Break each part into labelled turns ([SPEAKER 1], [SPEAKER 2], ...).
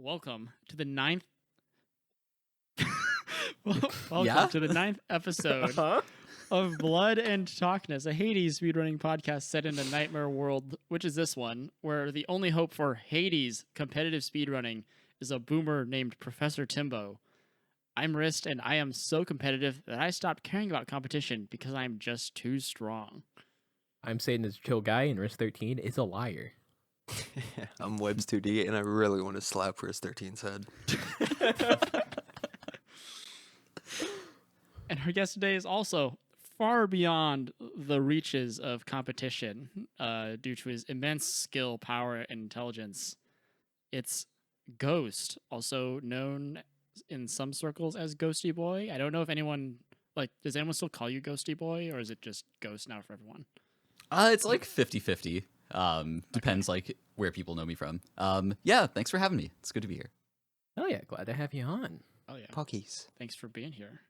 [SPEAKER 1] welcome to the ninth. Welcome
[SPEAKER 2] Yeah?
[SPEAKER 1] to the ninth episode of Blood and Talkness, a Hades speedrunning podcast set in a nightmare world, which is this one, where the only hope for Hades competitive speedrunning is a boomer named Professor Timbo. I'm Rist, and I am so competitive that I stopped caring about competition because I'm just too strong.
[SPEAKER 3] I'm SatanIsAChillGuy, and Risk13 is a liar.
[SPEAKER 2] I'm Webs2D, and I really want to slap Risk13's head.
[SPEAKER 1] And our guest today is also far beyond the reaches of competition due to his immense skill, power, and intelligence. It's Ghost, also known in some circles as Ghostyyboyy. I don't know if anyone, does anyone still call you Ghostyyboyy, or is it just Ghost now for everyone?
[SPEAKER 4] It's like 50-50. Depends where people know me from. Yeah, thanks for having me. It's good to be here.
[SPEAKER 3] Oh yeah, glad to have you on.
[SPEAKER 1] Oh, yeah.
[SPEAKER 2] Pockies.
[SPEAKER 1] Thanks for being here.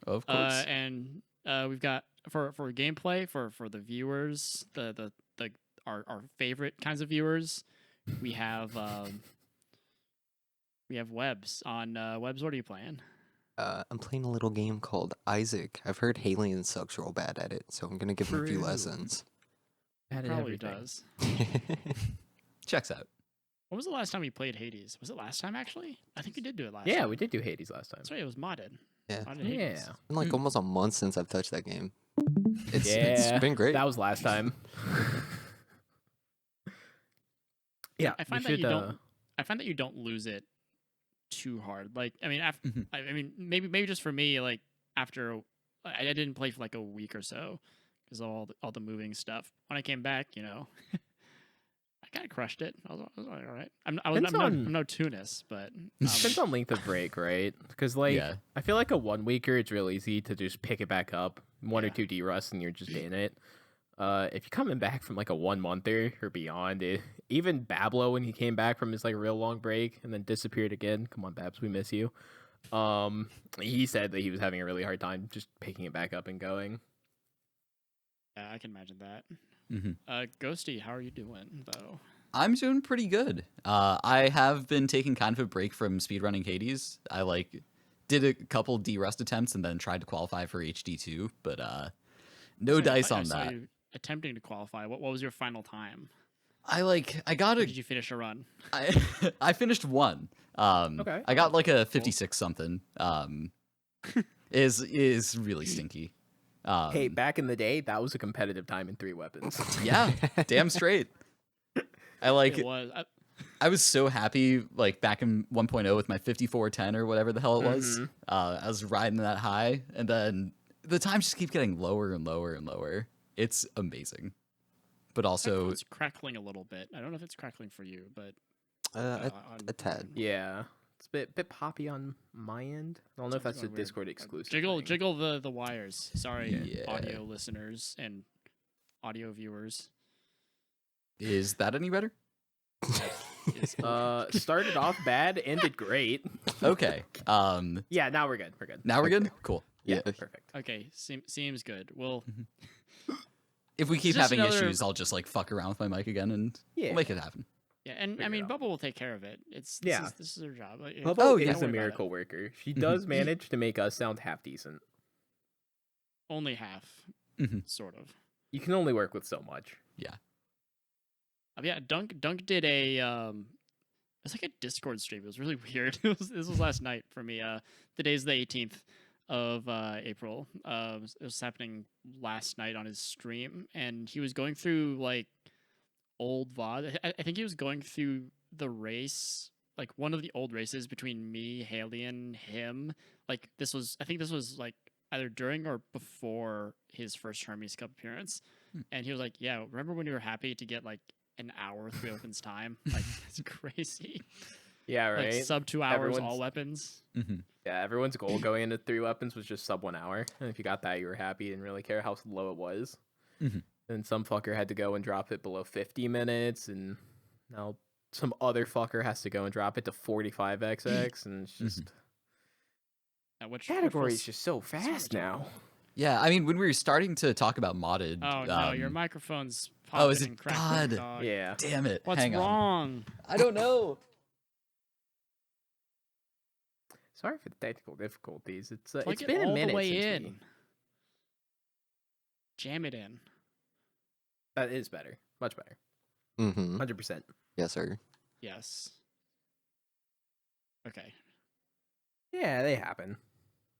[SPEAKER 4] Of course.
[SPEAKER 1] And we've got, for gameplay, for the viewers, our favorite kinds of viewers, we have Webs on. Webs, what are you playing?
[SPEAKER 2] I'm playing a little game called Isaac. I've heard Haley sucks real bad at it, so I'm going to give him a few lessons.
[SPEAKER 1] Probably does.
[SPEAKER 4] Checks out.
[SPEAKER 1] When was the last time you played Hades? Was it last time, actually? I think you did do it last
[SPEAKER 3] Yeah,
[SPEAKER 1] time.
[SPEAKER 3] we did do Hades last time.
[SPEAKER 1] That's right, it was modded.
[SPEAKER 2] Yeah.
[SPEAKER 1] Modded Hades.
[SPEAKER 3] Yeah.
[SPEAKER 2] It's been like almost a month since I've touched that game. It's
[SPEAKER 3] Yeah,
[SPEAKER 2] been great.
[SPEAKER 3] That was last time. Yeah,
[SPEAKER 1] I find that you don't lose it too hard. Like, I mean, maybe just for me, like after I didn't play for like a week or so because of all the moving stuff. When I came back, I kind of crushed it. I was all right. I'm no Tunis, but
[SPEAKER 3] Depends on length of break, right? Because
[SPEAKER 4] Yeah.
[SPEAKER 3] I feel like a 1 weeker, it's real easy to just pick it back up, one or two D-rusts, and you're just in it. If you're coming back from like a 1 monther or beyond, even Bablo when he came back from his like real long break and then disappeared again. Come on, Babs, we miss you. He said that he was having a really hard time just picking it back up and going.
[SPEAKER 1] yeah, I can imagine that.
[SPEAKER 4] Mm-hmm.
[SPEAKER 1] Ghosty, how are you doing though?
[SPEAKER 4] I'm doing pretty good. I have been taking kind of a break from speedrunning Hades. I did a couple D-Rust attempts and then tried to qualify for HD2, but no dice on
[SPEAKER 1] I saw
[SPEAKER 4] that.
[SPEAKER 1] you attempting to qualify. What was your final time?
[SPEAKER 4] I got
[SPEAKER 1] Did you finish a run?
[SPEAKER 4] I finished one.
[SPEAKER 3] Okay.
[SPEAKER 4] I got like a 56 something. Is really stinky.
[SPEAKER 3] Hey, back in the day, that was a competitive time in 3 weapons.
[SPEAKER 4] Yeah, damn straight.
[SPEAKER 1] It was.
[SPEAKER 4] I was so happy back in 1.0 with my 5410 or whatever the hell it was. I was riding that high, and then the times just keep getting lower and lower and lower. It's amazing. But also
[SPEAKER 1] It's crackling a little bit. I don't know if it's crackling for you, but
[SPEAKER 2] A tad.
[SPEAKER 3] Yeah. It's a bit poppy on my end. I don't know if that's a
[SPEAKER 1] Sounds weird.
[SPEAKER 3] Discord exclusive.
[SPEAKER 1] Jiggle
[SPEAKER 3] thing.
[SPEAKER 1] the wires. Sorry,
[SPEAKER 4] Yeah.
[SPEAKER 1] audio listeners and audio viewers.
[SPEAKER 4] is that any better?
[SPEAKER 3] Started off bad, ended great.
[SPEAKER 4] Okay.
[SPEAKER 3] Yeah, now we're good. We're good.
[SPEAKER 4] Now we're good. Cool.
[SPEAKER 3] Yeah,
[SPEAKER 2] Yeah.
[SPEAKER 3] perfect.
[SPEAKER 1] Okay, seems good. Well,
[SPEAKER 4] If we keep
[SPEAKER 1] Just
[SPEAKER 4] having
[SPEAKER 1] another-
[SPEAKER 4] issues, I'll just fuck around with my mic again, and
[SPEAKER 3] Yeah.
[SPEAKER 4] we'll make it happen.
[SPEAKER 1] yeah, and I
[SPEAKER 3] Figure it
[SPEAKER 1] mean,
[SPEAKER 3] out.
[SPEAKER 1] Bubba will take care of it. This is her job.
[SPEAKER 3] Bubba
[SPEAKER 4] Oh,
[SPEAKER 3] is
[SPEAKER 4] yeah.
[SPEAKER 3] a
[SPEAKER 1] Don't worry about
[SPEAKER 3] miracle
[SPEAKER 1] it.
[SPEAKER 3] worker. She does manage to make us sound half decent.
[SPEAKER 1] Only half,
[SPEAKER 4] Mhm.
[SPEAKER 1] sort of.
[SPEAKER 3] You can only work with so much.
[SPEAKER 1] Yeah, Dunk did a it's like a Discord stream. It was really weird. This was last night for me. Today's the 18th of April. It was happening last night on his stream, and he was going through old VOD. I think he was going through the race, one of the old races between me, Haley, and him. I think this was either during or before his first Hermes Cup appearance. And he was like, "Yeah, remember when you were happy to get an hour 3 weapons time? It's crazy.
[SPEAKER 3] Yeah, right.
[SPEAKER 1] Sub 2 hours,
[SPEAKER 3] Everyone's-
[SPEAKER 1] all weapons."
[SPEAKER 4] Mm-hmm.
[SPEAKER 3] Yeah, everyone's goal going into 3 weapons was just sub 1 hour. And if you got that, you were happy. Didn't really care how low it was.
[SPEAKER 4] Mhm.
[SPEAKER 3] And some fucker had to go and drop it below 50 minutes. And now some other fucker has to go and drop it to 45 XX. And it's just...
[SPEAKER 1] Which
[SPEAKER 3] Category
[SPEAKER 1] feels-
[SPEAKER 3] is just so fast now.
[SPEAKER 4] Yeah, I mean, when we were starting to talk about modded.
[SPEAKER 1] Oh no, your microphone's popping
[SPEAKER 4] Oh, is it?
[SPEAKER 1] and cracking,
[SPEAKER 4] God.
[SPEAKER 1] dog.
[SPEAKER 3] Yeah.
[SPEAKER 4] Damn it.
[SPEAKER 1] What's
[SPEAKER 4] Hang on.
[SPEAKER 1] wrong?
[SPEAKER 4] I don't know.
[SPEAKER 3] Sorry for the technical difficulties. It's
[SPEAKER 1] Plug
[SPEAKER 3] been a
[SPEAKER 1] all
[SPEAKER 3] minute
[SPEAKER 1] the way
[SPEAKER 3] since
[SPEAKER 1] in.
[SPEAKER 3] we...
[SPEAKER 1] Jam it in.
[SPEAKER 3] That is better. Much better. 100%.
[SPEAKER 2] Yes, sir.
[SPEAKER 1] Yes. Okay.
[SPEAKER 3] Yeah, they happen.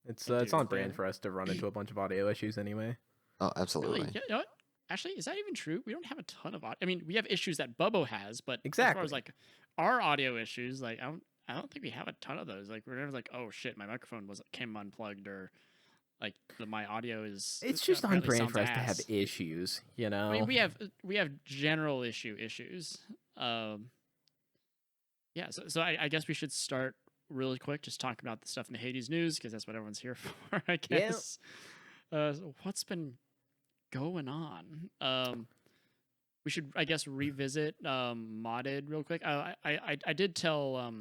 [SPEAKER 3] It's
[SPEAKER 1] They
[SPEAKER 3] it's
[SPEAKER 1] do,
[SPEAKER 3] on brand
[SPEAKER 1] yeah.
[SPEAKER 3] for us to run into a bunch of audio issues anyway.
[SPEAKER 2] Oh, absolutely.
[SPEAKER 1] Really? You know what? Actually, is that even true? We don't have a ton of audio. I mean, we have issues that Bubbo has, but as far
[SPEAKER 3] Exactly.
[SPEAKER 1] as like our audio issues, like I don't think we have a ton of those. Like we're never like, oh shit, my microphone came unplugged, or like my audio is.
[SPEAKER 3] It's just on
[SPEAKER 1] apparently
[SPEAKER 3] brand
[SPEAKER 1] sounds
[SPEAKER 3] for us to have
[SPEAKER 1] ass.
[SPEAKER 3] issues, you know.
[SPEAKER 1] I mean, we have general issues. Yeah. So I guess we should start really quick, just talking about the stuff in the Hades news because that's what everyone's here for, I guess. So what's been going on? We should, I guess, revisit modded real quick. I did tell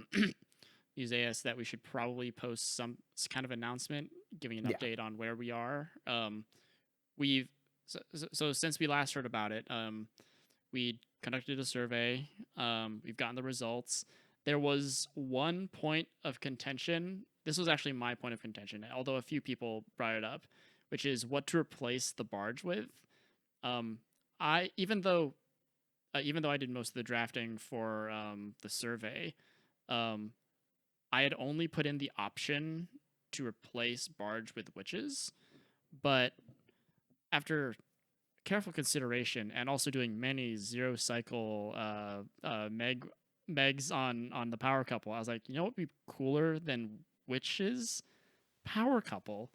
[SPEAKER 1] Museus that we should probably post some kind of announcement giving an update on where we are. We've so since we last heard about it, we conducted a survey. We've gotten the results. There was one point of contention. This was actually my point of contention, although a few people brought it up, which is what to replace the barge with. Even though I did most of the drafting for the survey, I had only put in the option to replace barge with witches, but after careful consideration and also doing many zero cycle megs on the power couple, I was like, you know what would be cooler than witches power couple?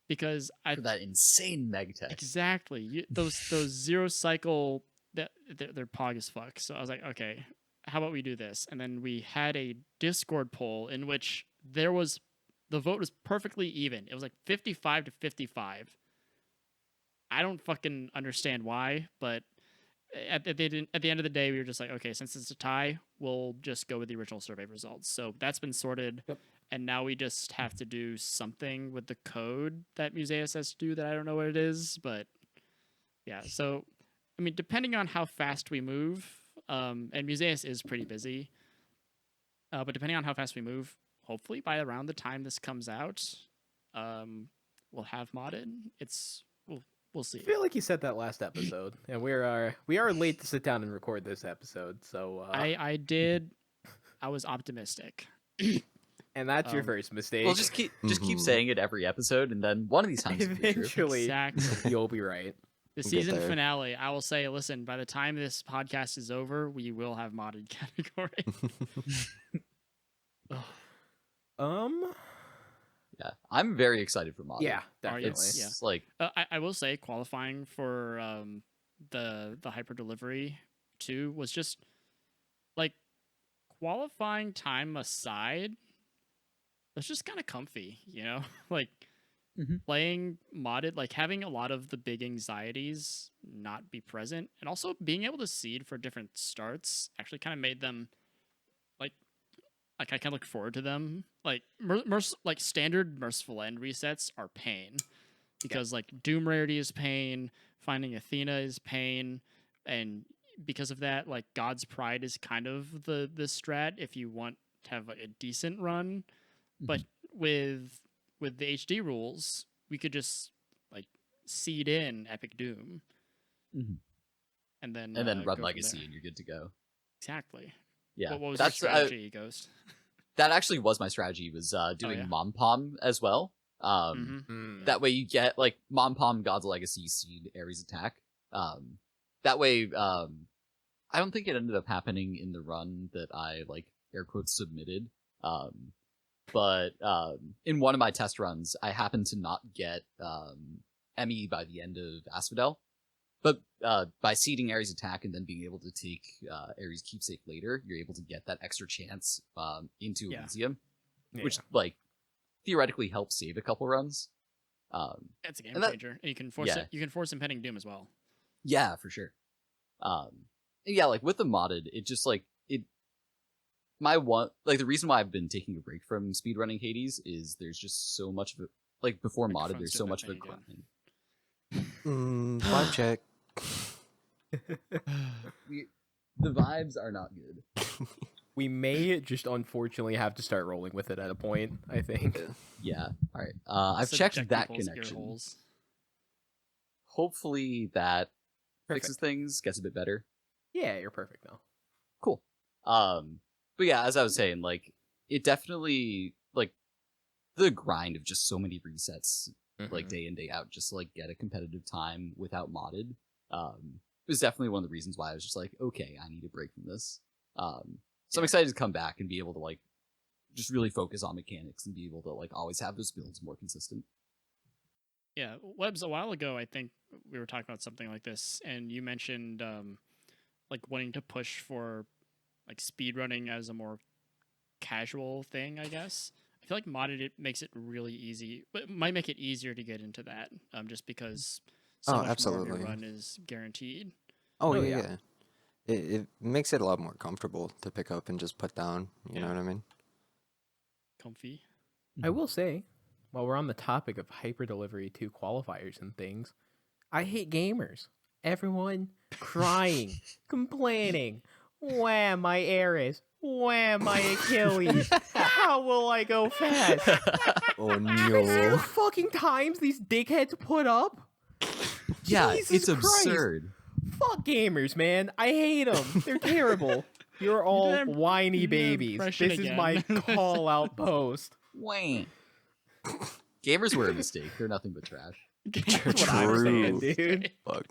[SPEAKER 1] Because
[SPEAKER 4] For that insane meg tech.
[SPEAKER 1] exactly those zero cycle that they're pog as fuck. So I was like, okay, how about we do this? And then we had a Discord poll in which the vote was perfectly even. It was like 55 to 55. I don't fucking understand why, but at the end of the day, we were just like, okay, since it's a tie, we'll just go with the original survey results. So that's been sorted.
[SPEAKER 3] Yep.
[SPEAKER 1] And now we just have to do something with the code that Museus has to do that I don't know what it is, but yeah. So, I mean, depending on how fast we move, and Museus is pretty busy, but depending on how fast we move, hopefully by around the time this comes out, we'll have modded. We'll see.
[SPEAKER 3] I feel like you said that last episode, and we are late to sit down and record this episode. So
[SPEAKER 1] I was optimistic.
[SPEAKER 3] And that's your first mistake.
[SPEAKER 4] Well, just keep saying it every episode, and then one of these times it'll be true.
[SPEAKER 3] Eventually,
[SPEAKER 1] Exactly.
[SPEAKER 3] you'll be right.
[SPEAKER 1] The
[SPEAKER 2] We'll get
[SPEAKER 1] season
[SPEAKER 2] there.
[SPEAKER 1] finale, I will say, listen, by the time this podcast is over, we will have modded category.
[SPEAKER 4] Yeah, I'm very excited for modding.
[SPEAKER 3] Yeah, definitely.
[SPEAKER 4] It's like
[SPEAKER 1] I will say qualifying for the hyper delivery 2 was just like qualifying time aside, it's just kind of comfy, you know? Like playing modded, like having a lot of the big anxieties not be present, and also being able to seed for different starts actually kind of made them like I kind of look forward to them. Like like standard merciful end resets are pain because like Doom rarity is pain, finding Athena is pain, and because of that, like God's Pride is kind of the strat if you want to have like, a decent run. But with the HD rules, we could just like seed in Epic Doom, and then
[SPEAKER 4] run
[SPEAKER 1] go from
[SPEAKER 4] Legacy,
[SPEAKER 1] there.
[SPEAKER 4] and you're good to go.
[SPEAKER 1] Exactly.
[SPEAKER 4] Yeah,
[SPEAKER 1] What was
[SPEAKER 4] that's
[SPEAKER 1] your strategy, Ghost?
[SPEAKER 4] that actually was my strategy. Was doing
[SPEAKER 1] yeah?
[SPEAKER 4] Mom Pom as well. That way you get like Mom Pom, God's Legacy, Seed, Ares Attack. That way, I don't think it ended up happening in the run that I like air quotes submitted. But in one of my test runs, I happened to not get ME by the end of Asphodel. But by seeding Ares Attack and then being able to take Ares Keepsake later, you're able to get that extra chance into Elysium, which like theoretically helps save a couple runs.
[SPEAKER 1] It's a game changer, and you can force it. You can force impending doom as well.
[SPEAKER 4] Yeah, for sure. Yeah, like with the modded, it just like it. My one like the reason why I've been taking a break from speedrunning Hades is there's just so much of it. Like before modded, there's so much of it grind.
[SPEAKER 2] Vibe check.
[SPEAKER 4] The vibes are not good.
[SPEAKER 3] We may just unfortunately have to start rolling with it at a point, I think.
[SPEAKER 4] Yeah. All right. I've checked
[SPEAKER 1] Subject
[SPEAKER 4] that
[SPEAKER 1] people's ear
[SPEAKER 4] connection.
[SPEAKER 1] holes.
[SPEAKER 4] Hopefully that
[SPEAKER 3] Perfect.
[SPEAKER 4] fixes things, gets a bit better.
[SPEAKER 3] Yeah, you're perfect now.
[SPEAKER 4] Cool. But yeah, as I was saying, like, it definitely, like, the grind of just so many resets, like, day in, day out, just to, like, get a competitive time without modded, was definitely one of the reasons why I was just like, okay, I need a break from this. So I'm excited to come back and be able to, like, just really focus on mechanics and be able to, like, always have those builds more consistent.
[SPEAKER 1] Yeah, Webs, a while ago, I think we were talking about something like this, and you mentioned like wanting to push for like speedrunning as a more casual thing, I guess. I feel like modded it makes it really easy, but it might make it easier to get into that, just because so much more of
[SPEAKER 2] absolutely.
[SPEAKER 1] your run is guaranteed.
[SPEAKER 2] Oh,
[SPEAKER 3] Oh,
[SPEAKER 2] yeah,
[SPEAKER 3] yeah.
[SPEAKER 2] yeah. It makes it a lot more comfortable to pick up and just put down. You know what I mean?
[SPEAKER 1] Comfy.
[SPEAKER 3] I will say, while we're on the topic of hyper delivery to qualifiers and things, I hate gamers. Everyone crying, complaining. Wham, my Ares. Wham, my Achilles. How will I go fast?
[SPEAKER 2] Oh,
[SPEAKER 3] You see the
[SPEAKER 2] no.
[SPEAKER 3] fucking times these dickheads put up?
[SPEAKER 4] Yeah,
[SPEAKER 3] Jesus
[SPEAKER 4] it's
[SPEAKER 3] Christ.
[SPEAKER 4] absurd.
[SPEAKER 3] Fuck gamers, man. I hate them. They're terrible. You're all
[SPEAKER 1] that-
[SPEAKER 3] whiny
[SPEAKER 1] you did that
[SPEAKER 3] babies.
[SPEAKER 1] impression
[SPEAKER 3] This is
[SPEAKER 1] again.
[SPEAKER 3] my call out post.
[SPEAKER 4] Wah. Gamers were a mistake. They're nothing but trash.
[SPEAKER 3] That's what I'm saying,
[SPEAKER 2] True.
[SPEAKER 3] dude.
[SPEAKER 2] Fuck.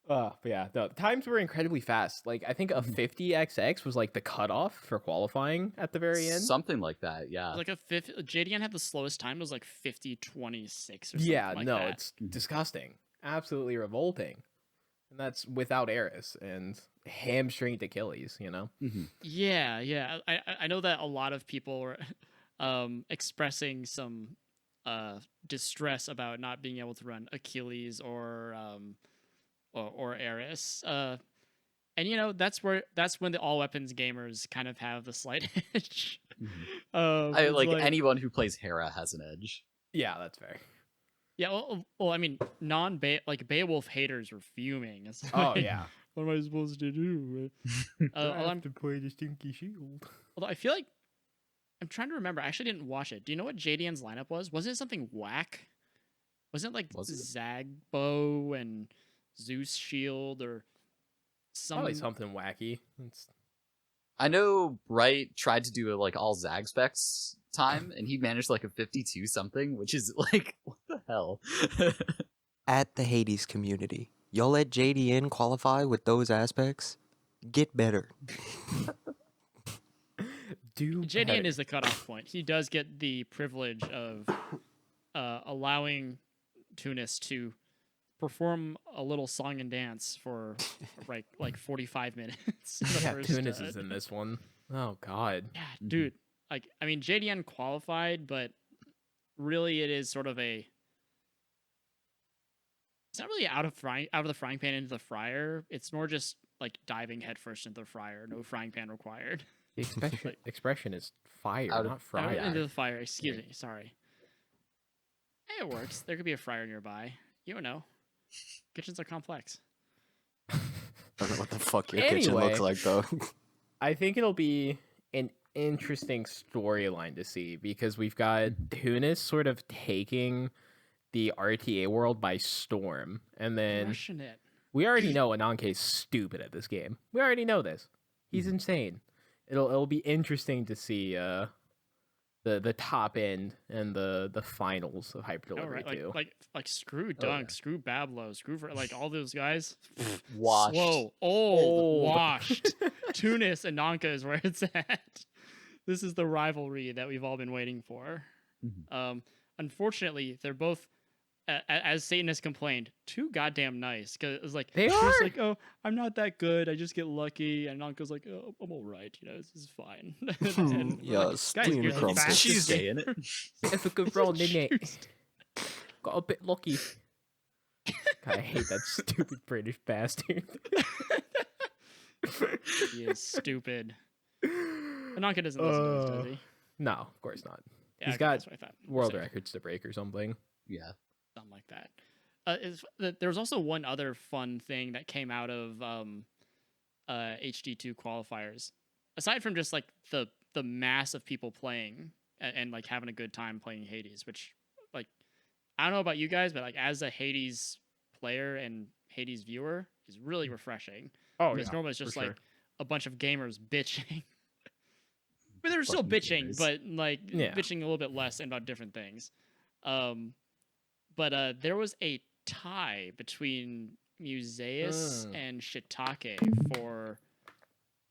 [SPEAKER 3] But yeah, the times were incredibly fast. Like, I think a 50xx was like the cutoff for qualifying at the very end.
[SPEAKER 4] Something like that, yeah.
[SPEAKER 1] Like a JDN had the slowest time. It was like 50:26 or something.
[SPEAKER 3] Yeah,
[SPEAKER 1] like
[SPEAKER 3] no,
[SPEAKER 1] that.
[SPEAKER 3] it's disgusting. Absolutely revolting. And that's without Eris and hamstringed Achilles, you know?
[SPEAKER 1] Yeah, yeah. I know that a lot of people were expressing some distress about not being able to run Achilles or Eris. And you know, that's when the all weapons gamers kind of have the slight edge.
[SPEAKER 4] I
[SPEAKER 1] It's
[SPEAKER 4] like anyone who plays Hera has an edge.
[SPEAKER 3] Yeah, that's fair.
[SPEAKER 1] Yeah, well, I mean, Beowulf haters were fuming. It's
[SPEAKER 3] Oh,
[SPEAKER 1] like,
[SPEAKER 3] yeah.
[SPEAKER 1] what am I supposed to do? I'm
[SPEAKER 3] to play the Stinky Shield.
[SPEAKER 1] Although I feel like I'm trying to remember. I actually didn't watch it. Do you know what JDN's lineup was? Wasn't it something whack? Wasn't it like
[SPEAKER 4] Was it?
[SPEAKER 1] Zagbo and Zeus Shield or
[SPEAKER 3] Probably
[SPEAKER 1] something?
[SPEAKER 3] something wacky. It's...
[SPEAKER 4] I know Bright tried to do a like all Zag specs time, and he managed like a 52 something, which is like what the hell.
[SPEAKER 2] At the Hades community, y'all let JDN qualify with those aspects? Get better.
[SPEAKER 1] JDN
[SPEAKER 3] better.
[SPEAKER 1] is the cutoff point. He does get the privilege of allowing Tunis to perform a little song and dance for like 45 minutes. in the
[SPEAKER 3] Yeah,
[SPEAKER 1] first,
[SPEAKER 3] Tunis is in this one. Oh, God.
[SPEAKER 1] Yeah, dude. Like, I mean, JDN qualified, but really, it is sort of a. It's not really out of the frying pan into the fryer. It's more just like diving headfirst into the fryer. No frying pan required.
[SPEAKER 3] The expression is fire,
[SPEAKER 4] Out of-
[SPEAKER 3] not fryer.
[SPEAKER 1] Into the fire. Excuse me. Sorry. Hey, it works. There could be a fryer nearby. You don't know. Kitchens are complex.
[SPEAKER 2] I don't know what the fuck your kitchen looks
[SPEAKER 3] Anyway.
[SPEAKER 2] like, though.
[SPEAKER 3] I think it'll be an interesting storyline to see because we've got Tunis sort of taking the RTA world by storm. And then
[SPEAKER 1] Crushing it.
[SPEAKER 3] we already know Ananke's stupid at this game. We already know this. He's insane. It'll be interesting to see the top end and the finals of Hyper
[SPEAKER 1] Oh,
[SPEAKER 3] Delivery
[SPEAKER 1] right.
[SPEAKER 3] too.
[SPEAKER 1] Like screw
[SPEAKER 4] Oh,
[SPEAKER 1] Dunk,
[SPEAKER 4] yeah.
[SPEAKER 1] screw Bablo, screw like all those guys.
[SPEAKER 4] Washed.
[SPEAKER 1] Slow, old, washed. Tunis and Nanka is where it's at. This is the rivalry that we've all been waiting for. Unfortunately, they're both, as Satan has complained, too goddamn nice. Because it's like
[SPEAKER 3] They
[SPEAKER 1] Tunis
[SPEAKER 3] are.
[SPEAKER 1] like, oh, I'm not that good. I just get lucky, and Nanka's like, oh, I'm all right. You know, this is fine. And we're
[SPEAKER 2] Yeah,
[SPEAKER 1] like, guys,
[SPEAKER 2] Stein
[SPEAKER 1] you're the
[SPEAKER 2] crumbles.
[SPEAKER 1] fastest
[SPEAKER 4] She's
[SPEAKER 1] gamer."
[SPEAKER 4] saying it.
[SPEAKER 3] It's a good run, didn't it?
[SPEAKER 1] Shoot.
[SPEAKER 3] Got a bit lucky. God, I hate that stupid British bastard.
[SPEAKER 1] He is stupid. Ananka doesn't listen to this, does he?
[SPEAKER 3] No, of course not.
[SPEAKER 1] Yeah,
[SPEAKER 3] He's
[SPEAKER 1] okay,
[SPEAKER 3] got
[SPEAKER 1] that's what I thought.
[SPEAKER 3] World
[SPEAKER 1] Safe.
[SPEAKER 3] records to break or something.
[SPEAKER 4] Yeah.
[SPEAKER 1] Something like that. There was also one other fun thing that came out of HD2 qualifiers, aside from just like the mass of people playing and like having a good time playing Hades, which like I don't know about you guys, but like as a Hades player and Hades viewer is really refreshing.
[SPEAKER 3] Oh
[SPEAKER 1] Because
[SPEAKER 3] yeah,
[SPEAKER 1] normally it's
[SPEAKER 3] for
[SPEAKER 1] just
[SPEAKER 3] sure.
[SPEAKER 1] like a bunch of gamers bitching. But they're still
[SPEAKER 4] Fucking
[SPEAKER 1] bitching,
[SPEAKER 4] gamers.
[SPEAKER 1] but like
[SPEAKER 3] Yeah.
[SPEAKER 1] bitching a little bit less and about different things. But there was a tie between Musaeus and Shiitake for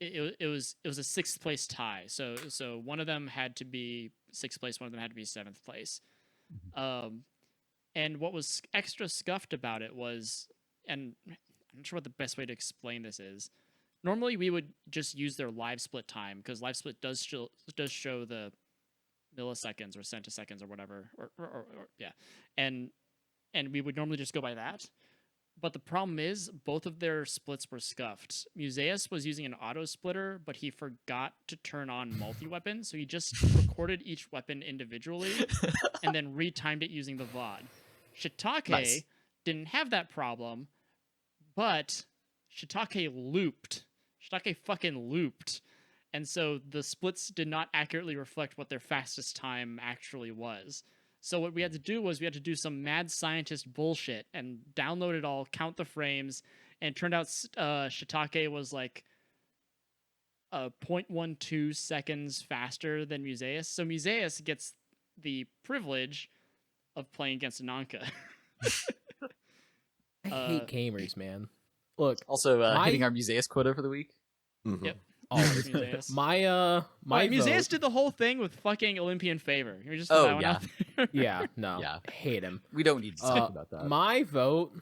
[SPEAKER 1] it was a 6th place tie. So one of them had to be 6th place, one of them had to be 7th place. And what was extra scuffed about it was, and I'm not sure what the best way to explain this is. Normally, we would just use their live split time because live split does show the milliseconds or centiseconds or whatever, or yeah, and we would normally just go by that. But the problem is both of their splits were scuffed. Musaeus was using an auto splitter, but he forgot to turn on multi-weapon, so he just recorded each weapon individually and then retimed it using the VOD. Shiitake
[SPEAKER 4] Nice.
[SPEAKER 1] didn't have that problem, but Shiitake looped. Shiitake fucking looped. And so the splits did not accurately reflect what their fastest time actually was. So what we had to do was we had to do some mad scientist bullshit and download it all, count the frames, and it turned out Shiitake was like 0.12 seconds faster than Musaeus. So Musaeus gets the privilege of playing against Ananka.
[SPEAKER 3] I hate gamers, man. Look,
[SPEAKER 4] Also,
[SPEAKER 3] My-
[SPEAKER 4] hitting our Musaeus quota for the week.
[SPEAKER 2] Mhm.
[SPEAKER 1] Yep.
[SPEAKER 3] always.
[SPEAKER 1] Musaeus.
[SPEAKER 3] My
[SPEAKER 1] Musaeus
[SPEAKER 3] vote-
[SPEAKER 1] did the whole thing with fucking Olympian favor. Can we just
[SPEAKER 4] Oh,
[SPEAKER 1] throw that one
[SPEAKER 4] yeah.
[SPEAKER 1] out there?
[SPEAKER 3] Yeah, no,
[SPEAKER 4] Yeah.
[SPEAKER 3] hate him.
[SPEAKER 4] We don't need to talk about that.
[SPEAKER 3] My vote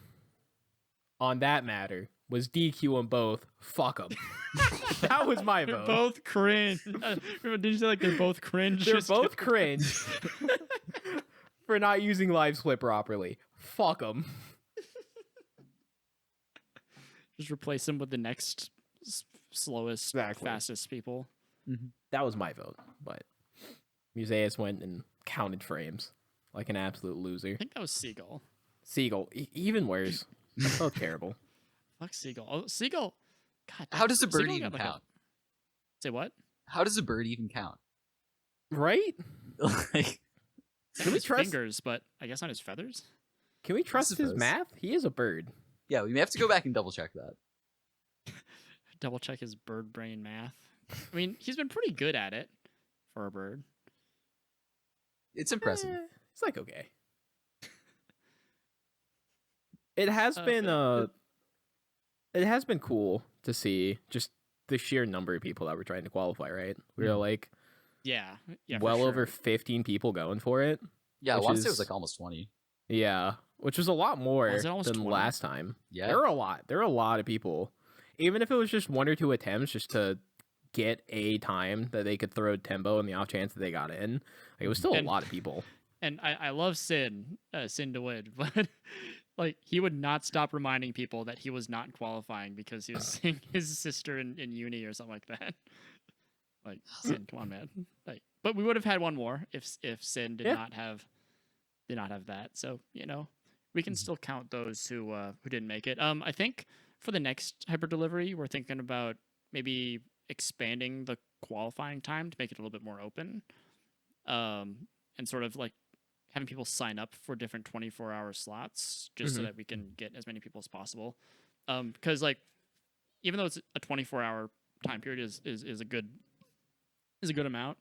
[SPEAKER 3] on that matter was DQ them both. Fuck them. That was my
[SPEAKER 1] They're
[SPEAKER 3] vote.
[SPEAKER 1] both cringe. Did you say like they're both cringe?
[SPEAKER 3] They're
[SPEAKER 1] Just-
[SPEAKER 3] both cringe for not using live split properly. Fuck them.
[SPEAKER 1] Just replace them with the next slowest,
[SPEAKER 3] Exactly.
[SPEAKER 1] fastest people.
[SPEAKER 3] That was my vote, but Musaeus went and counted frames like an absolute loser.
[SPEAKER 1] I think that was Seagull.
[SPEAKER 3] Seagull, even worse. They're both terrible.
[SPEAKER 1] Fuck Seagull. Oh, Seagull. God.
[SPEAKER 4] How does a bird
[SPEAKER 1] Seagull
[SPEAKER 4] even
[SPEAKER 1] got, like,
[SPEAKER 4] count?
[SPEAKER 1] Say what?
[SPEAKER 4] How does a bird even count?
[SPEAKER 3] Right?
[SPEAKER 4] Like,
[SPEAKER 3] Can we
[SPEAKER 1] his
[SPEAKER 3] trust-
[SPEAKER 1] fingers, but I guess not his feathers.
[SPEAKER 3] Can we trust his
[SPEAKER 4] suppose.
[SPEAKER 3] math? He is a bird.
[SPEAKER 4] yeah, we may have to go back and double check that.
[SPEAKER 1] Double check his bird brain math. I mean, he's been pretty good at it for a bird.
[SPEAKER 4] It's impressive.
[SPEAKER 3] It's like okay. It has been it has been cool to see just the sheer number of people that were trying to qualify, right? We were like
[SPEAKER 1] Yeah. Yeah. for
[SPEAKER 3] well
[SPEAKER 1] sure.
[SPEAKER 3] over 15 people going for it.
[SPEAKER 4] Yeah, I
[SPEAKER 3] Which
[SPEAKER 4] want to say it
[SPEAKER 3] is-
[SPEAKER 4] was like almost 20.
[SPEAKER 3] Yeah, which was a lot more
[SPEAKER 1] Was it almost
[SPEAKER 3] than
[SPEAKER 1] 20?
[SPEAKER 3] last time.
[SPEAKER 4] Yeah.
[SPEAKER 3] There were a lot. There were a lot of people. Even if it was just 1 or 2 attempts just to get a time that they could throw tempo in the off chance that they got in. Like, it was still
[SPEAKER 1] And-
[SPEAKER 3] a lot of people.
[SPEAKER 1] And I love Sin DeWitt, but like he would not stop reminding people that he was not qualifying because he was seeing his sister in uni or something like that. Like Sin, come on, man. Like, but we would have had one more if Sin did
[SPEAKER 3] Yeah.
[SPEAKER 1] not have that. So we can still count those who didn't make it. I think for the next hyper delivery, we're thinking about maybe expanding the qualifying time to make it a little bit more open, and sort of like having people sign up for different 24-hour slots just so that we can get as many people as possible. Because like even though it's a 24-hour time period is a good amount.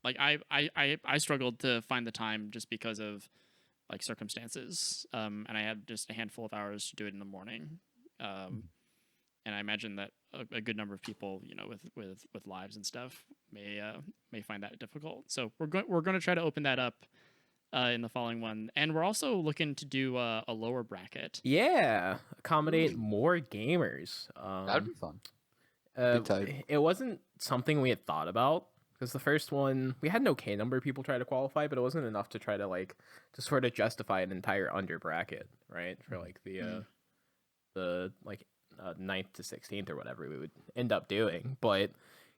[SPEAKER 1] Like I struggled to find the time just because of like circumstances, and I had just a handful of hours to do it in the morning, and I imagine that a good number of people, with lives and stuff, may find that difficult. So we're going to try to open that up in the following one, and we're also looking to do a lower bracket.
[SPEAKER 3] Yeah, accommodate more gamers.
[SPEAKER 4] That'd be fun.
[SPEAKER 2] Good type.
[SPEAKER 3] It wasn't something we had thought about because the first one we had an okay number of people try to qualify, but it wasn't enough to try to like to sort of justify an entire under bracket, right? For like the like 9th to 16th or whatever we would end up doing. But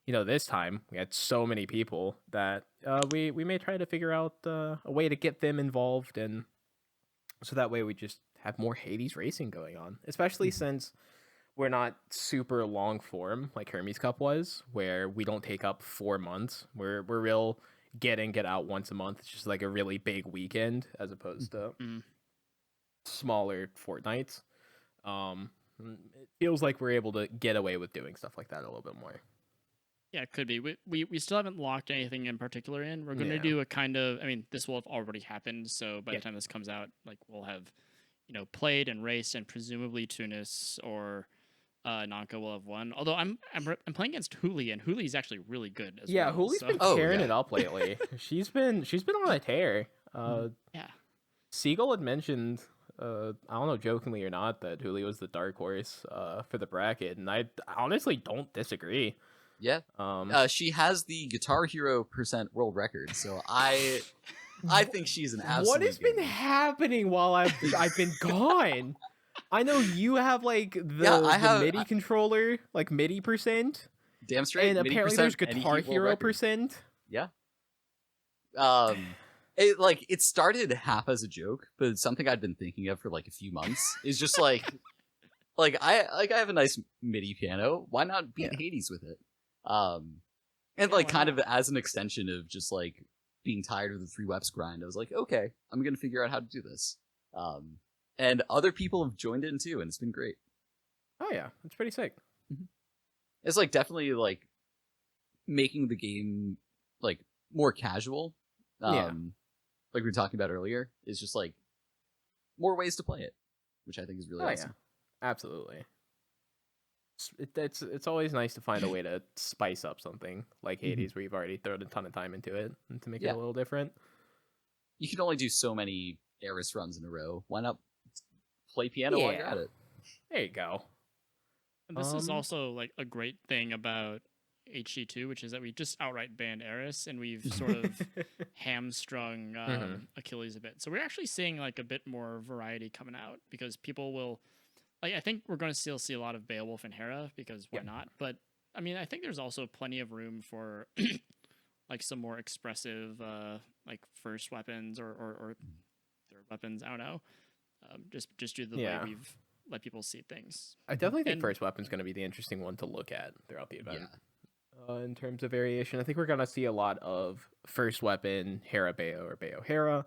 [SPEAKER 3] this time we had so many people that we may try to figure out a way to get them involved, and so that way we just have more Hades racing going on, especially since we're not super long form like Hermes Cup was, where we don't take up 4 months. We're real get in, get out once a month. It's just like a really big weekend as opposed to smaller fortnights. It feels like we're able to get away with doing stuff like that a little bit more.
[SPEAKER 1] Yeah, it could be. We still haven't locked anything in particular in. We're going to
[SPEAKER 3] Yeah.
[SPEAKER 1] do a kind of, I mean, this will have already happened, so by the time this comes out, like, we'll have, played and raced, and presumably Tunis or Nanka will have won. Although I'm playing against Huli, and Huli's actually really good as well.
[SPEAKER 3] Huli's
[SPEAKER 1] so.
[SPEAKER 3] been tearing it up lately. She's been on a tear.
[SPEAKER 1] Yeah.
[SPEAKER 3] Siegel had mentioned, I don't know, jokingly or not, that Huli was the dark horse for the bracket, and I honestly don't disagree.
[SPEAKER 4] Yeah. She has the Guitar Hero % world record, so I think she's an absolute.
[SPEAKER 3] What has been happening while I've been gone? I know you have like the MIDI controller, like MIDI %.
[SPEAKER 4] Damn straight.
[SPEAKER 3] And
[SPEAKER 4] MIDI
[SPEAKER 3] apparently there's
[SPEAKER 4] % and
[SPEAKER 3] Guitar
[SPEAKER 4] EQ world
[SPEAKER 3] Hero
[SPEAKER 4] record.
[SPEAKER 3] %.
[SPEAKER 4] Yeah. It started half as a joke, but something I'd been thinking of for like a few months is just like I have a nice MIDI piano. Why not beat Hades with it? And like kind of as an extension of just like being tired of the 3 weps grind, I was like, okay, I'm gonna figure out how to do this. And other people have joined in too, and it's been great.
[SPEAKER 3] Oh yeah, it's pretty sick.
[SPEAKER 4] It's like definitely like making the game like more casual. Like we were talking about earlier, is just like more ways to play it, which I think is really awesome.
[SPEAKER 3] Yeah. Absolutely. It's always nice to find a way to spice up something like Hades, where you've already thrown a ton of time into it, and to make it a little different.
[SPEAKER 4] You can only do so many Eris runs in a row. Why not play piano while you're at it?
[SPEAKER 3] There you go.
[SPEAKER 1] And this is also like a great thing about HD2, which is that we just outright banned Eris, and we've sort of hamstrung Achilles a bit. So we're actually seeing like a bit more variety coming out, because people will. Like, I think we're going to still see a lot of Beowulf and Hera, because why not? But I mean, I think there's also plenty of room for like some more expressive like first weapons or third weapons. I don't know. Just due to the way we've let people see things.
[SPEAKER 3] I definitely think first weapon's going to be the interesting one to look at throughout the event. In terms of variation, I think we're going to see a lot of first weapon Hera Beo or Beo Hera.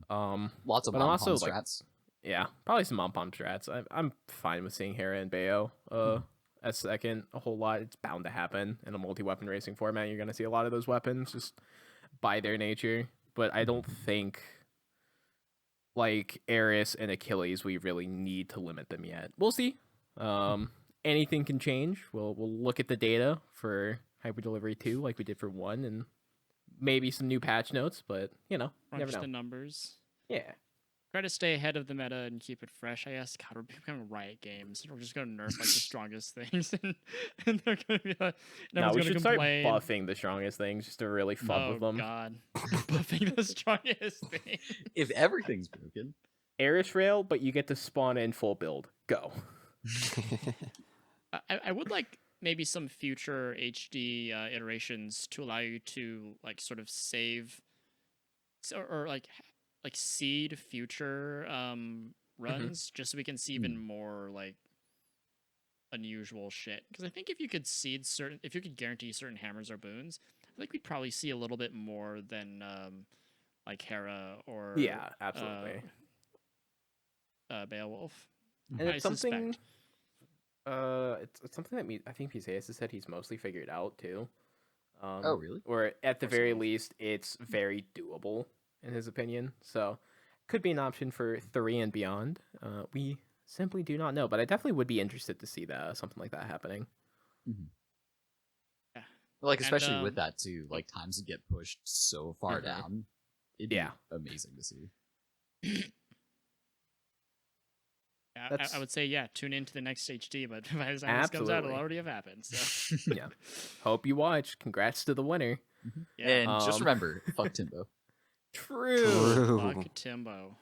[SPEAKER 4] Lots of mom strats.
[SPEAKER 3] Yeah, probably some mom strats. I'm fine with seeing Hera and Beo as second a whole lot. It's bound to happen in a multi-weapon racing format. You're going to see a lot of those weapons just by their nature. But I don't think, like Eris and Achilles, we really need to limit them yet. We'll see. Anything can change. We'll look at the data for Hyper Delivery 2 like we did for 1, and maybe some new patch notes, but, you know, never know.
[SPEAKER 1] The numbers.
[SPEAKER 3] Yeah.
[SPEAKER 1] Try to stay ahead of the meta and keep it fresh. I guess, God, we're becoming Riot games. We're just going to nerf like the strongest things, and they're going to be like,
[SPEAKER 3] no, we should
[SPEAKER 1] complain.
[SPEAKER 3] Start buffing the strongest things just to really fuck with them.
[SPEAKER 1] Oh God, buffing the strongest thing.
[SPEAKER 4] If everything's broken,
[SPEAKER 3] Eris rail, but you get to spawn in full build. Go.
[SPEAKER 1] I would like maybe some future HD iterations to allow you to like sort of save, or like seed future runs, just so we can see even more like unusual shit. Because I think if you could guarantee certain hammers or boons, I think we'd probably see a little bit more than like Hera or
[SPEAKER 3] absolutely
[SPEAKER 1] Beowulf.
[SPEAKER 3] And it's something. It's something that I think Pisaeus has said he's mostly figured out too.
[SPEAKER 4] Oh really?
[SPEAKER 3] Or at the very least, it's very doable in his opinion. So could be an option for 3 and beyond. We simply do not know, but I definitely would be interested to see that something like that happening.
[SPEAKER 1] Yeah.
[SPEAKER 4] Like especially with that too, like times would get pushed so far down. It'd be amazing to see.
[SPEAKER 1] I would say, tune into the next HD, but by the time this comes out, it'll already have happened. So.
[SPEAKER 3] Yeah. Hope you watch. Congrats to the winner.
[SPEAKER 1] Yeah.
[SPEAKER 4] And just remember, fuck Timbo.
[SPEAKER 3] True.
[SPEAKER 1] Fuck Timbo.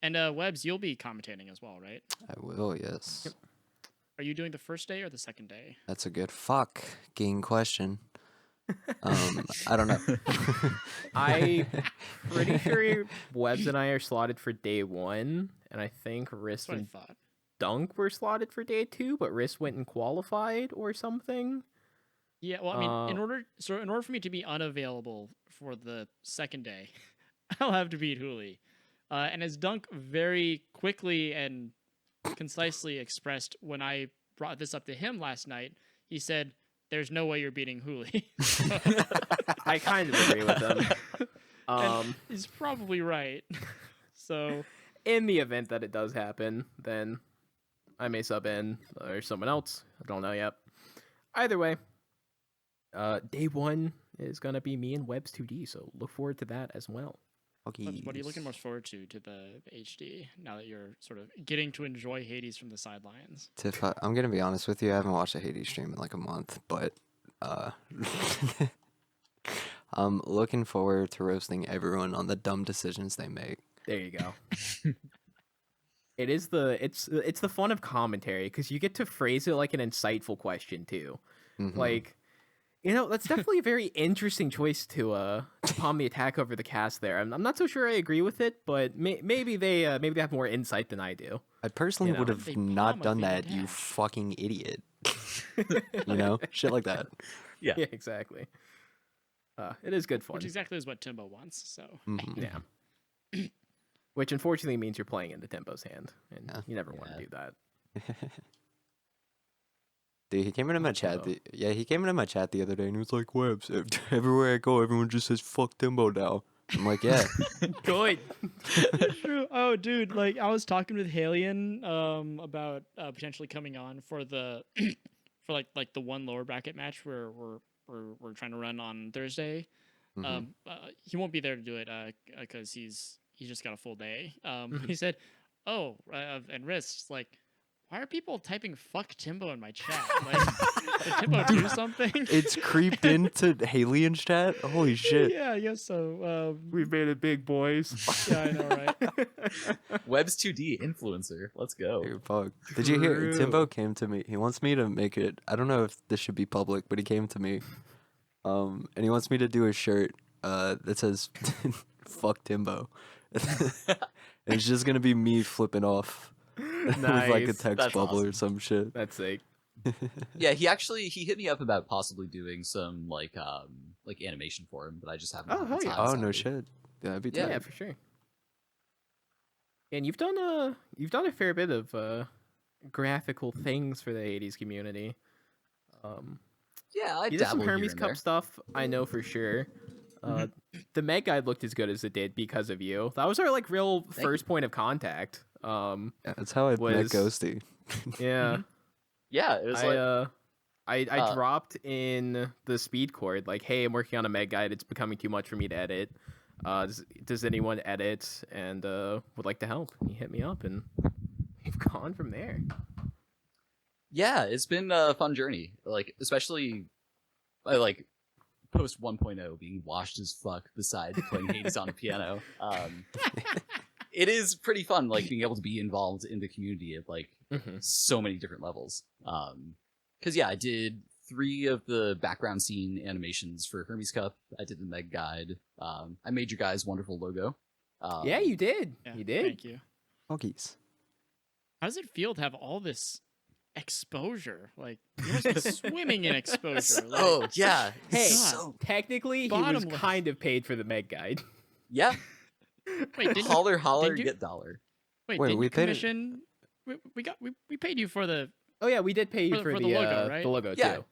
[SPEAKER 1] And Webbs, you'll be commentating as well, right?
[SPEAKER 2] I will, yes.
[SPEAKER 1] Yep. Are you doing the first day or the second day?
[SPEAKER 2] That's a good fucking question. I don't know.
[SPEAKER 3] I'm pretty sure Webbs and I are slotted for day 1, and I think Wrist
[SPEAKER 1] That's what
[SPEAKER 3] and
[SPEAKER 1] I thought.
[SPEAKER 3] Dunk were slotted for day 2, but Riss went and qualified or something.
[SPEAKER 1] Yeah, well, I mean, in order for me to be unavailable for the second day, I'll have to beat Hooli. And as Dunk very quickly and concisely expressed when I brought this up to him last night, he said, "There's no way you're beating Hooli."
[SPEAKER 3] I kind of agree with him.
[SPEAKER 1] He's probably right. So,
[SPEAKER 3] in the event that it does happen, then I may sub in or someone else. I don't know yet. Either way, day 1 is gonna be me and Webs 2D, so look forward to that as well.
[SPEAKER 1] what are you looking most forward to the HD now that you're sort of getting to enjoy Hades from the sidelines?
[SPEAKER 2] Tiff, I'm gonna be honest with you. I haven't watched a Hades stream in like a month, but I'm looking forward to roasting everyone on the dumb decisions they make.
[SPEAKER 3] There you go. It's the fun of commentary because you get to phrase it like an insightful question too.
[SPEAKER 2] Mm-hmm.
[SPEAKER 3] Like, that's definitely a very interesting choice to palm the attack over the cast there. I'm not so sure I agree with it, but maybe they have more insight than I do.
[SPEAKER 2] I personally would
[SPEAKER 1] They
[SPEAKER 2] have
[SPEAKER 1] palm
[SPEAKER 2] not
[SPEAKER 1] a
[SPEAKER 2] done
[SPEAKER 1] big
[SPEAKER 2] that, you
[SPEAKER 1] attack.
[SPEAKER 2] fucking idiot. Shit like that.
[SPEAKER 3] Yeah, exactly. It is good fun.
[SPEAKER 1] Which exactly is what Timbo wants. So,
[SPEAKER 2] Mhm.
[SPEAKER 3] Yeah. Which unfortunately means you're playing into Tempo's hand, and
[SPEAKER 2] Yeah.
[SPEAKER 3] you never want to do that.
[SPEAKER 2] Dude, he came into my chat. He came into my chat the other day, and he was like, "Webs, everywhere I go, everyone just says fuck Timbo now." I'm like, "Yeah,
[SPEAKER 3] Good.
[SPEAKER 1] true. Oh, dude, like I was talking with Halion about potentially coming on for the for like the one lower bracket match where we're trying to run on Thursday.
[SPEAKER 2] Mhm.
[SPEAKER 1] He won't be there to do it because he's just got a full day. He said, "Oh, and wrists like." Why are people typing "fuck Timbo" in my chat? Like, did Timbo do something?
[SPEAKER 2] it's creeped into Halion's chat. Holy shit!"
[SPEAKER 1] Yeah, I guess so.
[SPEAKER 3] We've made it big, boys.
[SPEAKER 1] Yeah, I know, right?
[SPEAKER 4] Webs 2D influencer. Let's go.
[SPEAKER 2] Dude, fuck. Did you hear?
[SPEAKER 3] True.
[SPEAKER 2] Timbo came to me. He wants me to make it. I don't know if this should be public, but he came to me, and he wants me to do a shirt that says "fuck Timbo." And it's just gonna be me flipping off with like a
[SPEAKER 3] Nice.
[SPEAKER 2] text
[SPEAKER 4] That's
[SPEAKER 2] bubble or
[SPEAKER 4] awesome.
[SPEAKER 2] some shit.
[SPEAKER 3] That's sick.
[SPEAKER 4] Yeah, he hit me up about possibly doing some like animation for him, but I just haven't.
[SPEAKER 3] Oh,
[SPEAKER 4] had the
[SPEAKER 3] hell yeah.
[SPEAKER 4] time,
[SPEAKER 2] Oh no
[SPEAKER 4] sadly.
[SPEAKER 2] shit. Yeah, that'd be
[SPEAKER 4] Yeah.
[SPEAKER 2] tight.
[SPEAKER 3] Yeah, for sure. And you've done a fair bit of graphical things for the 80s community.
[SPEAKER 4] Yeah, I
[SPEAKER 3] You did
[SPEAKER 4] dabble
[SPEAKER 3] some
[SPEAKER 4] here
[SPEAKER 3] Hermes
[SPEAKER 4] and
[SPEAKER 3] Cup
[SPEAKER 4] there.
[SPEAKER 3] stuff, I know for sure. The Meg Guide looked as good as it did because of you. That was our like real
[SPEAKER 4] Thank
[SPEAKER 3] first point of contact.
[SPEAKER 2] Yeah, that's how I met
[SPEAKER 3] Was-
[SPEAKER 2] Ghosty.
[SPEAKER 3] Yeah.
[SPEAKER 4] Yeah, it was like
[SPEAKER 3] I dropped in the speed cord like, hey, I'm working on a Meg Guide. It's becoming too much for me to edit. Does anyone edit and would like to help? And he hit me up, and we've gone from there.
[SPEAKER 4] yeah, it's been a fun journey. Like especially, I like post 1.0 being washed as fuck beside playing Hades on a piano. It is pretty fun, like being able to be involved in the community at like so many different levels. Because yeah, I did 3 of the background scene animations for Hermes Cup. I did the Meg Guide. I made your guys' wonderful logo.
[SPEAKER 3] Yeah, you did.
[SPEAKER 1] Yeah,
[SPEAKER 3] You did.
[SPEAKER 1] Thank you.
[SPEAKER 2] Huggies.
[SPEAKER 1] How does it feel to have all this exposure? Like you must be swimming in exposure. Like,
[SPEAKER 4] Oh yeah,
[SPEAKER 3] Hey,
[SPEAKER 4] so
[SPEAKER 3] technically, he was
[SPEAKER 1] Bottomless.
[SPEAKER 3] kind of paid for the Meg Guide.
[SPEAKER 4] yeah.
[SPEAKER 1] wait, didn't
[SPEAKER 4] Holler, holler,
[SPEAKER 1] did you-
[SPEAKER 4] get dollar.
[SPEAKER 1] wait,
[SPEAKER 2] Wait,
[SPEAKER 1] didn't
[SPEAKER 2] we
[SPEAKER 1] you
[SPEAKER 2] paid it-
[SPEAKER 1] commission? We paid you for the.
[SPEAKER 3] Oh yeah, we did pay you
[SPEAKER 1] For
[SPEAKER 3] for,
[SPEAKER 1] the
[SPEAKER 3] the
[SPEAKER 1] logo, right?
[SPEAKER 3] the logo
[SPEAKER 4] Yeah.
[SPEAKER 3] too.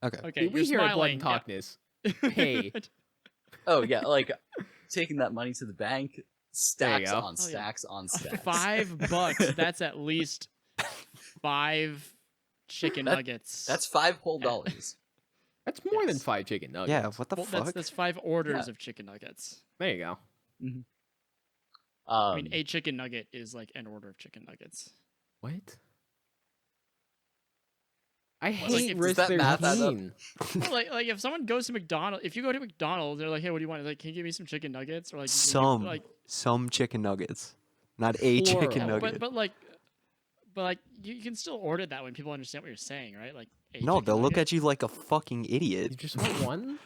[SPEAKER 2] Okay.
[SPEAKER 1] Okay,
[SPEAKER 3] we
[SPEAKER 1] you're
[SPEAKER 3] here at Blood
[SPEAKER 1] smiling.
[SPEAKER 3] and
[SPEAKER 1] yeah.
[SPEAKER 3] Talkness pay.
[SPEAKER 4] Oh yeah, like taking that money to the bank,
[SPEAKER 3] There
[SPEAKER 4] stacks
[SPEAKER 3] you go.
[SPEAKER 4] on
[SPEAKER 1] Oh, yeah.
[SPEAKER 4] stacks on stacks.
[SPEAKER 1] $5. That's at least 5 chicken
[SPEAKER 4] That-
[SPEAKER 1] nuggets.
[SPEAKER 4] That's 5 whole dollars.
[SPEAKER 3] That's more than
[SPEAKER 1] Yes.
[SPEAKER 3] 5 chicken nuggets.
[SPEAKER 2] Yeah, what the
[SPEAKER 1] well,
[SPEAKER 2] fuck?
[SPEAKER 1] that's 5 orders
[SPEAKER 4] Yeah.
[SPEAKER 1] of chicken nuggets.
[SPEAKER 3] There you go.
[SPEAKER 1] I mean, a chicken nugget is like an order of chicken nuggets.
[SPEAKER 3] What? I
[SPEAKER 1] Like,
[SPEAKER 3] hate
[SPEAKER 1] if-
[SPEAKER 3] Risk
[SPEAKER 4] Does that math add up?
[SPEAKER 3] 13.
[SPEAKER 1] Well, like if someone goes to McDonald's, if you go to McDonald's, they're like, "Hey, what do you want?" Like, can you give me some chicken nuggets or like
[SPEAKER 2] Some.
[SPEAKER 1] like
[SPEAKER 2] Some chicken nuggets. Not a
[SPEAKER 3] Plural.
[SPEAKER 2] chicken
[SPEAKER 3] Yeah,
[SPEAKER 2] nugget.
[SPEAKER 1] but like you can still order that when people understand what you're saying, right? Like
[SPEAKER 2] No, they'll look at you like a fucking
[SPEAKER 3] You
[SPEAKER 2] idiot.
[SPEAKER 3] just want one?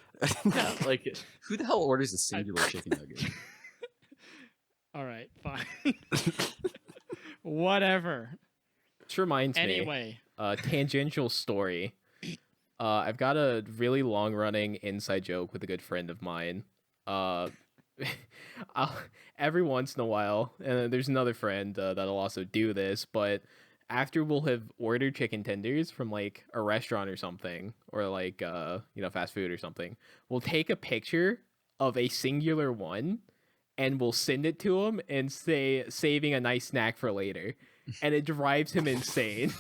[SPEAKER 4] Yeah, like who the hell orders a singular chicken nugget?
[SPEAKER 1] All right, fine. Whatever.
[SPEAKER 3] Which reminds me.
[SPEAKER 1] Anyway.
[SPEAKER 3] Tangential story. I've got a really long-running inside joke with a good friend of mine. Every once in a while, and there's another friend that'll also do this, but after we'll have ordered chicken tenders from like a restaurant or something, or like fast food or something, we'll take a picture of a singular one and we'll send it to him and say saving a nice snack for later, and it drives him insane.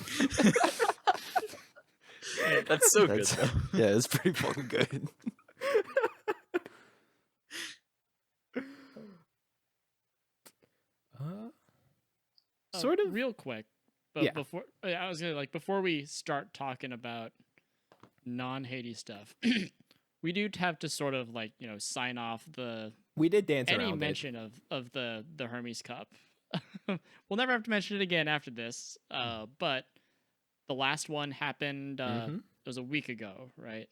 [SPEAKER 4] That's so good.
[SPEAKER 2] That's,
[SPEAKER 4] Though.
[SPEAKER 2] yeah, it's pretty fucking good.
[SPEAKER 3] Sort of.
[SPEAKER 1] Real quick, but
[SPEAKER 3] Yeah.
[SPEAKER 1] before we start talking about non-Hades stuff, we do have to sort of sign off
[SPEAKER 3] We did dance
[SPEAKER 1] any
[SPEAKER 3] around
[SPEAKER 1] mention of the Hermes Cup. We'll never have to mention it again after this. But the last one happened. It was a week ago, right?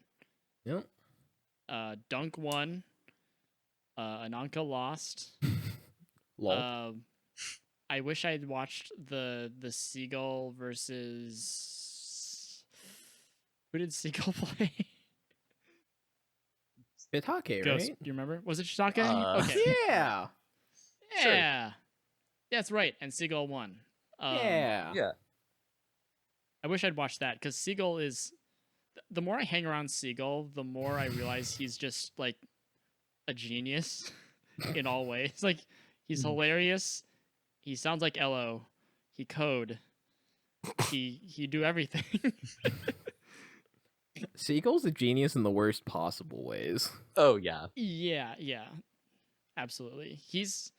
[SPEAKER 3] Yep.
[SPEAKER 1] Dunk won. Ananka lost.
[SPEAKER 3] Lol.
[SPEAKER 1] I wish I had watched the Seagull versus who did Seagull play?
[SPEAKER 3] Bitake,
[SPEAKER 1] Ghost.
[SPEAKER 3] right?
[SPEAKER 1] Do you remember? Was it Shitake? Okay.
[SPEAKER 3] Yeah.
[SPEAKER 1] Yeah. That's right. And Seagull won.
[SPEAKER 3] Yeah.
[SPEAKER 4] Yeah.
[SPEAKER 1] I wish I'd watched that because Seagull is. The more I hang around Seagull, the more I realize he's just like a genius in all ways. Like he's hilarious. He sounds like Elo. He code. He do everything.
[SPEAKER 3] Seagull's a genius in the worst possible ways.
[SPEAKER 4] Oh yeah.
[SPEAKER 1] Yeah. Absolutely. He's.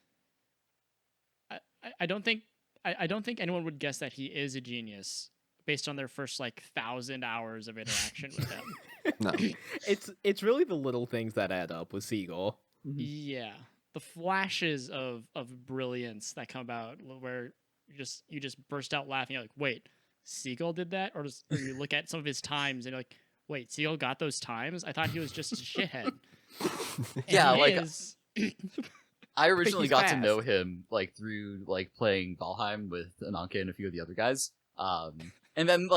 [SPEAKER 1] I don't think anyone would guess that he is a genius based on their first 1,000 hours of interaction with him.
[SPEAKER 2] No.
[SPEAKER 3] It's really the little things that add up with Seagull.
[SPEAKER 1] Yeah, the flashes of brilliance that come about where you just burst out laughing. You're like, wait, Seagull did that, or you look at some of his times and you're like, wait, Seagull got those times? I thought he was just a shithead.
[SPEAKER 4] Yeah,
[SPEAKER 1] And he
[SPEAKER 4] like
[SPEAKER 1] is.
[SPEAKER 4] I originally
[SPEAKER 3] he's
[SPEAKER 4] got to
[SPEAKER 3] fast.
[SPEAKER 4] know him through playing Valheim with Ananke and a few of the other guys. And then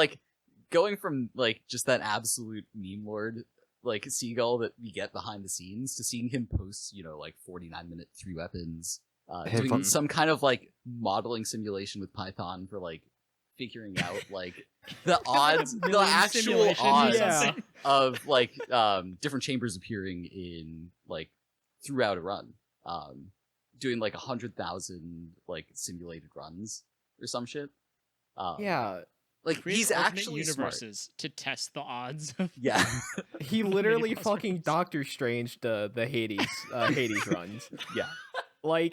[SPEAKER 4] going from just that absolute meme lord Seagull that we get behind the scenes to seeing him post 49-minute 3 weapons, doing some kind of modeling simulation with Python for figuring out the odds, the
[SPEAKER 1] Million
[SPEAKER 4] actual
[SPEAKER 1] simulations or
[SPEAKER 4] odds
[SPEAKER 1] something.
[SPEAKER 4] of different chambers appearing in throughout a run. Doing 100,000 simulated runs or some shit.
[SPEAKER 3] Yeah.
[SPEAKER 1] Create
[SPEAKER 4] He's
[SPEAKER 1] alternate
[SPEAKER 4] actually smart.
[SPEAKER 1] universes to test the odds of
[SPEAKER 4] Yeah.
[SPEAKER 3] He literally
[SPEAKER 1] possible
[SPEAKER 3] fucking
[SPEAKER 1] ones.
[SPEAKER 3] Doctor Strange the Hades Hades runs.
[SPEAKER 4] Yeah.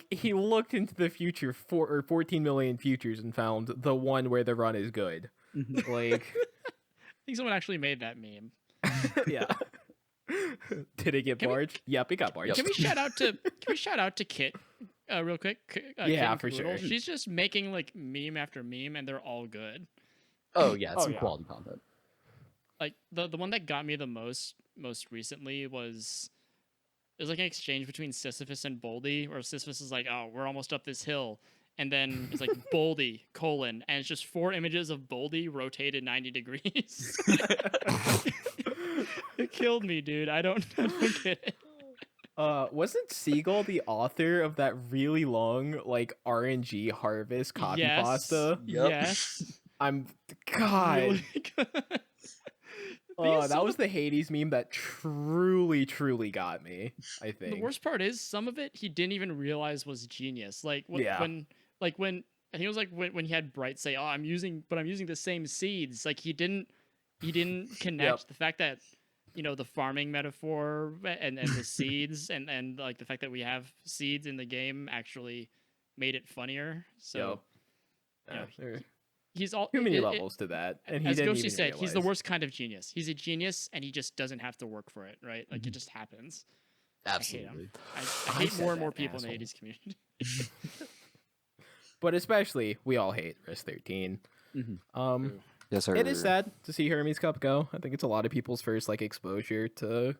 [SPEAKER 3] He looked into the future 14 million futures and found the one where the run is good.
[SPEAKER 1] I think someone actually made that meme.
[SPEAKER 3] Yeah. Did it get
[SPEAKER 1] Can we-
[SPEAKER 3] barged? Yep, it got barged.
[SPEAKER 1] Can we shout out to Kit real quick?
[SPEAKER 3] Yeah,
[SPEAKER 1] Kit
[SPEAKER 3] for
[SPEAKER 1] Caboodle.
[SPEAKER 3] sure.
[SPEAKER 1] She's just making meme after meme, and they're all good.
[SPEAKER 4] Oh yeah, it's
[SPEAKER 3] Oh,
[SPEAKER 4] some
[SPEAKER 3] yeah.
[SPEAKER 4] quality content.
[SPEAKER 1] The one that got me the most recently was an exchange between Sisyphus and Boldy, where Sisyphus is like, "Oh, we're almost up this hill," and then it's like Boldy : and it's just 4 images of Boldy rotated 90 degrees. It killed me, dude. I don't get it.
[SPEAKER 3] Wasn't Seagull the author of that really long RNG harvest copy
[SPEAKER 1] Yes.
[SPEAKER 3] pasta?
[SPEAKER 4] Yep.
[SPEAKER 1] Yes.
[SPEAKER 3] I'm God.
[SPEAKER 1] Really good.
[SPEAKER 3] Oh,
[SPEAKER 1] These
[SPEAKER 3] that
[SPEAKER 1] some
[SPEAKER 3] was
[SPEAKER 1] of
[SPEAKER 3] the Hades meme that truly got me. I think.
[SPEAKER 1] the worst part is some of it he didn't even realize was genius.
[SPEAKER 3] Yeah.
[SPEAKER 1] When I think it was when he had Bright say, "Oh, I'm using the same seeds." He didn't connect the fact that the farming metaphor and the seeds and the fact that we have seeds in the game actually made it funnier. So
[SPEAKER 3] There are
[SPEAKER 1] he's all
[SPEAKER 3] too many
[SPEAKER 1] it-
[SPEAKER 3] levels to that, and he
[SPEAKER 1] as
[SPEAKER 3] didn't
[SPEAKER 1] Ghosty
[SPEAKER 3] even
[SPEAKER 1] said, he's the
[SPEAKER 3] realize.
[SPEAKER 1] worst kind of genius. He's a genius, and he just doesn't have to work for it, right? It just happens.
[SPEAKER 4] Absolutely.
[SPEAKER 1] I
[SPEAKER 3] I
[SPEAKER 1] hate
[SPEAKER 3] said
[SPEAKER 1] more and more
[SPEAKER 3] that,
[SPEAKER 1] people in the
[SPEAKER 3] asshole.
[SPEAKER 1] Hades community.
[SPEAKER 3] But especially, we all hate Risk 13.
[SPEAKER 1] True.
[SPEAKER 2] Yes, sir.
[SPEAKER 3] It is sad to see Hermes Cup go. I think it's a lot of people's first exposure to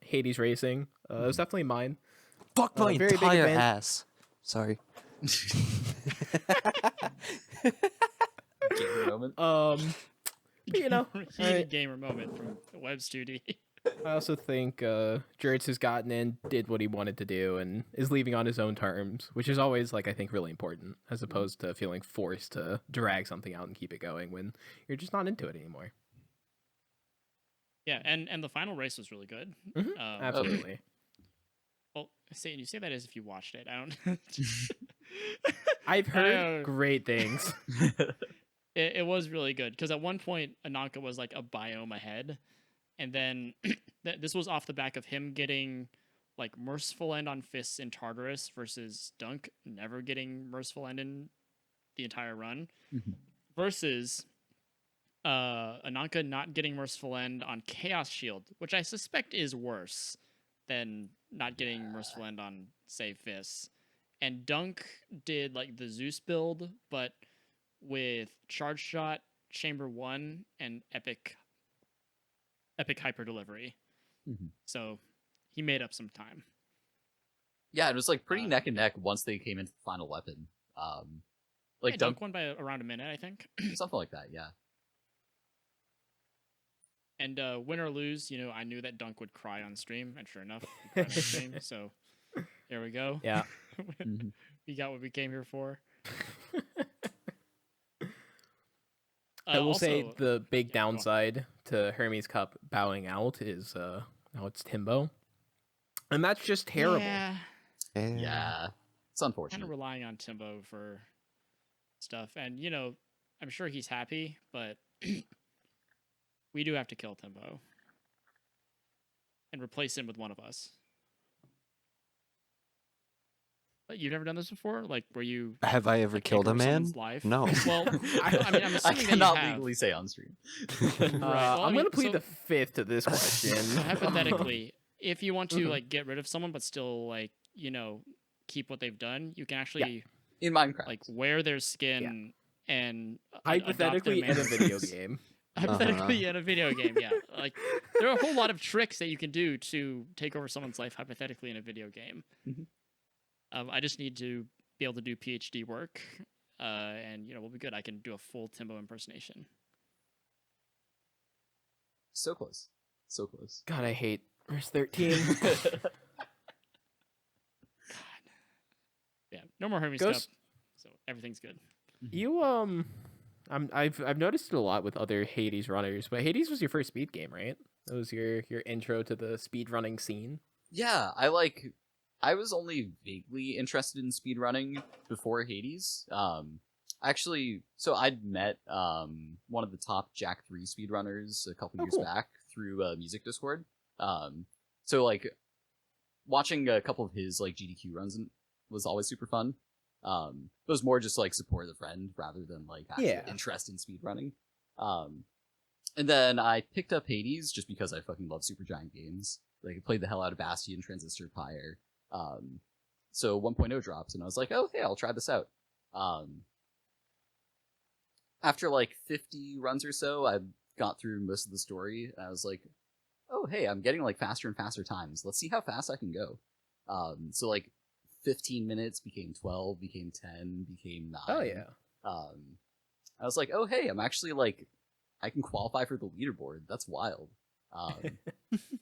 [SPEAKER 3] Hades racing. It was definitely mine.
[SPEAKER 2] Fuck my
[SPEAKER 3] very big
[SPEAKER 2] entire
[SPEAKER 3] event.
[SPEAKER 2] ass. Sorry.
[SPEAKER 4] Gamer moment.
[SPEAKER 3] But, you know,
[SPEAKER 1] Heated gamer moment from the web studio.
[SPEAKER 3] I also think Jertz has gotten in, did what he wanted to do, and is leaving on his own terms, which is always, like, I think, really important, as opposed to feeling forced to drag something out and keep it going when you're just not into it anymore.
[SPEAKER 1] Yeah, and the final race was really good.
[SPEAKER 3] Absolutely.
[SPEAKER 1] Well, Satan, you say that as if you watched it. I don't.
[SPEAKER 3] I've heard great things.
[SPEAKER 1] It was really good because at one point Ananka was like a biome ahead, and then this was off the back of him getting like merciful end on fists in Tartarus versus Dunk never getting merciful end in the entire run, versus Ananka not getting merciful end on Chaos Shield, which I suspect is worse than not getting merciful end on say fists. And Dunk did like the Zeus build, but with Charge Shot, Chamber 1, and Epic Hyper Delivery. So he made up some time.
[SPEAKER 4] Yeah, it was like pretty neck and neck once they came into the final weapon. Like
[SPEAKER 1] Dunk won by around a minute, I think.
[SPEAKER 4] Something like that, yeah.
[SPEAKER 1] And win or lose, you know, I knew that Dunk would cry on stream, and sure enough, he cried on stream. So there we go.
[SPEAKER 3] Yeah.
[SPEAKER 1] We got what we came here for.
[SPEAKER 3] I will
[SPEAKER 1] also,
[SPEAKER 3] say the big downside to Hermes Cup bowing out is now it's Timbo. And that's just terrible.
[SPEAKER 1] Yeah.
[SPEAKER 4] Yeah. It's unfortunate.
[SPEAKER 1] Kind of relying on Timbo for stuff. And, you know, I'm sure he's happy, but we do have to kill Timbo and replace him with one of us. You've never done this before? Like, where you...
[SPEAKER 2] Have I ever killed a man?
[SPEAKER 1] Life?
[SPEAKER 2] No.
[SPEAKER 1] Well, I mean, I'm assuming
[SPEAKER 4] I cannot
[SPEAKER 1] that you have.
[SPEAKER 4] legally say on stream.
[SPEAKER 1] Right. Well,
[SPEAKER 3] I'm going to plead the fifth to this question.
[SPEAKER 1] Hypothetically, if you want to, like, get rid of someone but still, like, you know, keep what they've done, you can actually...
[SPEAKER 4] In Minecraft.
[SPEAKER 1] Like, wear their skin and...
[SPEAKER 3] Hypothetically, in a video game.
[SPEAKER 1] Hypothetically, in a video game, yeah. Like, there are a whole lot of tricks that you can do to take over someone's life hypothetically in a video game. I just need to be able to do PhD work, and, you know, we'll be good. I can do a full Timbo impersonation.
[SPEAKER 4] So close. So close.
[SPEAKER 3] God, I hate verse 13.
[SPEAKER 1] Yeah, no more Hermes
[SPEAKER 3] Ghost-
[SPEAKER 1] Cup, so everything's good.
[SPEAKER 3] You I've noticed it a lot with other Hades runners, but Hades was your first speed game, right? That was your intro to the speed running scene.
[SPEAKER 4] Yeah, I was only vaguely interested in speedrunning before Hades. Actually, so I'd met one of the top Jack 3 speedrunners a couple years back through Music Discord. So like watching a couple of his like GDQ runs was always super fun. It was more just like support a friend rather than like actual interest in speedrunning. And then I picked up Hades just because I fucking love Supergiant games. Like I played the hell out of Bastion, Transistor, Pyre. So 1.0 dropped, and I was like, oh, hey, I'll try this out. After like 50 runs or so, I got through most of the story, and I was like, oh, hey, I'm getting like faster and faster times. Let's see how fast I can go. So like 15 minutes became 12, became 10, became 9.
[SPEAKER 3] Oh, yeah.
[SPEAKER 4] I was like, oh, hey, I'm actually like, I can qualify for the leaderboard. That's wild.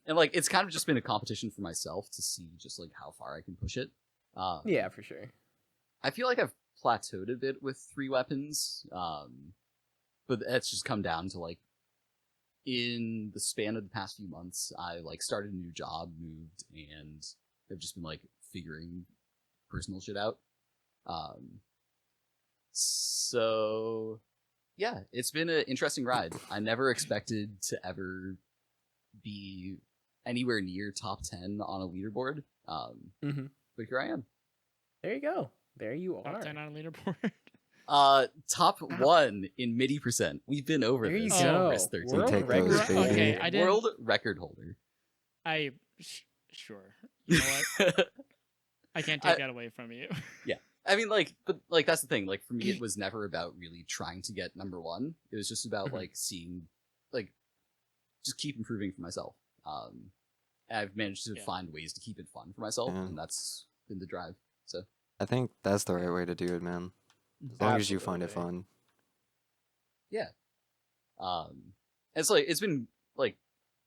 [SPEAKER 4] And like it's kind of just been a competition for myself to see just like how far I can push it.
[SPEAKER 3] Yeah, for sure.
[SPEAKER 4] I feel like I've plateaued a bit with 3 weapons, but that's just come down to like in the span of the past few months, I like started a new job, moved, and I've just been like figuring personal shit out. So yeah, it's been an interesting ride. I never expected to ever be anywhere near top 10 on a leaderboard. But here I am.
[SPEAKER 3] There you go. There you are.
[SPEAKER 1] Top 10 on a leaderboard.
[SPEAKER 4] Top 1 in MIDI percent. We've been over
[SPEAKER 3] There you
[SPEAKER 4] this.
[SPEAKER 3] go.
[SPEAKER 4] Chris 13.
[SPEAKER 3] World
[SPEAKER 2] Take
[SPEAKER 3] record.
[SPEAKER 2] those, baby.
[SPEAKER 1] Okay, I didn't.
[SPEAKER 4] World record holder.
[SPEAKER 1] Sure. You know what? I can't take that away from you.
[SPEAKER 4] Yeah. I mean, like, but like that's the thing. Like for me, it was never about really trying to get number 1. It was just about like seeing, like, just keep improving for myself. I've managed to find ways to keep it fun for myself, and that's been the drive. So
[SPEAKER 2] I think that's the right way to do it, man. As long as you find it
[SPEAKER 3] Absolutely.
[SPEAKER 2] fun.
[SPEAKER 4] Yeah. It's like it's been like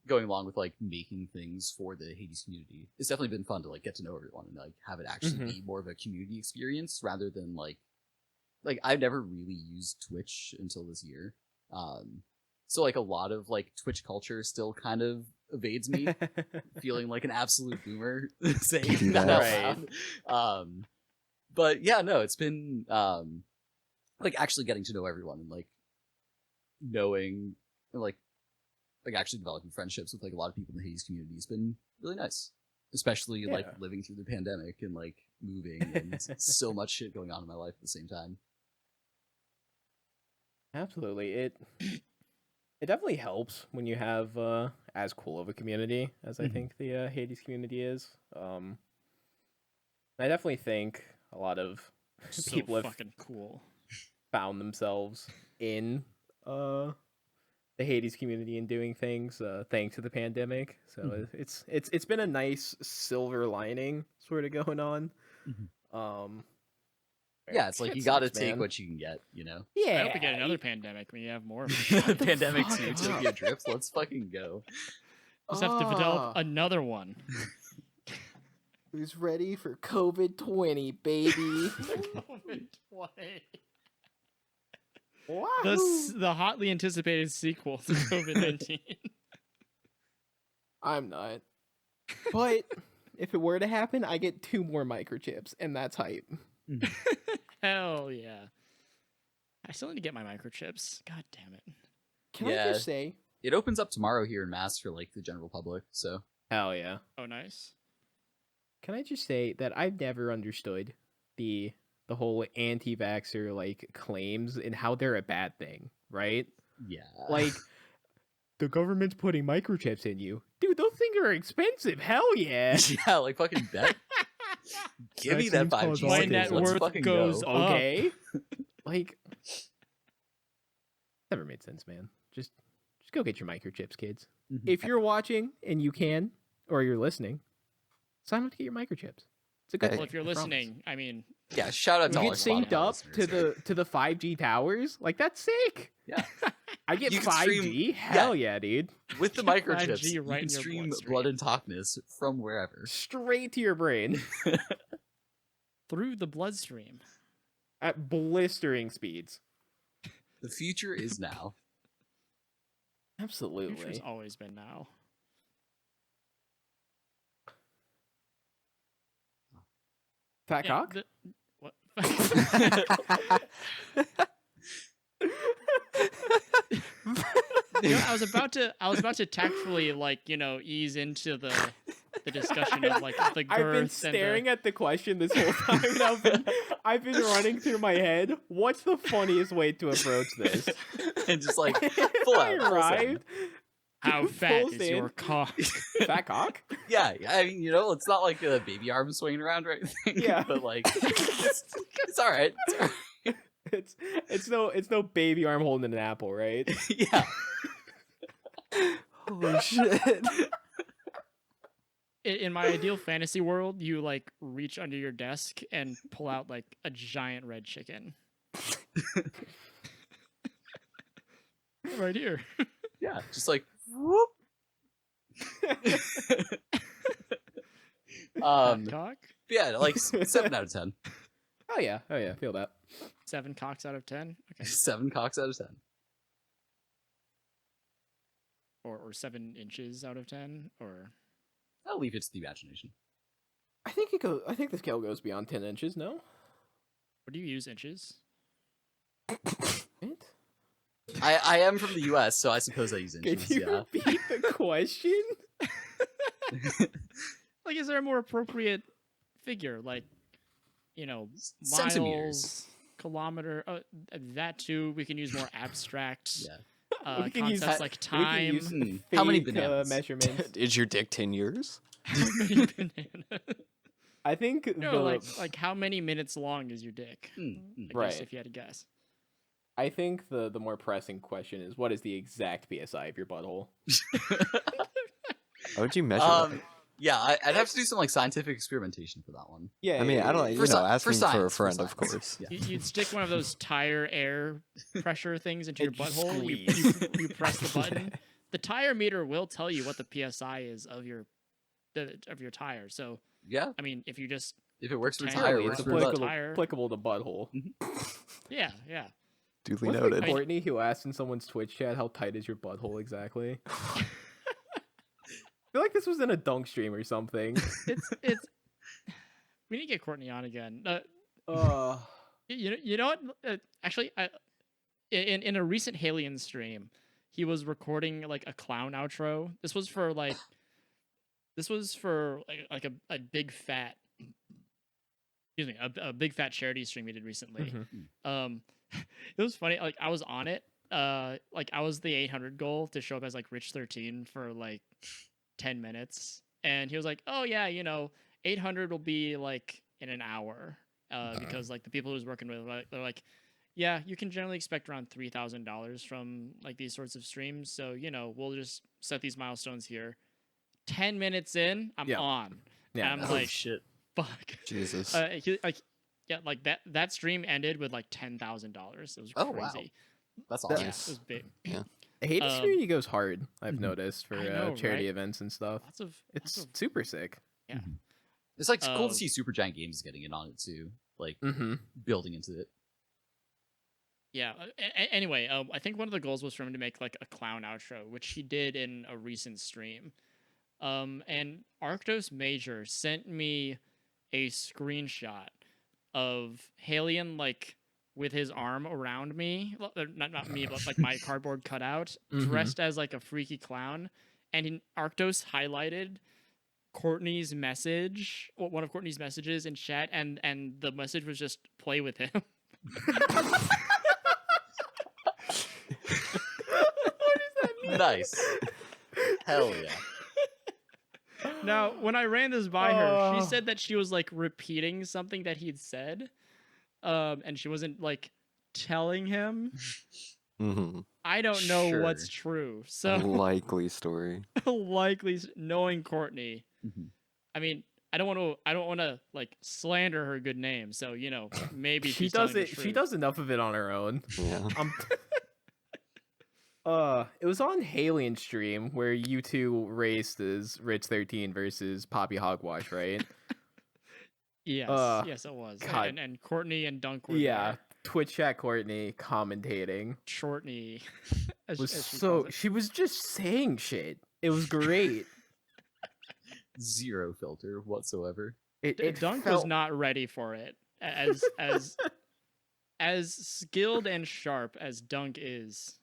[SPEAKER 4] going along with like making things for the Hades community. It's definitely been fun to like get to know everyone and like have it actually
[SPEAKER 3] Mhm.
[SPEAKER 4] be more of a community experience rather than like I've never really used Twitch until this year. So like a lot of like Twitch culture still kind of evades me, feeling like an absolute boomer saying that out
[SPEAKER 3] Right.
[SPEAKER 4] loud. But yeah, no, it's been like actually getting to know everyone and like knowing and like actually developing friendships with like a lot of people in the Hades community has been really nice. Especially like
[SPEAKER 3] Yeah.
[SPEAKER 4] living through the pandemic and like moving and so much shit going on in my life at the same time.
[SPEAKER 3] Absolutely. It definitely helps when you have as cool of a community as I
[SPEAKER 4] Mhm.
[SPEAKER 3] think the Hades community is. I definitely think a lot of
[SPEAKER 1] So
[SPEAKER 3] people have
[SPEAKER 1] fucking cool.
[SPEAKER 3] found themselves in the Hades community and doing things thanks to the pandemic. So
[SPEAKER 4] Mhm.
[SPEAKER 3] it's been a nice silver lining sort of going on.
[SPEAKER 4] Mhm.
[SPEAKER 3] Um,
[SPEAKER 4] Yeah, it's like
[SPEAKER 3] shit
[SPEAKER 4] you got to
[SPEAKER 3] sucks,
[SPEAKER 4] take
[SPEAKER 3] man.
[SPEAKER 4] what you can get, you know.
[SPEAKER 3] Yeah,
[SPEAKER 1] I hope we get another pandemic when you have more.
[SPEAKER 3] Shut the
[SPEAKER 4] Pandemic
[SPEAKER 3] fuck
[SPEAKER 4] 2,
[SPEAKER 3] up.
[SPEAKER 4] Tokyo Drift. Let's fucking go.
[SPEAKER 1] Just have to develop
[SPEAKER 3] Ah,
[SPEAKER 1] another one.
[SPEAKER 3] who's ready for COVID 20, baby? Wahoo!
[SPEAKER 1] The hotly anticipated sequel to COVID-19.
[SPEAKER 3] I'm not. But if it were to happen, I get 2 more microchips, and that's hype.
[SPEAKER 1] Hell yeah. I still need to get my microchips. God damn it.
[SPEAKER 3] Can I
[SPEAKER 4] Yeah.
[SPEAKER 3] just say,
[SPEAKER 4] It opens up tomorrow here in Mass for like the general public, so
[SPEAKER 3] hell yeah.
[SPEAKER 1] Oh, nice.
[SPEAKER 3] Can I just say that I've never understood the whole anti-vaxxer like claims and how they're a bad thing, right?
[SPEAKER 4] yeah.
[SPEAKER 3] Like the government's putting microchips in you. Dude, those things are expensive. Hell yeah.
[SPEAKER 4] yeah, like fucking bet. Give me that
[SPEAKER 3] Vaccines
[SPEAKER 4] 5G
[SPEAKER 3] cause
[SPEAKER 1] My
[SPEAKER 4] signal.
[SPEAKER 1] net
[SPEAKER 3] autism.
[SPEAKER 4] Let's
[SPEAKER 1] worth
[SPEAKER 4] fucking
[SPEAKER 1] goes
[SPEAKER 4] go.
[SPEAKER 1] up.
[SPEAKER 3] Okay. Like never made sense, man. Just go get your microchips, kids.
[SPEAKER 4] Mhm.
[SPEAKER 3] If you're watching and you can, or you're listening, sign up to get your microchips. It's a good
[SPEAKER 2] Hey.
[SPEAKER 3] thing.
[SPEAKER 1] Well, if you're
[SPEAKER 3] I promise.
[SPEAKER 1] listening, I mean,
[SPEAKER 4] Yeah, shout out to
[SPEAKER 3] You
[SPEAKER 4] all
[SPEAKER 3] get
[SPEAKER 4] our
[SPEAKER 3] synced
[SPEAKER 4] Spotify
[SPEAKER 3] up to
[SPEAKER 4] listeners.
[SPEAKER 3] the 5G towers. Like that's sick.
[SPEAKER 4] Yeah.
[SPEAKER 3] I get
[SPEAKER 4] You can
[SPEAKER 3] 5G.
[SPEAKER 4] stream-
[SPEAKER 3] Hell yeah, dude.
[SPEAKER 4] With the
[SPEAKER 1] Get
[SPEAKER 4] microchips,
[SPEAKER 1] 5G
[SPEAKER 4] you
[SPEAKER 1] right
[SPEAKER 4] can
[SPEAKER 1] in your
[SPEAKER 4] stream
[SPEAKER 1] bloodstream.
[SPEAKER 4] Blood and Talkness from wherever.
[SPEAKER 3] Straight to your brain
[SPEAKER 1] through the bloodstream.
[SPEAKER 3] at blistering speeds.
[SPEAKER 4] The future is now.
[SPEAKER 1] Future's
[SPEAKER 3] Absolutely.
[SPEAKER 1] always been now.
[SPEAKER 3] Fat
[SPEAKER 1] Yeah,
[SPEAKER 3] cock?
[SPEAKER 1] what? You know, I was about to tactfully ease into the discussion of like the girth
[SPEAKER 3] I've been
[SPEAKER 1] and
[SPEAKER 3] staring at the question this whole time, and I've been running through my head. What's the funniest way to approach this?
[SPEAKER 4] And just like full
[SPEAKER 3] I
[SPEAKER 4] out. full send.
[SPEAKER 3] arrived.
[SPEAKER 1] how fat
[SPEAKER 3] Full
[SPEAKER 1] is your
[SPEAKER 3] send.
[SPEAKER 1] cock?
[SPEAKER 3] Fat cock?
[SPEAKER 4] Yeah, I mean, you know, it's not like a baby arm swinging around or anything.
[SPEAKER 3] Yeah.
[SPEAKER 4] But like, it's all right. It's all right.
[SPEAKER 3] It's no baby arm holding an apple, right?
[SPEAKER 4] Yeah.
[SPEAKER 2] Holy shit.
[SPEAKER 1] In my ideal fantasy world, you like reach under your desk and pull out like a giant red chicken. Right here.
[SPEAKER 4] Yeah. Just like whoop.
[SPEAKER 1] Cock?
[SPEAKER 4] Yeah, like 7 out of 10.
[SPEAKER 3] Oh yeah, feel that.
[SPEAKER 1] 7 cocks out of 10? Okay.
[SPEAKER 4] 7 cocks out of 10.
[SPEAKER 1] Or 7 inches out of 10? Or
[SPEAKER 4] I'll leave it to the imagination.
[SPEAKER 3] I think the scale goes beyond 10 inches. No.
[SPEAKER 1] what do you use inches?
[SPEAKER 3] What?
[SPEAKER 4] I am from the U.S., so I suppose I use
[SPEAKER 3] Can
[SPEAKER 4] inches.
[SPEAKER 3] you
[SPEAKER 4] Yeah.
[SPEAKER 3] repeat the question?
[SPEAKER 1] Like, is there a more appropriate figure? Like, miles,
[SPEAKER 4] Centimeters.
[SPEAKER 1] kilometer. That too. We can use more abstract
[SPEAKER 4] Yeah.
[SPEAKER 3] We can use
[SPEAKER 1] concepts
[SPEAKER 3] ha-
[SPEAKER 1] like
[SPEAKER 3] we
[SPEAKER 1] time.
[SPEAKER 3] can use
[SPEAKER 4] How many
[SPEAKER 3] fake,
[SPEAKER 4] bananas?
[SPEAKER 3] measurements.
[SPEAKER 2] Is your dick 10 years?
[SPEAKER 1] How many bananas?
[SPEAKER 3] I think
[SPEAKER 1] No, like how many minutes long is your dick?
[SPEAKER 4] Mm,
[SPEAKER 1] I guess
[SPEAKER 3] Right.
[SPEAKER 1] if you had to guess.
[SPEAKER 3] I think the more pressing question is what is the exact PSI of your butthole?
[SPEAKER 2] How would you measure
[SPEAKER 4] Um,
[SPEAKER 2] that?
[SPEAKER 4] Yeah, I'd have to do some like scientific experimentation for that one.
[SPEAKER 3] Yeah,
[SPEAKER 2] I mean, I don't,
[SPEAKER 4] For
[SPEAKER 2] asking for a
[SPEAKER 4] science,
[SPEAKER 2] friend, of course.
[SPEAKER 4] Yeah.
[SPEAKER 1] You'd stick one of those tire air pressure things into your
[SPEAKER 3] And just
[SPEAKER 1] butthole. You press the button. The tire meter will tell you what the psi is of your tire. So
[SPEAKER 4] Yeah,
[SPEAKER 1] I mean, if you just
[SPEAKER 4] if it works for
[SPEAKER 1] Tire
[SPEAKER 4] tire, it
[SPEAKER 1] or
[SPEAKER 4] works
[SPEAKER 1] a
[SPEAKER 4] for
[SPEAKER 1] butt.
[SPEAKER 4] butt.
[SPEAKER 1] Tire.
[SPEAKER 3] applicable to butthole.
[SPEAKER 1] yeah.
[SPEAKER 2] Duly
[SPEAKER 3] Wasn't
[SPEAKER 2] noted.
[SPEAKER 3] it Courtney who asked in someone's Twitch chat how tight is your butthole exactly? I feel like this was in a dunk stream or something.
[SPEAKER 1] It's. We need to get Courtney on again.
[SPEAKER 3] Uh,
[SPEAKER 1] You know what? Actually, in a recent Halion stream, he was recording like a clown outro. This was for like a big fat. Excuse me, a big fat charity stream he did recently. It was funny. Like I was on it. Like I was the 800 goal to show up as like Rich 13 for like 10 minutes, and he was like, "Oh yeah, 800 will be like in an hour." Because like the people he was working with, they're like, yeah, you can generally expect around $3,000 from like these sorts of streams. So we'll just set these milestones here. 10 minutes in, I'm on.
[SPEAKER 3] Yeah,
[SPEAKER 1] and I'm
[SPEAKER 3] no.
[SPEAKER 1] like,
[SPEAKER 5] shit.
[SPEAKER 1] fuck.
[SPEAKER 2] Jesus.
[SPEAKER 1] Like that stream ended with like $10,000. It was crazy.
[SPEAKER 4] Oh, wow. That's
[SPEAKER 1] Yeah,
[SPEAKER 4] awesome.
[SPEAKER 1] it was big.
[SPEAKER 3] Hades
[SPEAKER 1] Um,
[SPEAKER 3] community goes hard. I've noticed for
[SPEAKER 1] I know,
[SPEAKER 3] charity
[SPEAKER 1] right?
[SPEAKER 3] events and stuff.
[SPEAKER 1] Lots of
[SPEAKER 3] Super sick.
[SPEAKER 1] yeah.
[SPEAKER 4] It's like cool
[SPEAKER 1] Uh,
[SPEAKER 4] to see Supergiant Games getting in on it too, like
[SPEAKER 3] Mm-hmm.
[SPEAKER 4] building into it.
[SPEAKER 1] Yeah. Anyway, I think one of the goals was for him to make like a clown outro, which he did in a recent stream. And Arctos Major sent me a screenshot of Halion like with his arm around me, not me, but like my cardboard cutout, dressed as like a freaky clown, and in Arctos highlighted Courtney's message, one of Courtney's messages in chat, and the message was just play with him.
[SPEAKER 4] Nice. Hell yeah.
[SPEAKER 1] Now, when I ran this by her, she said that she was like repeating something that he'd said, and she wasn't like telling him.
[SPEAKER 2] Mm-hmm.
[SPEAKER 1] I don't know
[SPEAKER 4] Sure.
[SPEAKER 1] what's true. So
[SPEAKER 2] Likely story.
[SPEAKER 1] likely knowing Courtney.
[SPEAKER 4] Mhm.
[SPEAKER 1] I mean, I don't want to like slander her good name. So maybe
[SPEAKER 3] She
[SPEAKER 1] she's
[SPEAKER 3] does
[SPEAKER 1] telling
[SPEAKER 3] it.
[SPEAKER 1] the
[SPEAKER 3] She
[SPEAKER 1] truth.
[SPEAKER 3] does enough of it on her own.
[SPEAKER 2] Yeah.
[SPEAKER 3] It was on Halion stream where you two raced as Rich 13 versus Poppy Hogwash, right?
[SPEAKER 1] Yes, yes, it was.
[SPEAKER 3] God.
[SPEAKER 1] And Courtney and Dunk were
[SPEAKER 3] Yeah.
[SPEAKER 1] there.
[SPEAKER 3] Twitch chat Courtney commentating
[SPEAKER 1] Shortney. as
[SPEAKER 3] was
[SPEAKER 1] she calls
[SPEAKER 3] so
[SPEAKER 1] it.
[SPEAKER 3] she was just saying shit. It was great.
[SPEAKER 4] Zero filter whatsoever.
[SPEAKER 3] It
[SPEAKER 1] Dunk was not ready for it. As skilled and sharp as Dunk is,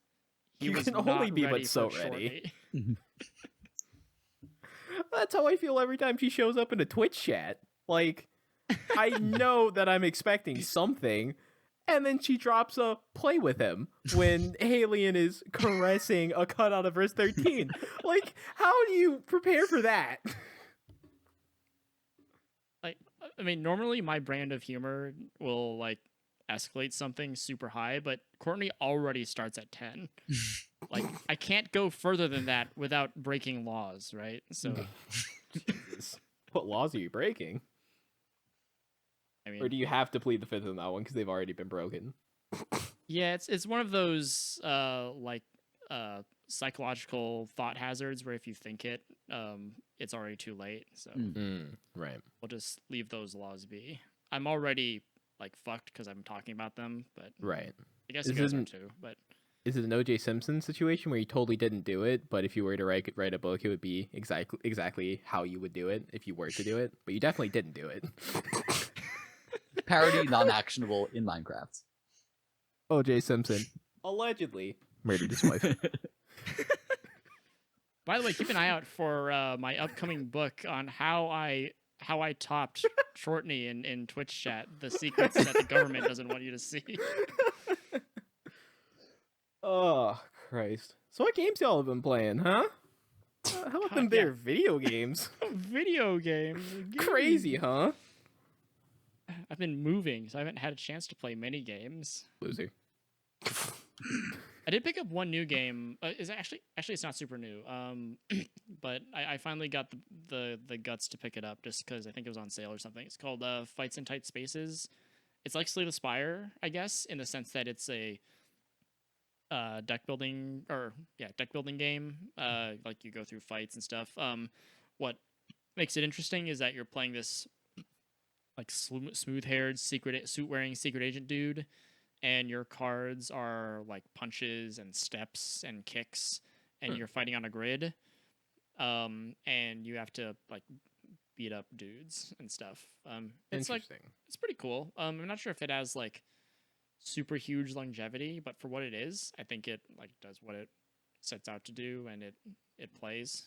[SPEAKER 1] he
[SPEAKER 3] You
[SPEAKER 1] was
[SPEAKER 3] can
[SPEAKER 1] not
[SPEAKER 3] only be
[SPEAKER 1] ready
[SPEAKER 3] but so
[SPEAKER 1] for
[SPEAKER 3] ready.
[SPEAKER 1] Shortney.
[SPEAKER 3] That's how I feel every time she shows up in a Twitch chat. Like, I know that I'm expecting something, and then she drops a play with him when Halion is caressing a cutout of verse 13. Like, how do you prepare for that?
[SPEAKER 1] Like, I mean, normally my brand of humor will like escalate something super high, but Courtney already starts at 10. Like, I can't go further than that without breaking laws, right? So,
[SPEAKER 3] Jesus. What laws are you breaking?
[SPEAKER 1] I mean,
[SPEAKER 3] Or do you have to plead the fifth on that one because they've already been broken?
[SPEAKER 1] yeah, it's one of those psychological thought hazards where if you think it, it's already too late. So
[SPEAKER 3] Right.
[SPEAKER 1] we'll just leave those laws be. I'm already like fucked because I'm talking about them, but
[SPEAKER 3] Right.
[SPEAKER 1] I guess
[SPEAKER 3] This
[SPEAKER 1] you guys are
[SPEAKER 3] isn't-
[SPEAKER 1] too. But
[SPEAKER 3] Is it an O.J. Simpson situation where you totally didn't do it, but if you were to write a book, it would be exactly how you would do it if you were to do it, but you definitely didn't do it.
[SPEAKER 4] Parody non-actionable in Minecraft.
[SPEAKER 3] O.J. Simpson allegedly murdered his wife.
[SPEAKER 1] by the way, keep an eye out for my upcoming book on how I topped Shortney in Twitch chat, the secrets that the government doesn't want you to see.
[SPEAKER 3] Oh, Christ. So what games y'all have been playing, huh? How about them
[SPEAKER 1] Yeah.
[SPEAKER 3] there video games?
[SPEAKER 1] Video games.
[SPEAKER 3] Crazy, huh?
[SPEAKER 1] I've been moving, so I haven't had a chance to play many games.
[SPEAKER 3] Loser.
[SPEAKER 1] I did pick up one new game. Is actually it's not super new. But I finally got the guts to pick it up just because I think it was on sale or something. It's called Fights in Tight Spaces. It's like Slay the Spire, I guess, in the sense that it's a deck building game. Like you go through fights and stuff. What makes it interesting is that you're playing this like smooth-haired suit-wearing secret agent dude, and your cards are like punches and steps and kicks, and you're fighting on a grid. And you have to like beat up dudes and stuff. It's like it's pretty cool. I'm not sure if it has like super huge longevity, but for what it is, I think it like does what it sets out to do, and it plays.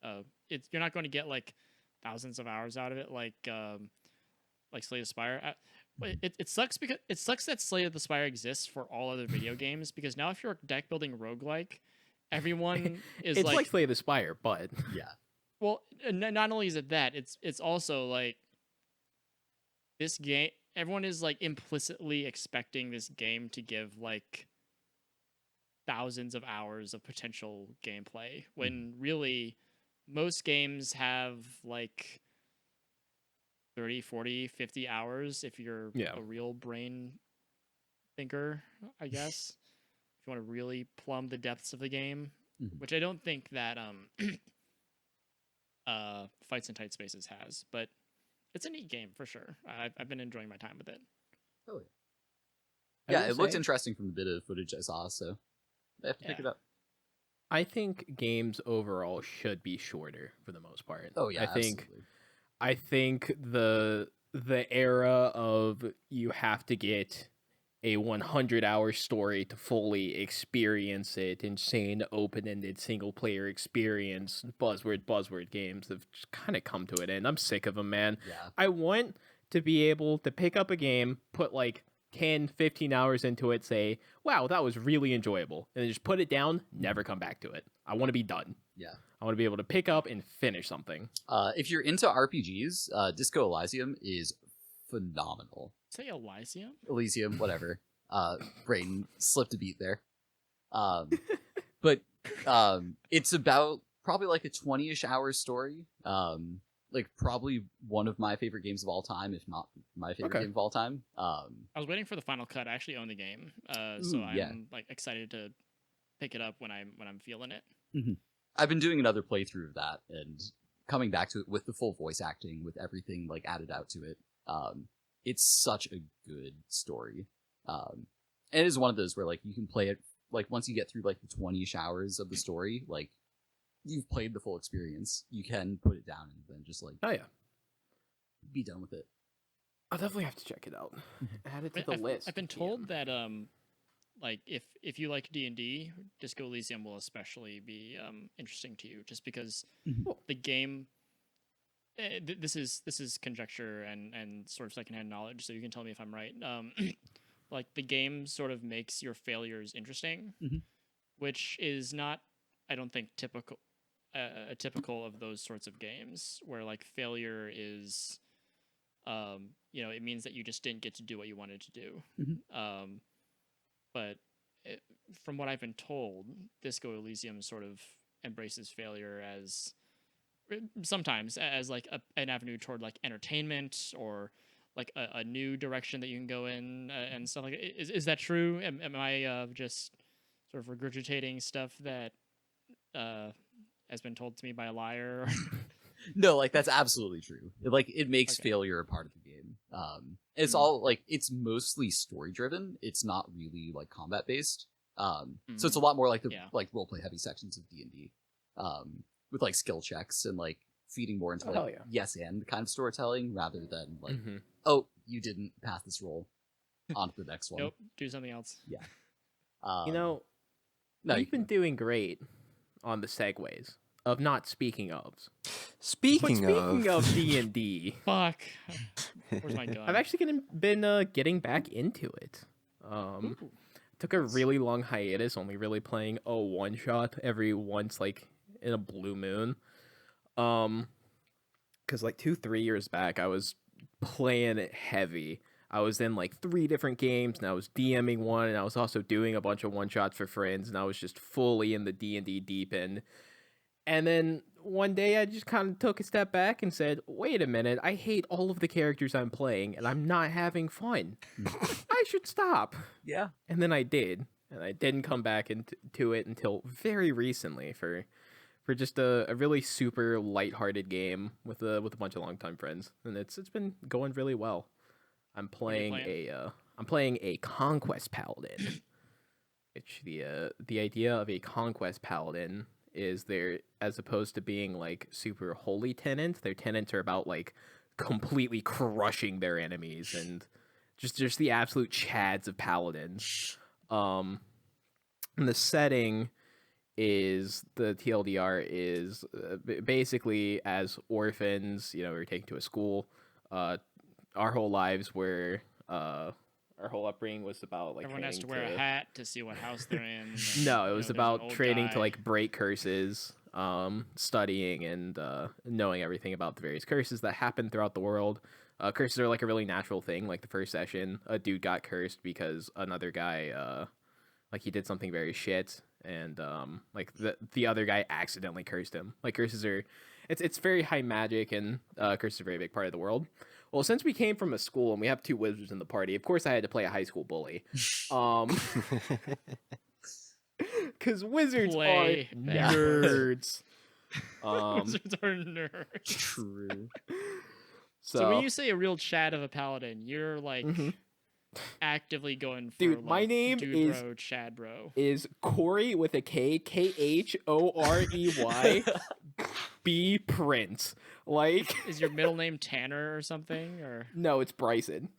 [SPEAKER 1] You're not going to get like thousands of hours out of it like Slay the Spire. It sucks because it sucks that Slay the Spire exists for all other video games, because now if you're a deck building roguelike, everyone is
[SPEAKER 3] it's
[SPEAKER 1] like
[SPEAKER 3] Slay the Spire, but
[SPEAKER 4] Yeah.
[SPEAKER 1] well, not only is it that, it's also like this game. Everyone is like implicitly expecting this game to give like thousands of hours of potential gameplay, when really most games have like 30, 40, 50 hours if you're a real brain thinker, I guess. If you want to really plumb the depths of the game, which I don't think that Fights in Tight Spaces has, but it's a neat game for sure. I've been enjoying my time with it.
[SPEAKER 4] Oh yeah. Yeah, it looked interesting from the bit of footage I saw, so I have to pick it up.
[SPEAKER 3] I think games overall should be shorter for the most part.
[SPEAKER 4] Oh yeah,
[SPEAKER 3] I think the era of you have to get a 100-hour story to fully experience it, insane open-ended single-player experience, buzzword games have just kind of come to an end. I'm sick of them, man.
[SPEAKER 4] Yeah.
[SPEAKER 3] I want to be able to pick up a game, put like 10, 15 hours into it, say, wow, that was really enjoyable, and then just put it down, never come back to it. I want to be done.
[SPEAKER 4] Yeah.
[SPEAKER 3] I want to be able to pick up and finish something.
[SPEAKER 4] If you're into RPGs, Disco Elysium is phenomenal.
[SPEAKER 1] Say Elysium?
[SPEAKER 4] Elysium, whatever. Brain slipped a beat there. But it's about probably like a 20-ish hour story. Like probably one of my favorite games of all time, if not my favorite game of all time.
[SPEAKER 1] I was waiting for the final cut. I actually own the game, so I'm like excited to pick it up when I'm feeling it.
[SPEAKER 4] Mm-hmm. I've been doing another playthrough of that and coming back to it with the full voice acting, with everything like added out to it. It's such a good story. And it is one of those where like you can play it like once you get through like the 20-ish hours of the story, like you've played the full experience. You can put it down and then just like be done with it.
[SPEAKER 3] I'll definitely have to check it out. Add it to the list.
[SPEAKER 1] I've been told that like if you like D&D, Disco Elysium will especially be interesting to you, just because the game. This is conjecture and sort of secondhand knowledge, so you can tell me if I'm right. Like the game sort of makes your failures interesting, which is not, I don't think, typical of those sorts of games, where like failure is, it means that you just didn't get to do what you wanted to do. But from what I've been told, Disco Elysium sort of embraces failure as sometimes as like an avenue toward like entertainment, or like a new direction that you can go in, and stuff like that. Is that true? Am I just sort of regurgitating stuff that has been told to me by a liar?
[SPEAKER 4] No, like that's absolutely true. It makes failure a part of the game. It's all like it's mostly story driven. It's not really like combat based. So it's a lot more like the like roleplay heavy sections of D&D. With like skill checks and like feeding more into like yes and kind of storytelling, rather than like oh, you didn't pass this roll, on to the next one.
[SPEAKER 1] Nope, do something else.
[SPEAKER 4] Yeah.
[SPEAKER 3] You've been doing great on the segues of not speaking of.
[SPEAKER 2] Speaking
[SPEAKER 3] of D&D,
[SPEAKER 1] fuck. Where's my gun?
[SPEAKER 3] I've actually been getting back into it. Took a really long hiatus, only really playing a one shot every once like in a blue moon. Because like 2-3 years back I was playing it heavy. I was in like 3 different games, and I was DMing one, and I was also doing a bunch of one-shots for friends, and I was just fully in the D&D deep end. And then one day I just kind of took a step back and said, wait a minute, I hate all of the characters I'm playing, and I'm not having fun. I should stop.
[SPEAKER 4] Yeah.
[SPEAKER 3] And then I did, and I didn't come back into it until very recently for just a really super lighthearted game with a bunch of longtime friends, and it's been going really well. I'm playing a conquest paladin. Which the idea of a conquest paladin is they're, as opposed to being like super holy tenants, their tenants are about like completely crushing their enemies and just the absolute chads of paladins. And the setting is, the TLDR is basically as orphans, we were taken to a school. Our whole lives were our whole upbringing was about like
[SPEAKER 1] everyone has to wear a hat to see what house they're in.
[SPEAKER 3] No, it was about training to like break curses, studying and knowing everything about the various curses that happen throughout the world. Curses are like a really natural thing. Like the first session, a dude got cursed because another guy like he did something very shit, and like the other guy accidentally cursed him. Like curses are, it's very high magic, and curses are a very big part of the world. Well, since we came from a school and we have 2 wizards in the party, of course I had to play a high school bully. Because wizards are nerds.
[SPEAKER 1] Wizards are nerds.
[SPEAKER 4] True.
[SPEAKER 1] So when you say a real Chad of a paladin, you're like actively going for,
[SPEAKER 3] dude,
[SPEAKER 1] like,
[SPEAKER 3] my name
[SPEAKER 1] dude bro, Chad bro.
[SPEAKER 3] Is Corey with a K, Khorey B Prince. Like,
[SPEAKER 1] is your middle name Tanner or something? Or
[SPEAKER 3] no, it's Bryson.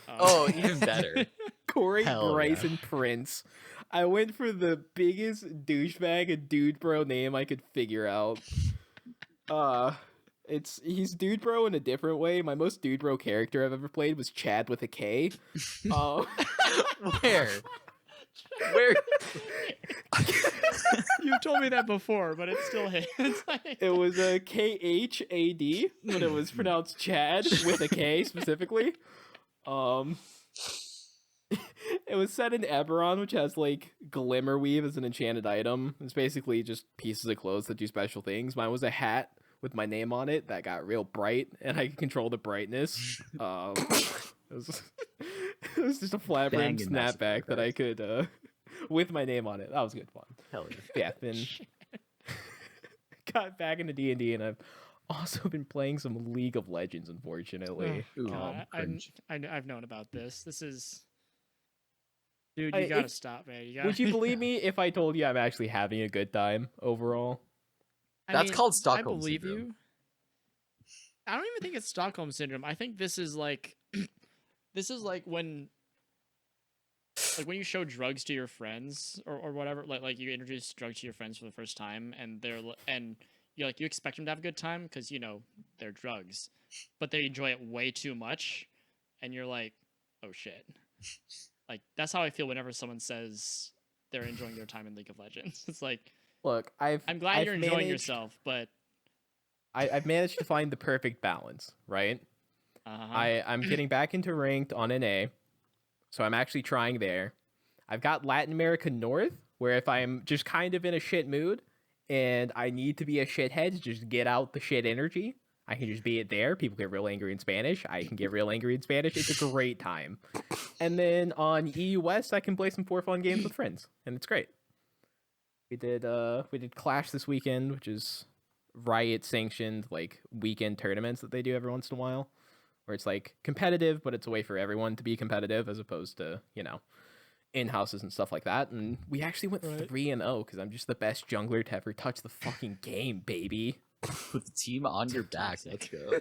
[SPEAKER 4] Oh, even better.
[SPEAKER 3] Corey
[SPEAKER 4] Hell
[SPEAKER 3] Bryson
[SPEAKER 4] yeah.
[SPEAKER 3] Prince. I went for the biggest douchebag and dude bro name I could figure out. He's dude bro in a different way. My most dude bro character I've ever played was Chad with a K.
[SPEAKER 4] Where? Where?
[SPEAKER 1] You've told me that before, but it still hits.
[SPEAKER 3] It was a KHAD, but it was pronounced Chad with a K specifically. It was set in Eberron, which has like glimmer weave as an enchanted item. It's basically just pieces of clothes that do special things. Mine was a hat with my name on it that got real bright, and I could control the brightness. It was just a flat brim
[SPEAKER 4] Banging
[SPEAKER 3] snapback that I could with my name on it. That was good fun.
[SPEAKER 4] Hell yeah.
[SPEAKER 3] Yeah, been got back into D&D, and I've also been playing some League of Legends, unfortunately.
[SPEAKER 4] Ooh,
[SPEAKER 1] God, I've known about this. This is, dude,
[SPEAKER 3] I-
[SPEAKER 1] you gotta
[SPEAKER 3] it's-
[SPEAKER 1] stop, man.
[SPEAKER 3] Would you believe me if I told you I'm actually having a good time overall?
[SPEAKER 4] That's called
[SPEAKER 1] I
[SPEAKER 4] Stockholm
[SPEAKER 1] believe
[SPEAKER 4] Syndrome.
[SPEAKER 1] you. I don't even think it's Stockholm syndrome. I think this is like, this is like when you show drugs to your friends or whatever, like you introduce drugs to your friends for the first time, and you expect them to have a good time because they're drugs, but they enjoy it way too much, and you're like, oh shit. Like that's how I feel whenever someone says they're enjoying their time in League of Legends. It's like,
[SPEAKER 3] Look,
[SPEAKER 1] I'm glad
[SPEAKER 3] I've
[SPEAKER 1] you're enjoying
[SPEAKER 3] managed-
[SPEAKER 1] yourself, but
[SPEAKER 3] I've managed to find the perfect balance, right? I'm getting back into ranked on an A, so I'm actually trying there. I've got Latin America North, where if I'm just kind of in a shit mood and I need to be a shithead to just get out the shit energy, I can just be it there. People get real angry in Spanish. I can get real angry in Spanish. It's a great time. And then on EU West, I can play some 4 fun games with friends, and it's great. We did Clash this weekend, which is Riot sanctioned like weekend tournaments that they do every once in a while, where it's like competitive, but it's a way for everyone to be competitive as opposed to in houses and stuff like that. And we actually went 3-0 because I'm just the best jungler to ever touch the fucking game, baby.
[SPEAKER 4] Put the team on your back. Let's go.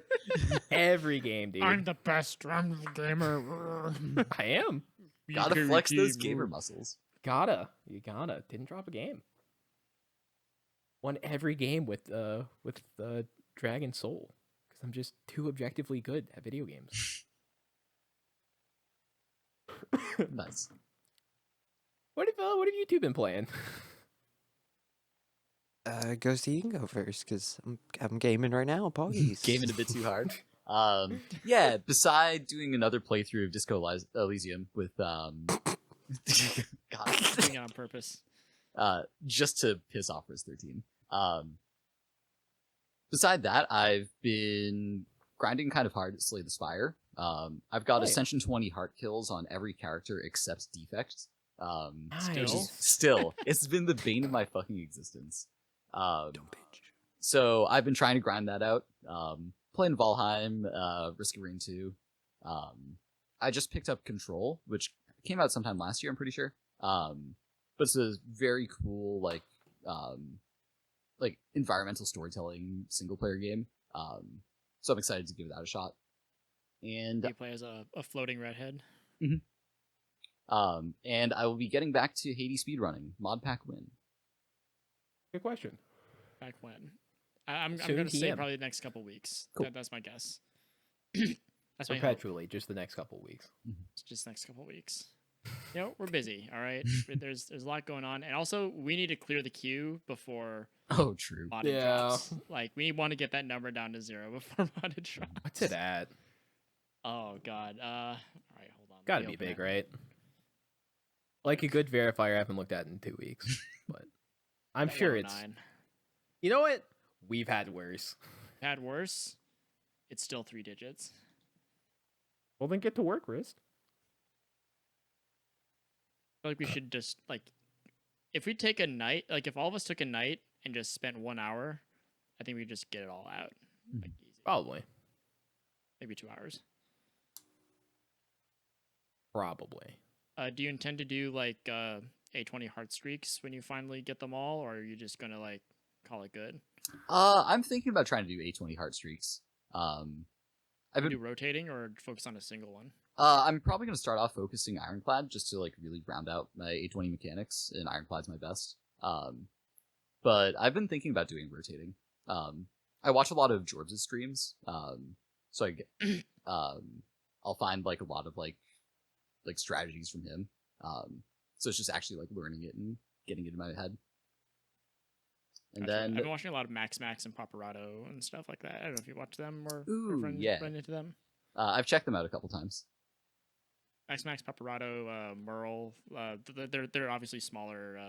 [SPEAKER 3] Every game, dude.
[SPEAKER 1] I'm the best. I'm the gamer.
[SPEAKER 3] I am.
[SPEAKER 4] Gotta flex those gamer muscles.
[SPEAKER 3] You gotta. Didn't drop a game. Won every game with Dragon Soul because I'm just too objectively good at video games.
[SPEAKER 4] Nice.
[SPEAKER 3] What have you two been playing?
[SPEAKER 2] Ghosty, you can go first because I'm gaming right now. Apologies.
[SPEAKER 4] Gaming a bit too hard. Yeah. Beside doing another playthrough of Elysium with God,
[SPEAKER 1] Doing it on purpose.
[SPEAKER 4] just to piss off Riz 13. Beside that, I've been grinding kind of hard to Slay the Spire. I've got
[SPEAKER 3] Oh, yeah.
[SPEAKER 4] Ascension 20 heart kills on every character except Defect.
[SPEAKER 3] Nice.
[SPEAKER 4] Still, it's been the bane of my fucking existence.
[SPEAKER 2] Dumb bitch.
[SPEAKER 4] So I've been trying to grind that out. Playing Valheim, Risk of Rain 2. I just picked up Control, which came out sometime last year, I'm pretty sure. But it's a very cool, like environmental storytelling single player game. So I'm excited to give that a shot. And
[SPEAKER 1] You play as a floating redhead.
[SPEAKER 4] and I will be getting back to Hades speedrunning. Mod pack win.
[SPEAKER 3] Good question.
[SPEAKER 1] Back when? I'm
[SPEAKER 3] Soon
[SPEAKER 1] going to say
[SPEAKER 3] TM.
[SPEAKER 1] probably the next couple weeks.
[SPEAKER 4] Cool.
[SPEAKER 1] That's my guess. That's my hope.
[SPEAKER 3] Perpetually, just the next couple weeks.
[SPEAKER 1] It's just next couple weeks. You know, we're busy. All right. There's a lot going on, and also we need to clear the queue before
[SPEAKER 4] Oh, true.
[SPEAKER 1] modded
[SPEAKER 3] Yeah.
[SPEAKER 1] drops. Like we want to get that number down to 0 before modded drops.
[SPEAKER 3] What's it at?
[SPEAKER 1] Oh God. All right, hold on.
[SPEAKER 3] Gotta
[SPEAKER 1] Let me
[SPEAKER 3] be
[SPEAKER 1] open
[SPEAKER 3] big,
[SPEAKER 1] it.
[SPEAKER 3] right? Like a good verifier I haven't looked at in 2 weeks, but I'm
[SPEAKER 1] At
[SPEAKER 3] sure it's.
[SPEAKER 1] 109.
[SPEAKER 3] You know what? We've had worse.
[SPEAKER 1] Had worse. It's still 3 digits.
[SPEAKER 3] Well, then get to work, Wrist.
[SPEAKER 1] I feel like we should just like, if we take a night, like if all of us took a night and just spent 1 hour, I think we could just get it all out. Like easy.
[SPEAKER 3] Probably.
[SPEAKER 1] Maybe 2 hours.
[SPEAKER 3] Probably.
[SPEAKER 1] Do you intend to do like A20 heart streaks when you finally get them all, or are you just gonna like call it good?
[SPEAKER 4] I'm thinking about trying to do A20 heart streaks. I've
[SPEAKER 1] Do
[SPEAKER 4] been,
[SPEAKER 1] rotating or focus on a single one?
[SPEAKER 4] I'm probably gonna start off focusing Ironclad just to like really round out my A20 mechanics, and Ironclad's my best. But I've been thinking about doing rotating. I watch a lot of Jorbs' streams, so I get, I'll find like a lot of like strategies from him. So it's just actually like learning it and getting it in my head. And
[SPEAKER 1] Gotcha. I've
[SPEAKER 4] then
[SPEAKER 1] been watching a lot of Max and Paparazzo and stuff like that. I don't know if you watch them or
[SPEAKER 4] Ooh,
[SPEAKER 1] run into them.
[SPEAKER 4] I've checked them out a couple times.
[SPEAKER 1] Max, Paparazzo, Merle. They're obviously smaller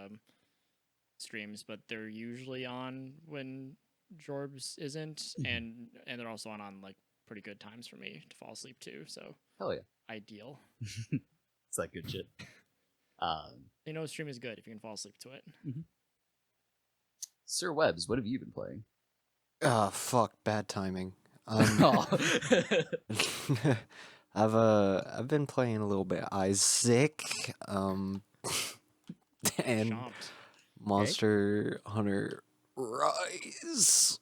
[SPEAKER 1] streams, but they're usually on when Jorbs isn't, and they're also on like pretty good times for me to fall asleep to. So
[SPEAKER 4] Hell yeah,
[SPEAKER 1] ideal.
[SPEAKER 4] it's that good shit.
[SPEAKER 1] You know, a stream is good if you can fall asleep to it.
[SPEAKER 4] Sir Webbs, what have you been playing?
[SPEAKER 2] Ah, fuck, bad timing.
[SPEAKER 4] Oh.
[SPEAKER 2] I've been playing a little bit Isaac, and
[SPEAKER 1] Chomped.
[SPEAKER 2] Monster Hunter Rise,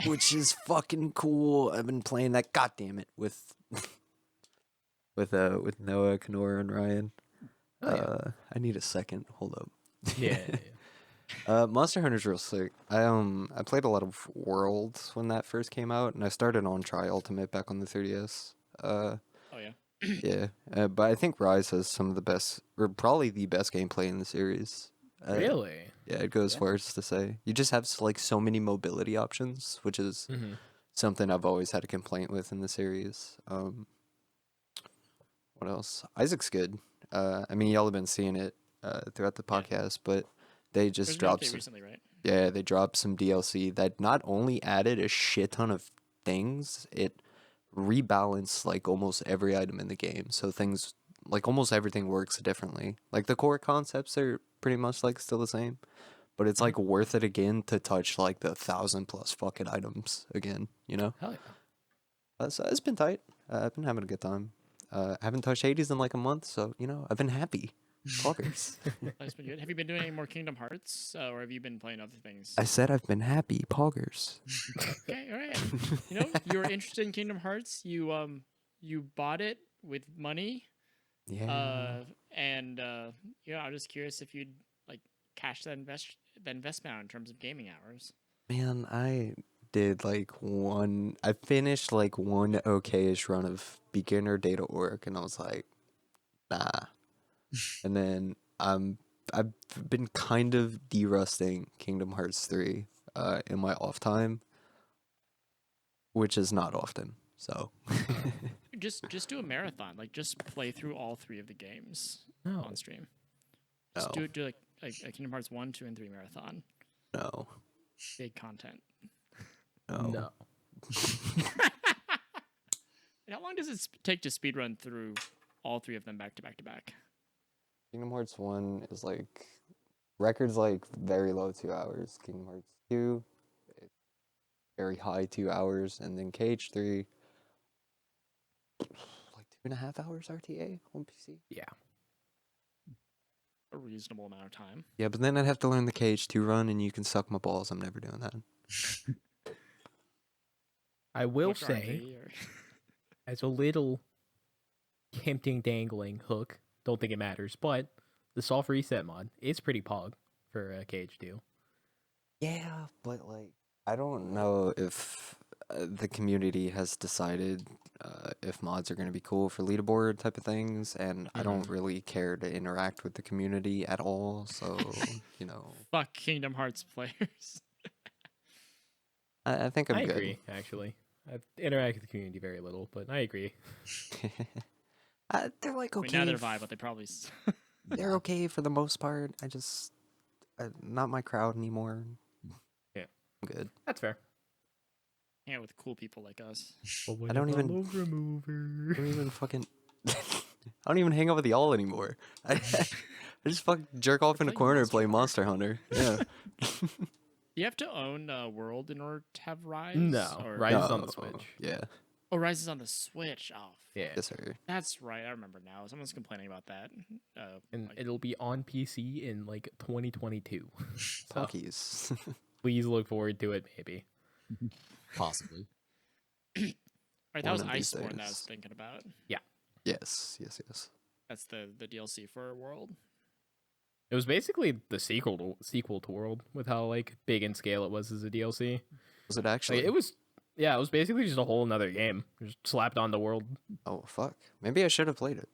[SPEAKER 2] which is fucking cool. I've been playing that. God damn it, with Noah, Kenora, and Ryan.
[SPEAKER 3] Oh, yeah.
[SPEAKER 2] I need a second. Hold up.
[SPEAKER 3] Yeah.
[SPEAKER 2] Monster Hunter's real sick. I played a lot of Worlds when that first came out, and I started on Tri Ultimate back on the 3DS.
[SPEAKER 1] Oh yeah.
[SPEAKER 2] Yeah, but I think Rise has some of the best, or probably the best gameplay in the series.
[SPEAKER 3] Really?
[SPEAKER 2] Yeah, it goes
[SPEAKER 3] Yeah.
[SPEAKER 2] far as to say. You just have like so many mobility options, which is
[SPEAKER 3] Mm-hmm.
[SPEAKER 2] something I've always had a complaint with in the series. What else? Isaac's good. I mean, y'all have been seeing it throughout the
[SPEAKER 1] Yeah.
[SPEAKER 2] podcast, but they just
[SPEAKER 1] There's an
[SPEAKER 2] dropped
[SPEAKER 1] update
[SPEAKER 2] some,
[SPEAKER 1] recently, right?
[SPEAKER 2] yeah, they dropped some DLC that not only added a shit ton of things, it rebalanced like almost every item in the game. So things like almost everything works differently. Like the core concepts are pretty much like still the same, but it's like worth it again to touch like the 1,000+ fucking items again. You know,
[SPEAKER 3] Hell yeah.
[SPEAKER 2] so it's been tight. I've been having a good time. I haven't touched Hades in like a month, so you know I've been happy. Poggers.
[SPEAKER 1] That's been good. Have you been doing any more Kingdom Hearts, or have you been playing other things?
[SPEAKER 2] I said I've been happy. Poggers.
[SPEAKER 1] Okay, all right. You know, you were interested in Kingdom Hearts. You bought it with money.
[SPEAKER 2] Yeah.
[SPEAKER 1] And you know, I'm just curious if you'd like cash that investment out in terms of gaming hours.
[SPEAKER 2] Man, I did like I finished like one okayish run of beginner data org, and I was like, nah. And then I've been kind of derusting Kingdom Hearts 3 in my off time, which is not often. So
[SPEAKER 1] Just do a marathon. Like just play through all 3 of the games
[SPEAKER 3] No.
[SPEAKER 1] on stream. Just
[SPEAKER 2] no,
[SPEAKER 1] do like a Kingdom Hearts 1, 2, and 3 marathon.
[SPEAKER 2] no,
[SPEAKER 1] Big content.
[SPEAKER 2] no.
[SPEAKER 3] No.
[SPEAKER 1] And how long does it take to speedrun through all 3 of them back to back to back?
[SPEAKER 2] Kingdom Hearts 1 is like records like very low 2 hours. Kingdom Hearts 2, very high 2 hours, and then KH3 like 2.5 hours RTA on PC.
[SPEAKER 3] Yeah.
[SPEAKER 1] A reasonable amount of time.
[SPEAKER 2] Yeah, but then I'd have to learn the KH2 run, and you can suck my balls. I'm never doing that.
[SPEAKER 3] I will
[SPEAKER 1] Much
[SPEAKER 3] say,
[SPEAKER 1] RNG or-
[SPEAKER 3] as a little tempting dangling hook, don't think it matters, but the soft reset mod is pretty pog for KH2.
[SPEAKER 2] Yeah, but like I don't know if the community has decided if mods are going to be cool for leaderboard type of things, and I don't really care to interact with the community at all. So you know,
[SPEAKER 1] Fuck Kingdom Hearts players.
[SPEAKER 2] I think I'm
[SPEAKER 3] I
[SPEAKER 2] good.
[SPEAKER 3] agree, actually. I've interacted with the community very little, but I agree.
[SPEAKER 2] They're like
[SPEAKER 1] I
[SPEAKER 2] okay.
[SPEAKER 1] mean, now they're vibe, but they probably.
[SPEAKER 2] They're okay for the most part. I just not my crowd anymore.
[SPEAKER 3] Yeah.
[SPEAKER 2] I'm good.
[SPEAKER 3] That's fair.
[SPEAKER 1] Hang out with cool people like us.
[SPEAKER 2] I don't even fucking. I don't even hang out with y'all anymore. I just fucking jerk off in a
[SPEAKER 1] playing
[SPEAKER 2] corner and
[SPEAKER 1] Monster
[SPEAKER 2] play
[SPEAKER 1] Hunter.
[SPEAKER 2] Monster Hunter. Yeah.
[SPEAKER 1] You have to own World in order to have Rise?
[SPEAKER 3] No,
[SPEAKER 1] Or...
[SPEAKER 3] Rise is on the Switch.
[SPEAKER 2] Yeah.
[SPEAKER 1] Oh, Rise is on the Switch. Oh,
[SPEAKER 3] Yeah.
[SPEAKER 2] Yes, sir.
[SPEAKER 1] that's right. I remember now. Someone's complaining about that.
[SPEAKER 3] And
[SPEAKER 1] Like,
[SPEAKER 3] it'll be on PC in like 2022. So
[SPEAKER 2] Talkies.
[SPEAKER 3] please look forward to it, maybe.
[SPEAKER 4] Possibly.
[SPEAKER 1] right, that
[SPEAKER 2] one
[SPEAKER 1] was
[SPEAKER 2] of these
[SPEAKER 1] Iceborne that I was
[SPEAKER 2] days.
[SPEAKER 1] thinking about.
[SPEAKER 2] Yes.
[SPEAKER 1] That's the DLC for World.
[SPEAKER 3] It was basically the sequel to World with how like big in scale it was as a DLC.
[SPEAKER 2] Was it actually?
[SPEAKER 3] Like, it was basically just a whole nother game. Just slapped on the World.
[SPEAKER 2] Oh fuck. Maybe I should have played it.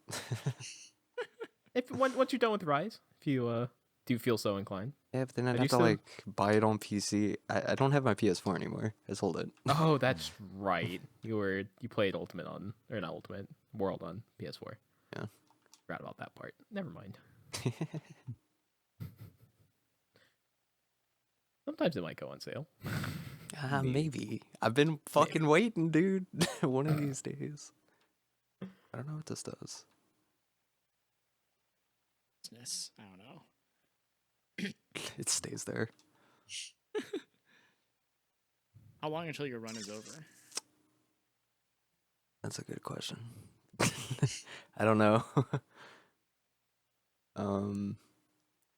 [SPEAKER 3] If once you're done with Rise, if you do feel so inclined.
[SPEAKER 2] Yeah, but then I'd
[SPEAKER 3] Have
[SPEAKER 2] have
[SPEAKER 3] you
[SPEAKER 2] to
[SPEAKER 3] still-
[SPEAKER 2] like buy it on PC. I don't have my PS4 anymore. I sold it.
[SPEAKER 3] Oh, that's right. You played Ultimate or not Ultimate World on PS4.
[SPEAKER 2] Yeah.
[SPEAKER 3] Forgot about that part. Never mind. Sometimes it might go on sale.
[SPEAKER 2] Maybe. I've been fucking waiting, dude. One of these days. I don't know what this does.
[SPEAKER 1] I don't know.
[SPEAKER 2] It stays there.
[SPEAKER 1] How long until your run is over?
[SPEAKER 2] That's a good question. I don't know.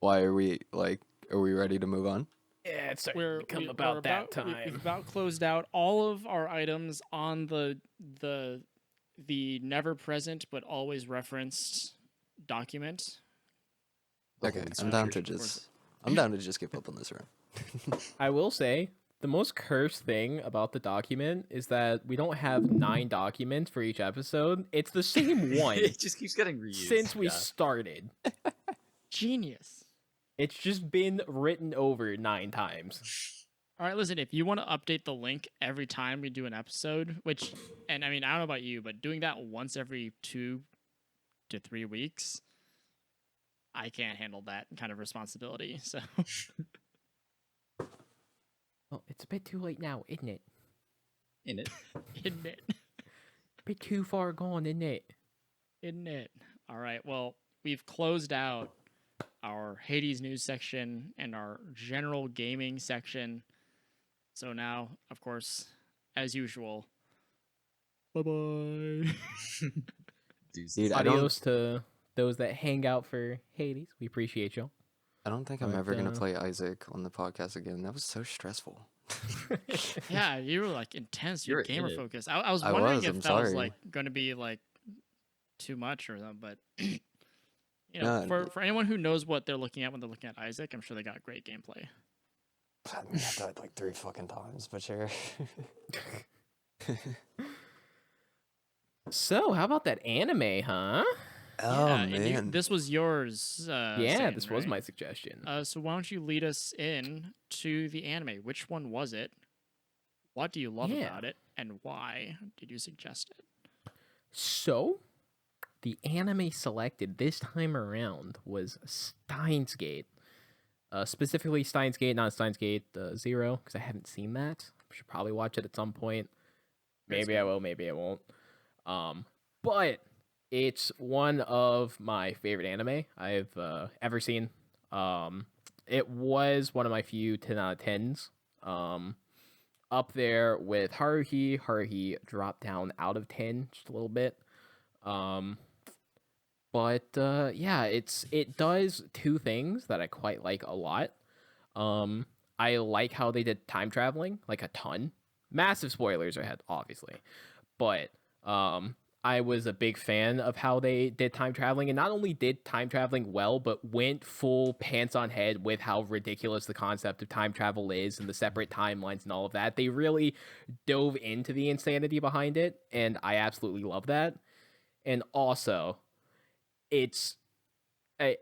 [SPEAKER 2] Why are we ready to move on?
[SPEAKER 3] Yeah, it's starting
[SPEAKER 1] We're
[SPEAKER 3] to become
[SPEAKER 1] we're
[SPEAKER 3] about that time.
[SPEAKER 1] We've about closed out all of our items on the never present but always referenced document.
[SPEAKER 2] Okay,
[SPEAKER 4] Holy
[SPEAKER 2] I'm down to
[SPEAKER 1] Scripture.
[SPEAKER 2] just give up on this run.
[SPEAKER 3] I will say the most cursed thing about the document is that we don't have 9 documents for each episode. It's the same one
[SPEAKER 4] It just keeps getting reused.
[SPEAKER 3] since we
[SPEAKER 4] Yeah.
[SPEAKER 3] started.
[SPEAKER 1] Genius.
[SPEAKER 3] It's just been written over 9 times.
[SPEAKER 1] All right, listen, if you want to update the link every time we do an episode, and I mean, I don't know about you, but doing that once every 2 to 3 weeks, I can't handle that kind of responsibility. So,
[SPEAKER 3] Well, it's a bit too late now, isn't it?
[SPEAKER 4] In it.
[SPEAKER 1] isn't it?
[SPEAKER 3] A bit too far gone, isn't it?
[SPEAKER 1] Isn't it? All right, well, we've closed out our Hades news section and our general gaming section. So now, of course, as usual, bye-bye.
[SPEAKER 2] Dude, I don't,
[SPEAKER 3] Adios to those that hang out for Hades. We appreciate y'all.
[SPEAKER 2] I don't think I'm
[SPEAKER 3] But,
[SPEAKER 2] ever gonna play Isaac on the podcast again. That was so stressful.
[SPEAKER 1] Yeah, you were like intense. You're
[SPEAKER 4] You're in
[SPEAKER 1] gamer
[SPEAKER 4] it.
[SPEAKER 1] focused. I was
[SPEAKER 2] I
[SPEAKER 1] wondering
[SPEAKER 2] was,
[SPEAKER 1] if
[SPEAKER 2] I'm
[SPEAKER 1] that was
[SPEAKER 2] sorry.
[SPEAKER 1] like going to be like too much or something, but you know,
[SPEAKER 2] No,
[SPEAKER 1] for anyone who knows what they're looking at when they're looking at Isaac, I'm sure they got great gameplay.
[SPEAKER 2] I mean, I died like 3 fucking times, but sure.
[SPEAKER 3] So, how about that anime, huh?
[SPEAKER 2] Oh
[SPEAKER 1] yeah, and
[SPEAKER 2] man.
[SPEAKER 1] this was yours.
[SPEAKER 3] Yeah,
[SPEAKER 1] Satan,
[SPEAKER 3] this was
[SPEAKER 1] right?
[SPEAKER 3] my suggestion.
[SPEAKER 1] So why don't you lead us in to the anime? Which one was it? What do you love
[SPEAKER 3] Yeah.
[SPEAKER 1] about it? and why did you suggest it?
[SPEAKER 3] So, the anime selected this time around was Steins Gate. Specifically Steins Gate, not Steins Gate 0, because I haven't seen that. I should probably watch it at some point. Maybe I will, maybe I won't. But it's one of my favorite anime I've ever seen. It was one of my few 10 out of 10s. Up there with Haruhi. Haruhi dropped down out of 10 just a little bit. But yeah, it does two things that I quite like a lot. I like how they did time traveling, like a ton. Massive spoilers ahead, obviously. But I was a big fan of how they did time traveling, and not only did time traveling well, but went full pants on head with how ridiculous the concept of time travel is and the separate timelines and all of that. They really dove into the insanity behind it, and I absolutely love that. And also, it's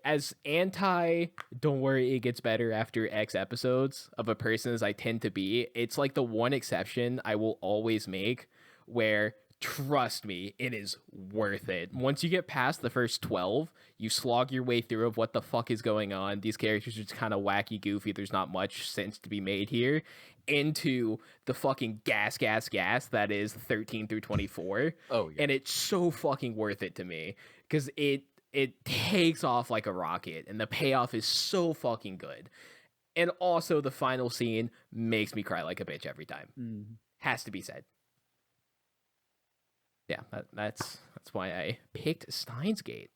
[SPEAKER 3] as anti don't worry it gets better after X episodes of a person as I tend to be. It's like the one exception I will always make where, trust me, it is worth it. Once you get past the first 12, you slog your way through of what the fuck is going on. These characters are just kind of wacky, goofy. There's not much sense to be made here. Into the fucking gas that is 13 through 24.
[SPEAKER 4] Oh, yeah.
[SPEAKER 3] And it's so fucking worth it to me because it takes off like a rocket and the payoff is so fucking good. And also the final scene makes me cry like a bitch every time. Has to be said. Yeah, that's why I picked Steins Gate.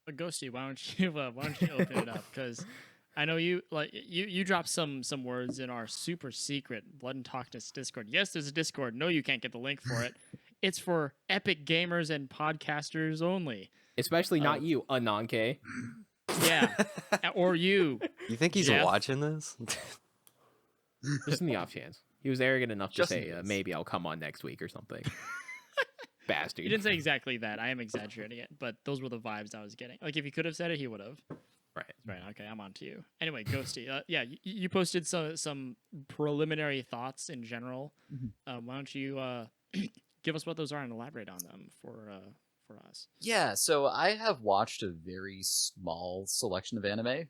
[SPEAKER 1] But Ghosty, why don't you open it up? Because I know you dropped some words in our super secret Blood and Talkness Discord. Yes, there's a Discord. No, you can't get the link for it. It's for epic gamers and podcasters only.
[SPEAKER 3] Especially not you, Ananke.
[SPEAKER 1] Yeah, or you.
[SPEAKER 2] You think he's
[SPEAKER 1] Jeff?
[SPEAKER 2] watching this?
[SPEAKER 3] Just in the off chance. He was arrogant enough to
[SPEAKER 4] Just
[SPEAKER 3] say,
[SPEAKER 4] in case.
[SPEAKER 3] maybe I'll come on next week or something. Bastard.
[SPEAKER 1] You didn't say exactly that. I am exaggerating it, but those were the vibes I was getting. Like, if he could have said it, he would have. Right. Okay, I'm on to you. Anyway, Ghosty. Yeah, you posted some preliminary thoughts in general. Why don't you give us what those are and elaborate on them for us?
[SPEAKER 4] Yeah, so I have watched a very small selection of anime.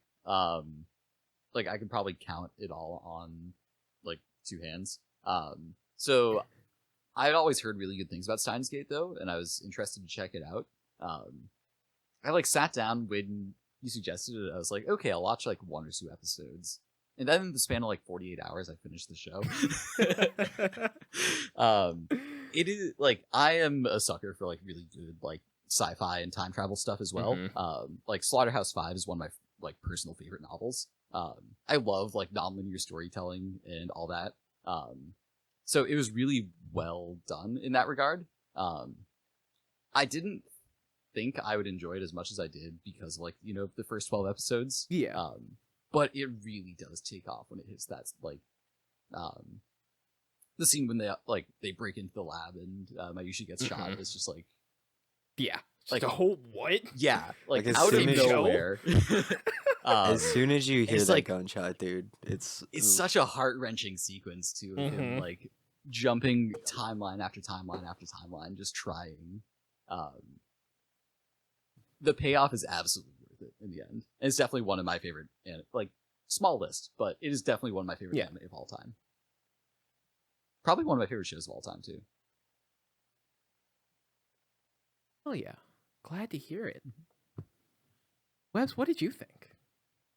[SPEAKER 4] Like I could probably count it all on like two hands. So I'd always heard really good things about Steins Gate though, and I was interested to check it out. I like sat down when you suggested it. I was like, okay, I'll watch like one or two episodes. And then in the span of like 48 hours, I finished the show. It is like I am a sucker for like really good like sci-fi and time travel stuff as well. Like Slaughterhouse-5 is one of my like personal favorite novels. I love like nonlinear storytelling and all that. So it was really well done in that regard. I didn't think I would enjoy it as much as I did because of, like, you know, the first 12 episodes.
[SPEAKER 3] Yeah.
[SPEAKER 4] But it really does take off when it hits that, like, the scene when they break into the lab and Mayushi gets shot. It's just like,
[SPEAKER 3] Yeah.
[SPEAKER 4] like
[SPEAKER 3] a whole what?
[SPEAKER 4] yeah, like
[SPEAKER 2] as
[SPEAKER 4] out of
[SPEAKER 2] soon as
[SPEAKER 4] nowhere.
[SPEAKER 2] As soon as you hear
[SPEAKER 4] it's
[SPEAKER 2] that
[SPEAKER 4] like-
[SPEAKER 2] gunshot, dude, it's
[SPEAKER 4] Such a heart-wrenching sequence too of him like jumping timeline after timeline after timeline, just trying. The payoff is absolutely worth it in the end. And it's definitely one of my favorite, like, small list, but it is definitely one of my favorite anime of all time. Probably one of my favorite shows of all time too.
[SPEAKER 3] Oh yeah. Glad to hear it. Wes, what did you think?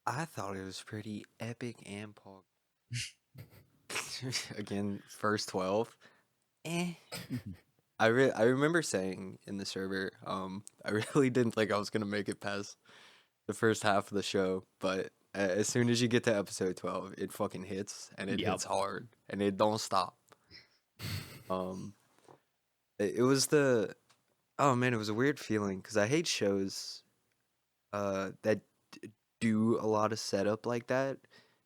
[SPEAKER 2] I thought it was pretty epic and pog. Again, first 12. I remember saying in the server, I really didn't think I was gonna make it past the first half of the show, but as soon as you get to episode 12, it fucking hits, and it hits hard, and it don't stop. It was oh man, it was a weird feeling because I hate shows that do a lot of setup like that,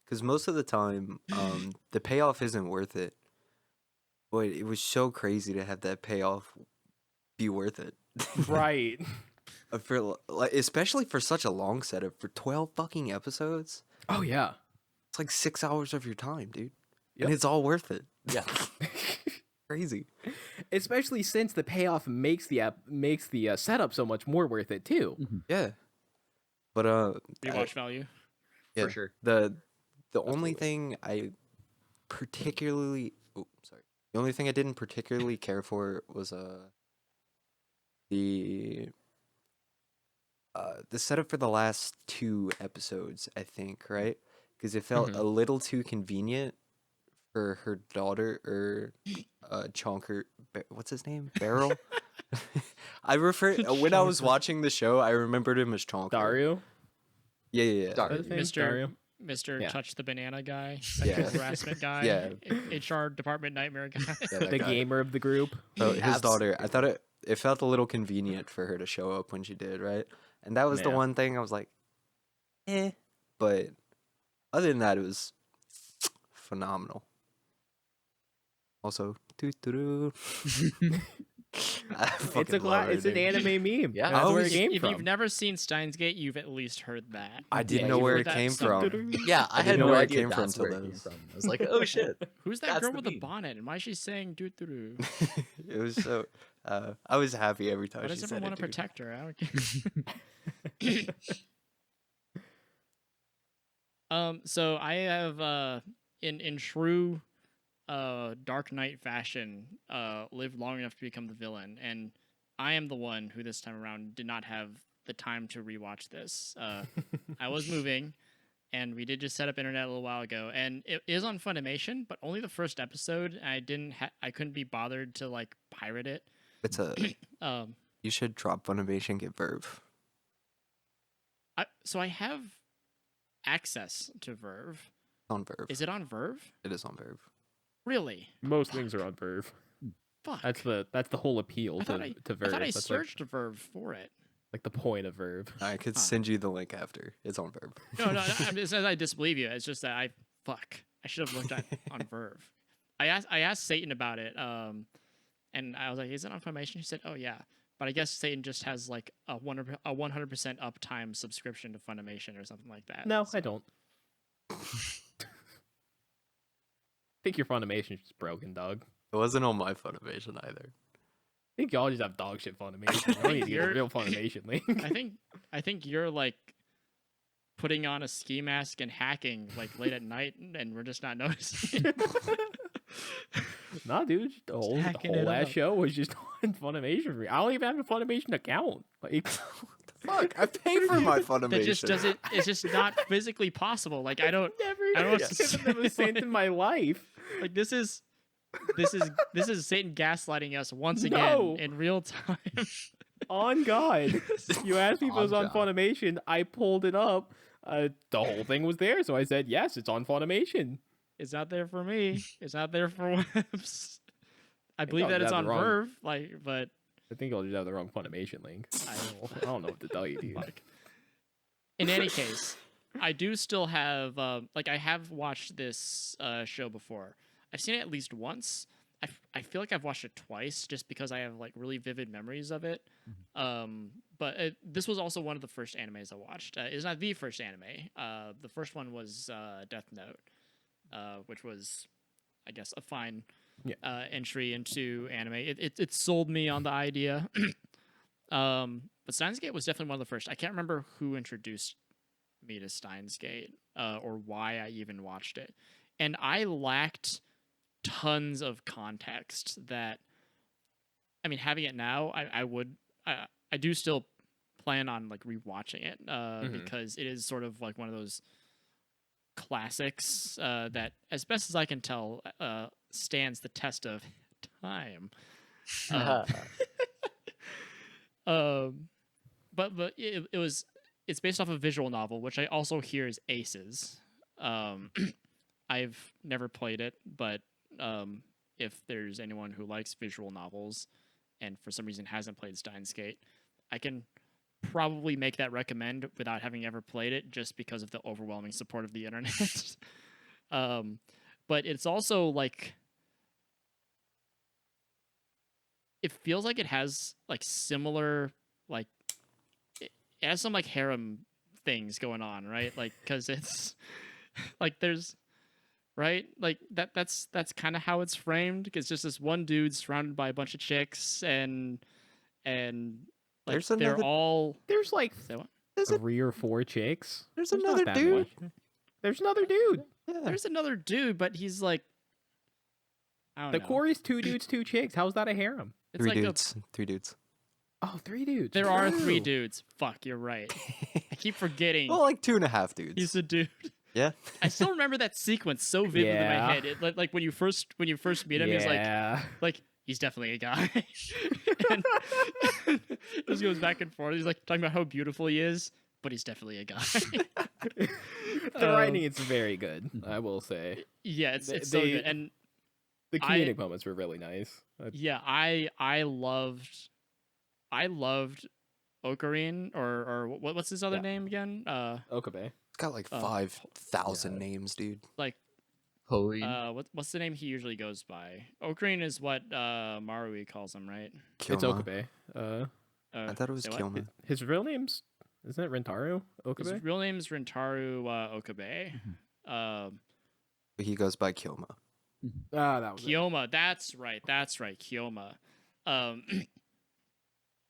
[SPEAKER 2] because most of the time the payoff isn't worth it. But it was so crazy to have that payoff be worth it.
[SPEAKER 3] Right.
[SPEAKER 2] For like, especially for such a long setup, for 12 fucking episodes.
[SPEAKER 3] Oh yeah.
[SPEAKER 2] It's like 6 hours of your time, dude.
[SPEAKER 3] Yep.
[SPEAKER 2] And it's all worth it.
[SPEAKER 4] Yeah.
[SPEAKER 2] Crazy.
[SPEAKER 3] Especially since the payoff makes the setup so much more worth it too.
[SPEAKER 2] Yeah. But
[SPEAKER 1] Rewatch value.
[SPEAKER 2] yeah,
[SPEAKER 4] For sure.
[SPEAKER 2] the only
[SPEAKER 4] Absolutely.
[SPEAKER 2] thing I particularly the only thing I didn't particularly care for was the setup for the last 2 episodes, I think, right? Because it felt a little too convenient for her daughter or Chonker. What's his name? Beryl. I refer when I was
[SPEAKER 1] Chonker.
[SPEAKER 2] watching the show, I remembered him as Chonker.
[SPEAKER 3] Dario?
[SPEAKER 2] Yeah.
[SPEAKER 4] Dario.
[SPEAKER 3] His name's
[SPEAKER 1] Mr.
[SPEAKER 3] Dario?
[SPEAKER 1] Mr.
[SPEAKER 3] Yeah.
[SPEAKER 1] Touch the Banana guy,
[SPEAKER 2] Yeah.
[SPEAKER 1] sexual harassment guy,
[SPEAKER 2] Yeah.
[SPEAKER 1] HR department nightmare guy.
[SPEAKER 2] Yeah, that
[SPEAKER 3] The
[SPEAKER 2] guy.
[SPEAKER 3] gamer of the group.
[SPEAKER 2] So his daughter, I
[SPEAKER 4] Absolutely.
[SPEAKER 2] thought it felt a little convenient for her to show up when she did, right? And that was the
[SPEAKER 3] Yeah.
[SPEAKER 2] one thing I was like, eh. But other than that, it was phenomenal. Also, doo-doo-doo. I fucking love her,
[SPEAKER 3] It's an
[SPEAKER 2] dude.
[SPEAKER 3] anime meme.
[SPEAKER 4] Yeah.
[SPEAKER 3] That's
[SPEAKER 2] Oh,
[SPEAKER 3] where it came
[SPEAKER 1] If
[SPEAKER 3] from.
[SPEAKER 1] you've never seen Steins Gate, you've at least heard that.
[SPEAKER 2] I didn't
[SPEAKER 3] Yeah,
[SPEAKER 2] know
[SPEAKER 3] you've
[SPEAKER 2] where
[SPEAKER 1] heard
[SPEAKER 2] it
[SPEAKER 1] that
[SPEAKER 2] came
[SPEAKER 1] somewhere.
[SPEAKER 2] from.
[SPEAKER 4] Yeah, I
[SPEAKER 2] didn't
[SPEAKER 4] had
[SPEAKER 2] know
[SPEAKER 4] no
[SPEAKER 2] where it
[SPEAKER 4] idea
[SPEAKER 2] came from
[SPEAKER 4] that's
[SPEAKER 2] till
[SPEAKER 4] where it came
[SPEAKER 2] this.
[SPEAKER 4] from. I was like, oh shit.
[SPEAKER 1] Who's that
[SPEAKER 4] That's
[SPEAKER 1] girl
[SPEAKER 4] the
[SPEAKER 1] with the
[SPEAKER 4] meme.
[SPEAKER 1] bonnet, and why is she saying doo doo doo?
[SPEAKER 2] It was so. I was happy every time
[SPEAKER 1] Why
[SPEAKER 2] she
[SPEAKER 1] does
[SPEAKER 2] said
[SPEAKER 1] everyone
[SPEAKER 2] it.
[SPEAKER 1] want to
[SPEAKER 2] dude.
[SPEAKER 1] protect her? I don't care. So I have in true Dark Knight fashion lived long enough to become the villain, and I am the one who this time around did not have the time to rewatch this. I was moving, and we did just set up internet a little while ago, and it is on Funimation, but only the first episode. And I couldn't be bothered to like pirate it.
[SPEAKER 2] It's a.
[SPEAKER 1] Um,
[SPEAKER 2] You should drop Funimation, get Verve.
[SPEAKER 1] so I have access to Verve.
[SPEAKER 2] It's on Verve.
[SPEAKER 1] Is it on Verve?
[SPEAKER 2] It is on Verve.
[SPEAKER 1] Really?
[SPEAKER 3] Most things are on Verve.
[SPEAKER 1] Fuck.
[SPEAKER 3] That's the whole appeal
[SPEAKER 1] I
[SPEAKER 3] to
[SPEAKER 1] thought I
[SPEAKER 3] Verve.
[SPEAKER 1] thought I
[SPEAKER 3] That's
[SPEAKER 1] searched Verve for it.
[SPEAKER 3] like the point of Verve.
[SPEAKER 2] I could
[SPEAKER 1] Huh.
[SPEAKER 2] send you the link after. It's on Verve.
[SPEAKER 1] No, it's not that I disbelieve you. It's just that I should have looked at on Verve. I asked Satan about it, and I was like, "Is it on Funimation?" He said, "Oh yeah," but I guess Satan just has like a 100% uptime subscription to Funimation or something like that.
[SPEAKER 3] No,
[SPEAKER 1] So-
[SPEAKER 3] I don't. I think your Funimation is just broken, dog.
[SPEAKER 2] It wasn't on my Funimation either.
[SPEAKER 3] I think y'all just have dog shit Funimation. I don't need to get a
[SPEAKER 1] You're-
[SPEAKER 3] real Funimation link.
[SPEAKER 1] I think you're like putting on a ski mask and hacking like late at night, and we're just not noticing.
[SPEAKER 3] Nah, dude, the
[SPEAKER 1] hacking it
[SPEAKER 3] whole ass
[SPEAKER 1] up.
[SPEAKER 3] show was just on Funimation for me. I don't even have a Funimation account. Like,
[SPEAKER 2] Fuck, I pay for my Funimation.
[SPEAKER 1] That just doesn't. It's just not physically possible. Like I don't.
[SPEAKER 3] never
[SPEAKER 1] I don't know what to
[SPEAKER 3] given them a
[SPEAKER 1] say.
[SPEAKER 3] cent in my life.
[SPEAKER 1] Like this is Satan gaslighting us once
[SPEAKER 3] No.
[SPEAKER 1] again in real time.
[SPEAKER 3] On God, you asked me if it was
[SPEAKER 4] On
[SPEAKER 3] on
[SPEAKER 4] God.
[SPEAKER 3] Funimation. I pulled it up. The whole thing was there, so I said yes, it's on Funimation.
[SPEAKER 1] It's not there for me. It's not there for Webs. I believe
[SPEAKER 3] y'all
[SPEAKER 1] that
[SPEAKER 3] just
[SPEAKER 1] it's
[SPEAKER 3] have
[SPEAKER 1] on
[SPEAKER 3] the wrong-
[SPEAKER 1] Verve. Like, but
[SPEAKER 3] I think I'll just have the wrong Funimation link. I don't know what to tell you, dude.
[SPEAKER 1] in any case, I do still have like I have watched this show before. I've seen it at least once. I feel like I've watched it twice just because I have like really vivid memories of it. But this was also one of the first animes I watched. It's not the first anime. The first one was Death Note, which was, I guess, a fine entry into anime. It sold me on the idea. But Steins Gate was definitely one of the first. I can't remember who introduced me to Steins Gate or why I even watched it. And I lacked tons of context that, I mean, having it now, I do still plan on like rewatching it because it is sort of like one of those classics that, as best as I can tell, stands the test of time. But it's based off a visual novel, which I also hear is Aces. I've never played it, but if there's anyone who likes visual novels and for some reason hasn't played Steins Gate, I can probably make that recommend without having ever played it just because of the overwhelming support of the internet. But it's also like it feels like it has like similar like it has some like harem things going on, right? Like because it's like there's right? Like that's kind of how it's framed. It's just this one dude surrounded by a bunch of chicks, and like
[SPEAKER 2] There's
[SPEAKER 1] they're
[SPEAKER 2] another.
[SPEAKER 1] all.
[SPEAKER 3] There's like
[SPEAKER 1] Say what?
[SPEAKER 2] There's, a,
[SPEAKER 3] 3 or 4 chicks.
[SPEAKER 2] there's
[SPEAKER 3] Not
[SPEAKER 2] another
[SPEAKER 3] that
[SPEAKER 2] dude.
[SPEAKER 3] much. There's another dude.
[SPEAKER 2] Yeah.
[SPEAKER 1] There's another dude, but he's like, I don't
[SPEAKER 3] The
[SPEAKER 1] know.
[SPEAKER 3] core is 2 dudes, 2 chicks. How's that a harem?
[SPEAKER 1] It's
[SPEAKER 2] Three
[SPEAKER 1] like
[SPEAKER 2] dudes. 3 dudes.
[SPEAKER 3] Oh, 3 dudes.
[SPEAKER 1] there are 3
[SPEAKER 3] True.
[SPEAKER 1] dudes. Fuck, you're right. I keep forgetting.
[SPEAKER 2] Well, like 2.5 dudes.
[SPEAKER 1] He's a dude.
[SPEAKER 2] Yeah.
[SPEAKER 1] I still remember that sequence so vividly in
[SPEAKER 3] Yeah.
[SPEAKER 1] my head. Like when you first meet him, he's like he's definitely a guy. And it just goes back and forth. He's like talking about how beautiful he is, but he's definitely a guy.
[SPEAKER 3] The writing is very good, I will say.
[SPEAKER 1] Yeah, it's so
[SPEAKER 3] They-
[SPEAKER 1] good. And
[SPEAKER 3] The comedic moments were really nice.
[SPEAKER 1] yeah, I loved Ocarine or what's his other
[SPEAKER 3] Yeah.
[SPEAKER 1] name again?
[SPEAKER 3] Okabe.
[SPEAKER 2] It's got like
[SPEAKER 1] Oh,
[SPEAKER 2] 5,000
[SPEAKER 3] yeah.
[SPEAKER 2] names, dude.
[SPEAKER 1] Like
[SPEAKER 4] Holy.
[SPEAKER 1] what's the name he usually goes by? Ocarine is what Marui calls him, right?
[SPEAKER 3] It's
[SPEAKER 2] Kyoma.
[SPEAKER 3] Okabe.
[SPEAKER 2] I thought it was
[SPEAKER 1] say what?
[SPEAKER 2] Kyoma.
[SPEAKER 3] His real name's isn't it Rentaro
[SPEAKER 1] His
[SPEAKER 3] Okabe?
[SPEAKER 1] real name's Rentaru Okabe.
[SPEAKER 2] But he goes by Kyoma.
[SPEAKER 3] That was it.
[SPEAKER 1] Kyoma, that's right, Kyoma.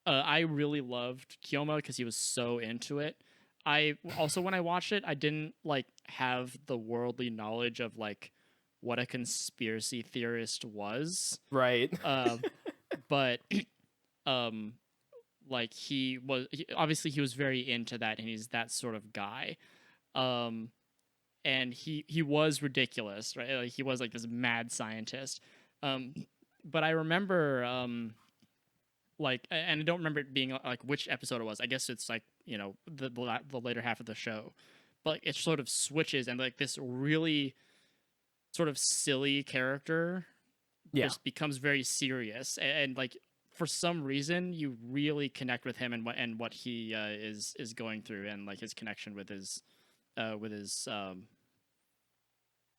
[SPEAKER 1] I really loved Kyoma because he was so into it. I also, when I watched it, I didn't like have the worldly knowledge of like what a conspiracy theorist was.
[SPEAKER 3] Right.
[SPEAKER 1] But like obviously he was very into that, and he's that sort of guy. And he was ridiculous, right? Like he was like this mad scientist. But I remember like, and I don't remember it being like which episode it was. I guess it's like, you know, the later half of the show, but it sort of switches, and like this really sort of silly character
[SPEAKER 3] Yeah.
[SPEAKER 1] just becomes very serious, and like for some reason you really connect with him and what he is going through, and like his connection with his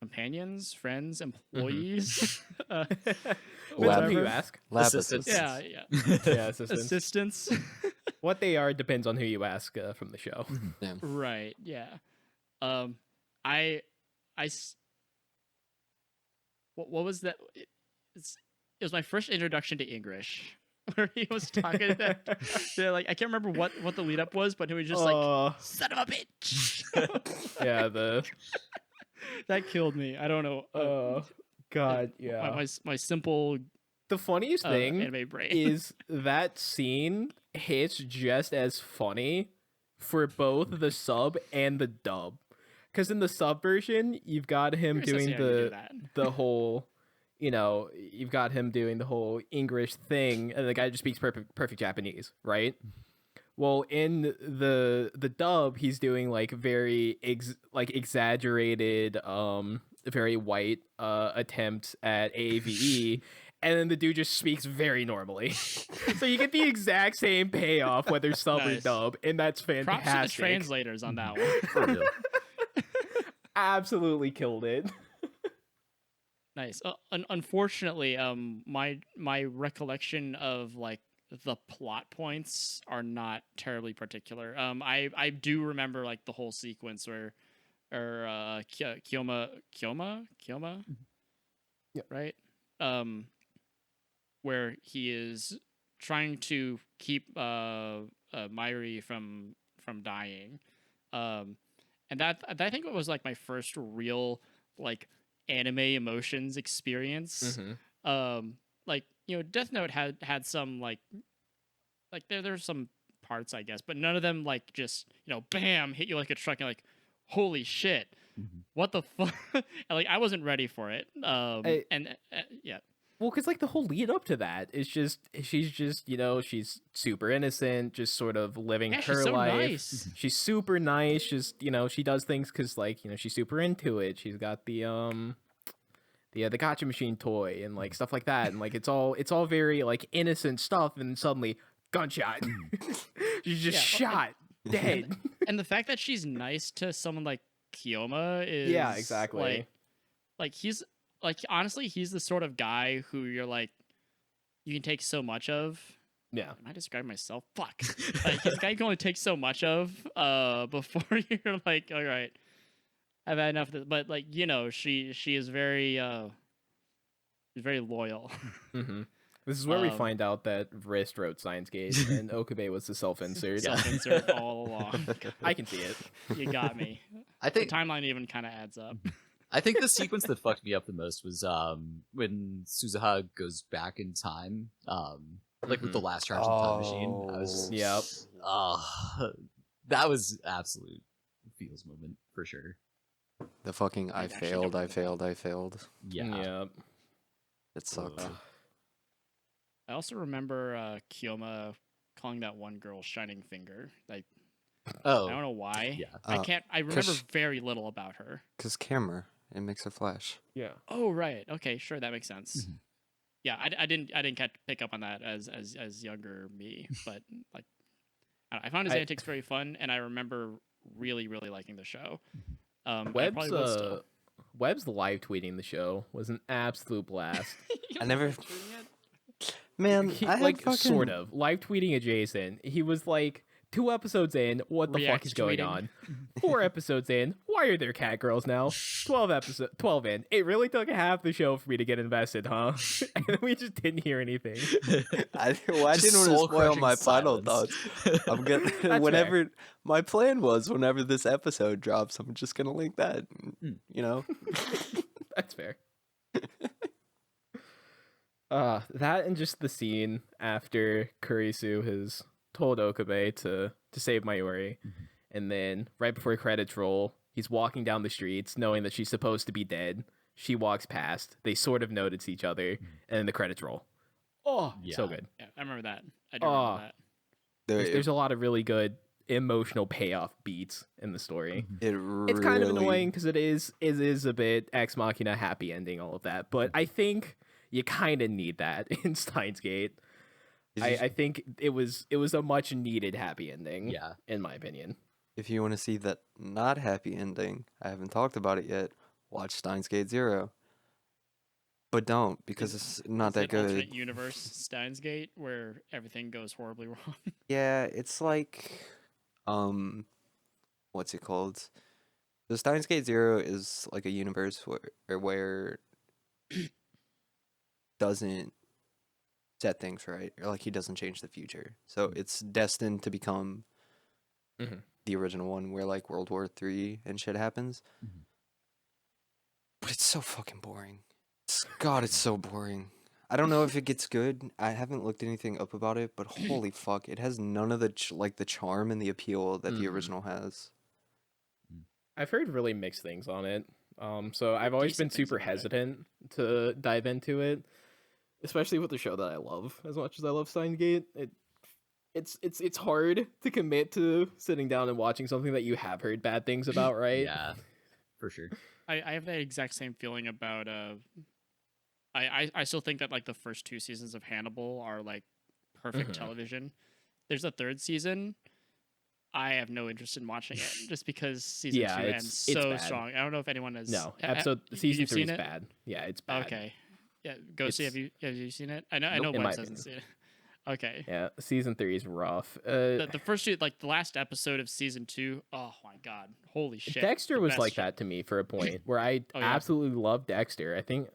[SPEAKER 1] companions, friends, employees.
[SPEAKER 3] Depends on who you
[SPEAKER 1] whatever.
[SPEAKER 3] ask.
[SPEAKER 2] Lab
[SPEAKER 4] Assistants.
[SPEAKER 2] assistants.
[SPEAKER 1] Yeah,
[SPEAKER 3] Yeah, assistants.
[SPEAKER 1] assistants.
[SPEAKER 3] What they are depends on who you ask from the show.
[SPEAKER 2] Yeah.
[SPEAKER 1] Right. Yeah. What was that? It was my first introduction to English, where he was talking about, like, I can't remember what the lead up was, but he was just like, "Son of a bitch."
[SPEAKER 3] Yeah, the
[SPEAKER 1] That killed me. I don't know.
[SPEAKER 3] God, yeah.
[SPEAKER 1] My simple
[SPEAKER 3] The funniest thing
[SPEAKER 1] anime brain.
[SPEAKER 3] is that scene hits just as funny for both the sub and the dub. Because in the sub version, you've got him
[SPEAKER 1] Of course I
[SPEAKER 3] doing
[SPEAKER 1] see how you do that.
[SPEAKER 3] the whole, you've got him doing the whole English thing, and the guy just speaks perfect Japanese, right? Well, in the dub, he's doing like very exaggerated, very white attempt at AAVE, and then the dude just speaks very normally. So you get the exact same payoff whether sub or
[SPEAKER 1] Nice.
[SPEAKER 3] dub, and that's
[SPEAKER 1] Props to the
[SPEAKER 3] fantastic.
[SPEAKER 1] translators on that one.
[SPEAKER 4] For real.
[SPEAKER 3] Absolutely killed it.
[SPEAKER 1] Nice. Unfortunately, my recollection of like the plot points are not terribly particular. I do remember like the whole sequence where, Kyoma,
[SPEAKER 3] Yeah.
[SPEAKER 1] right? Where he is trying to keep Mairi from dying. And that I think it was like my first real like anime emotions experience. Like, you know, Death Note had some like there's some parts, I guess, but none of them like just, you know, bam, hit you like a truck and like, holy shit, what the fuck. Like I wasn't ready for it. Yeah.
[SPEAKER 3] Well, because like the whole lead up to that is just she's just she's super innocent, just sort of living
[SPEAKER 1] Yeah,
[SPEAKER 3] her
[SPEAKER 1] she's so
[SPEAKER 3] life.
[SPEAKER 1] nice.
[SPEAKER 3] She's super nice. Just she does things because like she's super into it. She's got the gotcha machine toy and like stuff like that, and like it's all very like innocent stuff, and suddenly gunshot. She's just shot dead.
[SPEAKER 1] And the fact that she's nice to someone like Kyoma is
[SPEAKER 3] Yeah, exactly.
[SPEAKER 1] Like he's like, honestly, he's the sort of guy who you're like, you can take so much of.
[SPEAKER 3] Yeah.
[SPEAKER 1] Am I describing myself? Fuck. Like, he's a guy you can only take so much of before you're like, all right, I've had enough. But like she is very loyal.
[SPEAKER 3] Mm-hmm. This is where we
[SPEAKER 1] Um,
[SPEAKER 3] find out that Wrist wrote Steins Gate and Okabe was the self-insert.
[SPEAKER 1] Self-insert all along.
[SPEAKER 3] I can see it.
[SPEAKER 1] You got me.
[SPEAKER 4] I
[SPEAKER 1] The
[SPEAKER 4] think
[SPEAKER 1] timeline even kind of adds up.
[SPEAKER 4] I think the sequence that fucked me up the most was when Suzuha goes back in time, like with the last charge of the time machine. I was
[SPEAKER 3] Yep.
[SPEAKER 4] that was absolute feels moment for sure.
[SPEAKER 2] The fucking I
[SPEAKER 1] actually
[SPEAKER 2] failed,
[SPEAKER 1] don't
[SPEAKER 2] I
[SPEAKER 1] remember
[SPEAKER 2] failed, I failed.
[SPEAKER 4] Yeah.
[SPEAKER 3] Yep.
[SPEAKER 2] It sucked.
[SPEAKER 1] I also remember Kiyoma calling that one girl Shining Finger. Like
[SPEAKER 4] Oh,
[SPEAKER 1] I don't know why.
[SPEAKER 4] yeah.
[SPEAKER 1] I remember
[SPEAKER 2] 'cause-
[SPEAKER 1] very little about her.
[SPEAKER 2] Cause camera, it makes it flash.
[SPEAKER 3] Yeah.
[SPEAKER 1] Oh right. Okay, sure, that makes sense.
[SPEAKER 4] Mhm.
[SPEAKER 1] Yeah, I didn't pick up on that as younger me, but like I found his antics very fun, and I remember really liking the show. I probably will still.
[SPEAKER 3] Webb's live tweeting the show was an absolute blast.
[SPEAKER 2] I never. Man,
[SPEAKER 3] He,
[SPEAKER 2] I had
[SPEAKER 3] like
[SPEAKER 2] fucking...
[SPEAKER 3] sort of live tweeting adjacent. He was like 2 episodes in, what the fuck is going
[SPEAKER 1] React
[SPEAKER 3] on? 4 episodes in, why are there cat girls now? 12 in. It really took half the show for me to get invested, huh? And we just didn't hear anything.
[SPEAKER 2] I didn't want to spoil
[SPEAKER 4] soul-crushing
[SPEAKER 2] my final
[SPEAKER 4] silence.
[SPEAKER 2] thoughts. I'm gonna
[SPEAKER 3] That's
[SPEAKER 2] whenever my plan was, whenever this episode drops, I'm just gonna link that. You know,
[SPEAKER 3] That's fair. That and just the scene after Kurisu has told Okabe to save Mayuri, and then right before credits roll, he's walking down the streets knowing that she's supposed to be dead. She walks past. They sort of notice each other, and then the credits roll. Oh, so good.
[SPEAKER 1] Yeah, I remember that. I do remember that.
[SPEAKER 3] There's a lot of really good emotional payoff beats in the story. It's kind of
[SPEAKER 2] really-
[SPEAKER 3] annoying because it is a bit Ex Machina happy ending, all of that, but I think you kind of need that in Steins Gate. I think it was a much needed happy ending.
[SPEAKER 4] Yeah.
[SPEAKER 3] In my opinion.
[SPEAKER 2] If you want to see that not happy ending, I haven't talked about it yet. Watch Steins Gate 0. But don't, because it's not
[SPEAKER 1] Is
[SPEAKER 2] that
[SPEAKER 1] it
[SPEAKER 2] good.
[SPEAKER 1] alternate universe Steins Gate where everything goes horribly wrong.
[SPEAKER 2] Yeah, it's like, what's it called? The Steins Gate 0 is like a universe where doesn't set things right, or like he doesn't change the future. So it's destined to become the original one where like World War III and shit happens. But it's so fucking boring. God, it's so boring. I don't know if it gets good. I haven't looked anything up about it, but holy fuck, it has none of the the charm and the appeal that the original has.
[SPEAKER 3] I've heard really mixed things on it. So I've always been
[SPEAKER 1] Decent things
[SPEAKER 3] super
[SPEAKER 1] about it.
[SPEAKER 3] hesitant to dive into it, especially with the show that I love as much as I love Steins Gate. It's hard to commit to sitting down and watching something that you have heard bad things about, right?
[SPEAKER 4] Yeah, for sure.
[SPEAKER 1] I have that exact same feeling about I still think that like the first 2 seasons of Hannibal are like perfect television. There's a 3rd season. I have no interest in watching it just because season 2 ends
[SPEAKER 3] it's
[SPEAKER 1] so
[SPEAKER 3] bad.
[SPEAKER 1] strong. I don't know if anyone has
[SPEAKER 3] No,
[SPEAKER 1] you've
[SPEAKER 3] season 3
[SPEAKER 1] seen
[SPEAKER 3] is
[SPEAKER 1] it?
[SPEAKER 3] bad. Yeah, it's bad.
[SPEAKER 1] Okay. Yeah, Ghosty, have you seen it? I know
[SPEAKER 3] in my
[SPEAKER 1] Wes hasn't seen it. Okay.
[SPEAKER 3] Yeah, season 3 is rough.
[SPEAKER 1] The first 2, like the last episode of season 2, oh my god, holy shit!
[SPEAKER 3] Dexter
[SPEAKER 1] the
[SPEAKER 3] was
[SPEAKER 1] best
[SPEAKER 3] like
[SPEAKER 1] shit.
[SPEAKER 3] that to me for a point where I
[SPEAKER 1] Oh, yeah.
[SPEAKER 3] absolutely love Dexter. I think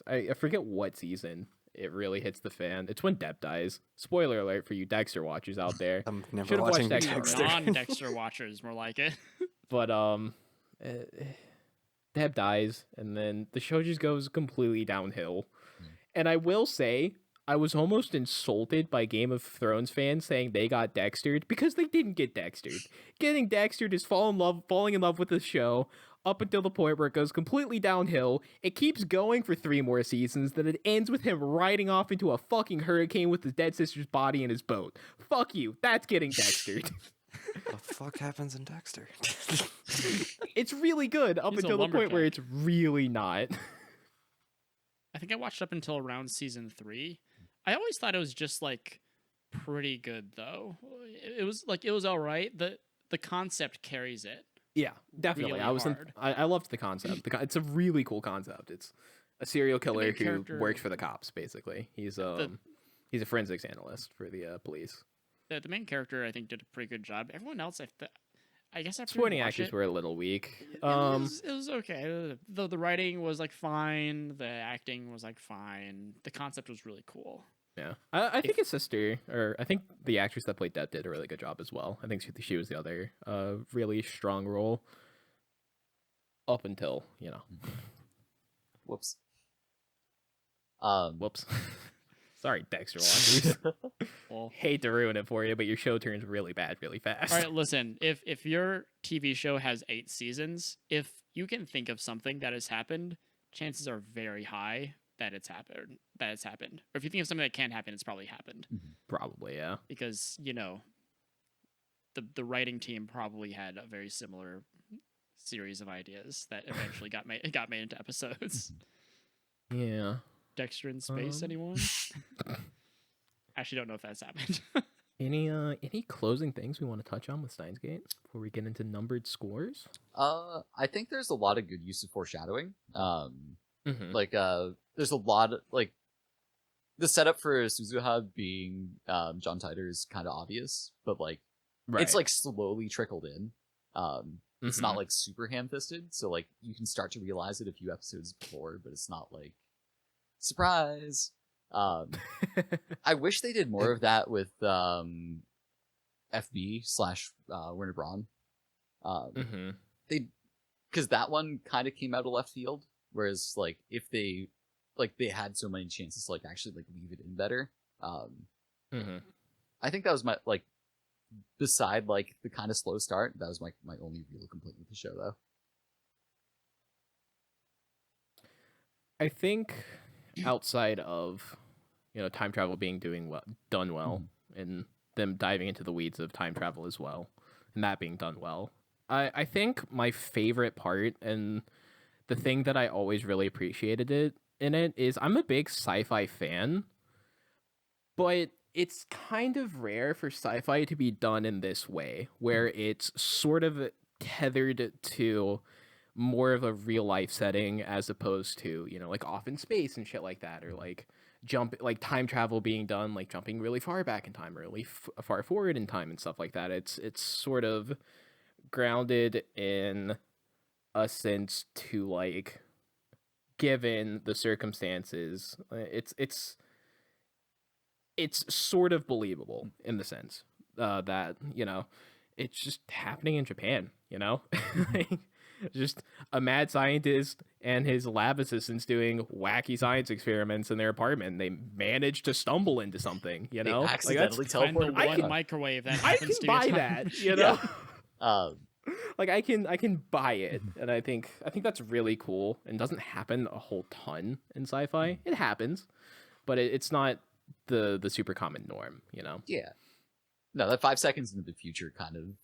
[SPEAKER 3] I forget what season it really hits the fan. It's when Depp dies. Spoiler alert for you Dexter watchers out there.
[SPEAKER 2] I'm never
[SPEAKER 3] Should've watched
[SPEAKER 2] watching
[SPEAKER 3] Dexter.
[SPEAKER 2] Dexter.
[SPEAKER 1] Non-Dexter watchers more like it.
[SPEAKER 3] But Depp dies, and then the show just goes completely downhill. And I will say, I was almost insulted by Game of Thrones fans saying they got Dextered because they didn't get Dextered. Getting Dextered is falling in love with the show up until the point where it goes completely downhill. It keeps going for 3 more seasons, then it ends with him riding off into a fucking hurricane with his dead sister's body in his boat. Fuck you, that's getting Dextered.
[SPEAKER 2] The fuck happens in Dexter?
[SPEAKER 3] It's really good up
[SPEAKER 1] He's a
[SPEAKER 3] until the point where
[SPEAKER 1] lumberjack.
[SPEAKER 3] it's really not.
[SPEAKER 1] I think I watched up until around season 3. I always thought it was just like pretty good though. It was all right. The concept carries it.
[SPEAKER 3] Yeah, definitely.
[SPEAKER 1] Really
[SPEAKER 3] I was
[SPEAKER 1] hard.
[SPEAKER 3] I loved the concept. It's a really cool concept. It's a serial killer
[SPEAKER 1] main
[SPEAKER 3] who
[SPEAKER 1] character-
[SPEAKER 3] works for the cops. Basically, he's a forensics analyst for the police.
[SPEAKER 1] The main character I think did a pretty good job. Everyone else I guess after
[SPEAKER 3] Supporting
[SPEAKER 1] watch
[SPEAKER 3] actors
[SPEAKER 1] it,
[SPEAKER 3] were a little weak.
[SPEAKER 1] it was okay. The writing was like fine. The acting was like fine. The concept was really cool.
[SPEAKER 3] Yeah, I think his sister, or I think the actress that played Deb did a really good job as well. I think she was the other really strong role up until, you know.
[SPEAKER 4] Whoops.
[SPEAKER 3] Whoops. Sorry, Dexter watchers.
[SPEAKER 1] Well,
[SPEAKER 3] Hate to ruin it for you, but your show turns really bad really fast.
[SPEAKER 1] all right, listen. If your TV show has 8 seasons, if you can think of something that has happened, chances are very high that it's happened. Or if you think of something that can happen, it's probably happened.
[SPEAKER 3] Probably, yeah.
[SPEAKER 1] Because the writing team probably had a very similar series of ideas that eventually got made into episodes.
[SPEAKER 3] Yeah.
[SPEAKER 1] Dexter in Space, anyone? Actually, don't know if that's happened.
[SPEAKER 3] Any closing things we want to touch on with Steins Gate before we get into numbered scores?
[SPEAKER 4] I think there's a lot of good use of foreshadowing.
[SPEAKER 3] Mhm.
[SPEAKER 4] There's a lot of, the setup for Suzuha being John Titor is kind of obvious, but it's slowly trickled in. It's not super ham-fisted, so you can start to realize it a few episodes before, but it's not surprise. I wish they did more of that with FB / Werner Braun. Because that one kind of came out of left field, whereas if they had so many chances to actually leave it in better. I think that was my beside the kind of slow start, that was my only real complaint with the show, though.
[SPEAKER 3] I think outside of time travel being done well, and them diving into the weeds of time travel as well, and that being done well, I think my favorite part and the thing that I always really appreciated in it is I'm a big sci-fi fan, but it's kind of rare for sci-fi to be done in this way, where it's sort of tethered to more of a real life setting as opposed to off in space and shit like that, or time travel being done jumping really far back in time, or really far forward in time and stuff like that. It's sort of grounded in a sense to given the circumstances, it's sort of believable in the sense that it's just happening in Japan. Just a mad scientist and his lab assistants doing wacky science experiments in their apartment. They managed to stumble into something,
[SPEAKER 4] They accidentally
[SPEAKER 1] Find the
[SPEAKER 4] teleported.
[SPEAKER 1] one microwave that
[SPEAKER 3] I
[SPEAKER 1] happens
[SPEAKER 3] can
[SPEAKER 1] to your
[SPEAKER 3] buy
[SPEAKER 1] time
[SPEAKER 3] that,
[SPEAKER 1] machine.
[SPEAKER 3] I can buy it, and I think that's really cool, and doesn't happen a whole ton in sci-fi. It happens, but it's not the super common norm,
[SPEAKER 4] Yeah. No, that 5 seconds into the future kind of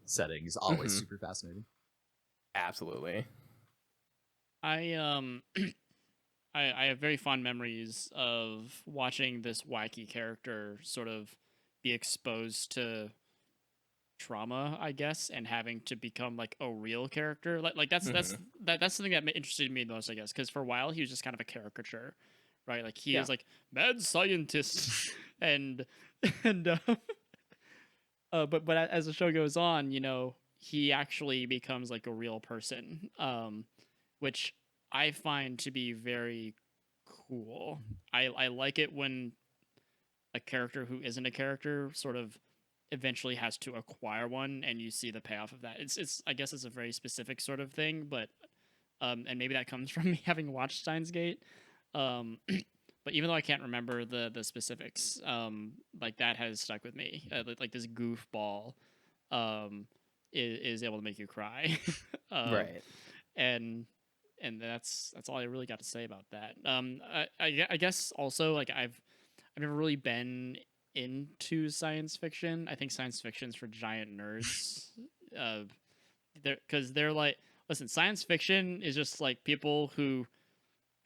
[SPEAKER 4] setting is always super fascinating.
[SPEAKER 3] Absolutely.
[SPEAKER 1] I I have very fond memories of watching this wacky character sort of be exposed to trauma, I guess, and having to become a real character. That's something that interested me the most, I guess, because for a while he was just kind of a caricature, right? He is mad scientist, and and but as the show goes on, he actually becomes a real person, which I find to be very cool. I like it when a character who isn't a character sort of eventually has to acquire one, and you see the payoff of that. It's I guess it's a very specific sort of thing, but and maybe that comes from me having watched Steins Gate. But even though I can't remember the specifics, that has stuck with me. This goofball is able to make you cry.
[SPEAKER 3] Right.
[SPEAKER 1] And that's all I really got to say about that. I guess also I've never really been into science fiction. I think science fiction's for giant nerds. They're listen, science fiction is just people who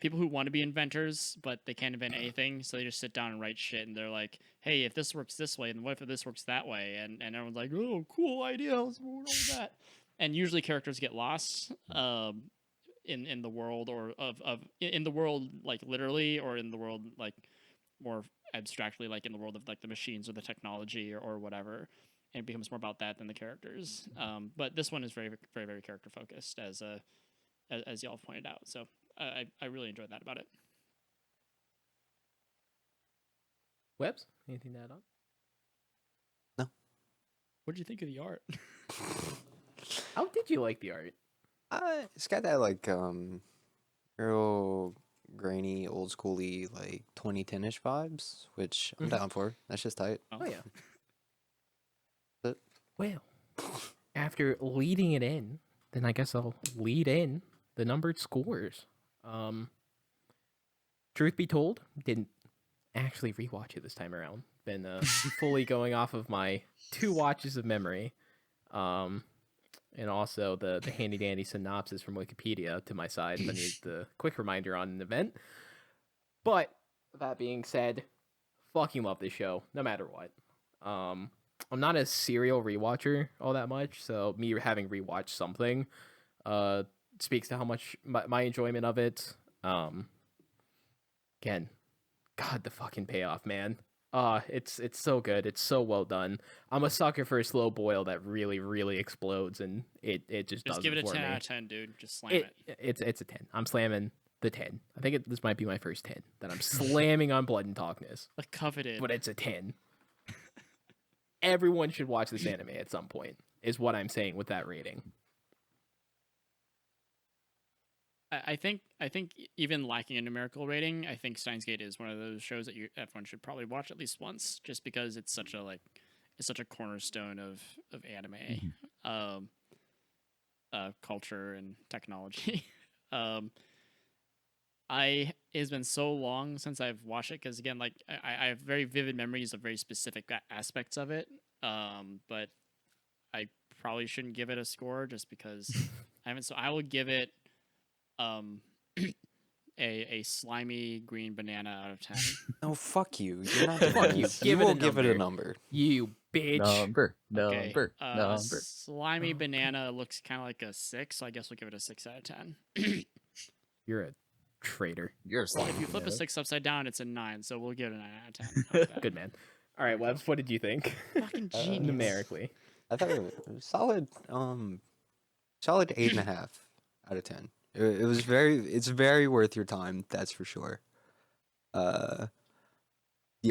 [SPEAKER 1] want to be inventors, but they can't invent anything, so they just sit down and write shit, and they're like, hey, if this works this way, then what if this works that way? And everyone's like, oh, cool idea, let's move on with that. And usually characters get lost in the world, or in the world literally, or in the world more abstractly, in the world of the machines or the technology or whatever. and it becomes more about that than the characters. But this one is very, very, very character focused, as y'all have pointed out. So I really enjoyed that about it.
[SPEAKER 3] Webs, anything to add on?
[SPEAKER 1] What did you think of the art?
[SPEAKER 3] How did you like the art?
[SPEAKER 2] It's got that like real grainy, old schooly, like 2010-ish vibes, which I'm down for. That's just tight.
[SPEAKER 3] Oh yeah.
[SPEAKER 2] But
[SPEAKER 3] Well, after leading it in, then I guess I'll lead in the numbered scores. Truth be told, didn't actually rewatch it this time around. Been fully going off of my 2 watches of memory, and also the handy dandy synopsis from Wikipedia to my side if I need the quick reminder on an event. But that being said, fucking love this show, no matter what. I'm not a serial rewatcher all that much, so me having rewatched something speaks to how much my enjoyment of it. Again, God, the fucking payoff, man. It's so good. It's so well done. I'm a sucker for a slow boil that really, really explodes, and it just does
[SPEAKER 1] Just give it a
[SPEAKER 3] for
[SPEAKER 1] 10
[SPEAKER 3] me.
[SPEAKER 1] out of 10, dude. Just slam it.
[SPEAKER 3] It's a 10. I'm slamming the 10. I think this might be my first 10 that I'm slamming on Blood and Talkness,
[SPEAKER 1] The coveted.
[SPEAKER 3] but it's a 10. Everyone should watch this anime at some point, is what I'm saying with that rating.
[SPEAKER 1] I think even lacking a numerical rating, I think Steins Gate is one of those shows that everyone should probably watch at least once, just because it's such a cornerstone of anime, culture and technology. It's been so long since I've watched it, because again, like I have very vivid memories of very specific aspects of it, but I probably shouldn't give it a score just because I haven't. So I will give it a slimy green banana out of 10.
[SPEAKER 2] no, fuck you. You're not
[SPEAKER 3] Fuck
[SPEAKER 2] doing
[SPEAKER 3] you.
[SPEAKER 2] this.
[SPEAKER 3] Give
[SPEAKER 2] You
[SPEAKER 3] it a
[SPEAKER 2] will give it a
[SPEAKER 3] number.
[SPEAKER 2] number.
[SPEAKER 3] You bitch.
[SPEAKER 4] Number.
[SPEAKER 1] Okay,
[SPEAKER 4] Number.
[SPEAKER 1] slimy banana looks kind of like a 6, so I guess we'll give it a 6 out of 10.
[SPEAKER 3] You're a traitor.
[SPEAKER 4] You're a
[SPEAKER 1] If you flip a 6 upside down, it's a 9, so we'll give it a 9 out of 10. How about that?
[SPEAKER 3] Good man. All right, Webs, what did you think?
[SPEAKER 1] Fucking genius.
[SPEAKER 3] Numerically.
[SPEAKER 2] I thought it was solid. Solid 8.5 out of 10. It was it's very worth your time. That's for sure. The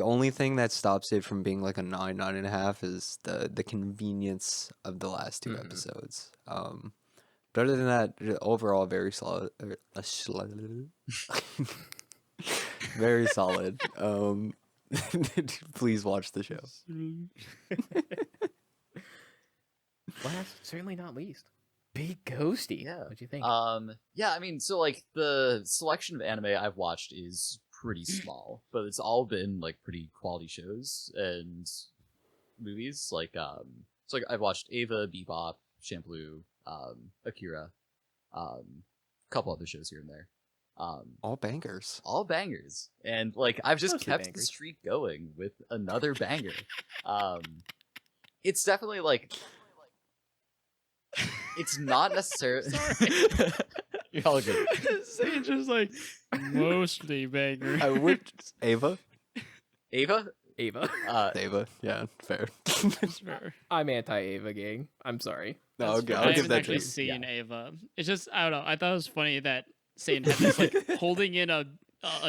[SPEAKER 2] only thing that stops it from being like a 9.5 is the convenience of the last 2 episodes. But other than that, overall very solid. Very solid. Please watch the show.
[SPEAKER 3] Last, certainly not least, Big Ghosty.
[SPEAKER 4] Yeah.
[SPEAKER 3] What'd you think?
[SPEAKER 4] Yeah, I mean, so like the selection of anime I've watched is pretty small, but it's all been like pretty quality shows and movies. Like, so like I've watched Ava, Bebop, Shampoo, Akira, a couple other shows here and there.
[SPEAKER 2] All bangers.
[SPEAKER 4] All bangers, and like I've just
[SPEAKER 3] Mostly
[SPEAKER 4] kept the
[SPEAKER 3] bangers.
[SPEAKER 4] streak going with another banger. It's definitely like it's not necessarily.
[SPEAKER 1] Sorry.
[SPEAKER 4] You're all good.
[SPEAKER 1] Sage is like mostly banger.
[SPEAKER 2] I would Ava.
[SPEAKER 4] Ava,
[SPEAKER 3] Ava.
[SPEAKER 2] Ava. Yeah, fair.
[SPEAKER 1] It's fair.
[SPEAKER 3] I'm anti-Ava, gang. I'm sorry.
[SPEAKER 2] No,
[SPEAKER 1] That's
[SPEAKER 2] okay,
[SPEAKER 1] fair.
[SPEAKER 2] I'll
[SPEAKER 1] I
[SPEAKER 2] give
[SPEAKER 1] haven't
[SPEAKER 2] that
[SPEAKER 1] actually
[SPEAKER 2] to you.
[SPEAKER 1] seen Ava. It's just, I don't know. I thought it was funny that Satan had this like holding in a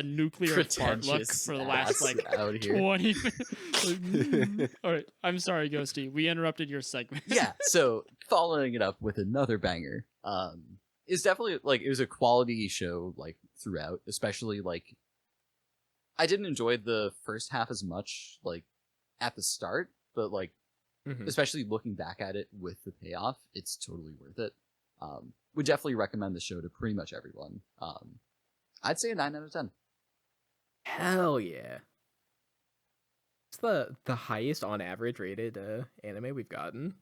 [SPEAKER 1] nuclear fart look
[SPEAKER 4] Pretentious
[SPEAKER 1] for the last
[SPEAKER 4] ass
[SPEAKER 1] like
[SPEAKER 4] out here.
[SPEAKER 1] 20 minutes. All right, I'm sorry, Ghosty. We interrupted your segment.
[SPEAKER 4] Yeah, so following it up with another banger, is definitely like it was a quality show like throughout, especially like I didn't enjoy the first half as much like at the start, but like especially looking back at it with the payoff, it's totally worth it. Would definitely recommend the show to pretty much everyone. I'd say a 9 out of 10.
[SPEAKER 3] Hell yeah. It's the highest on average rated anime we've gotten.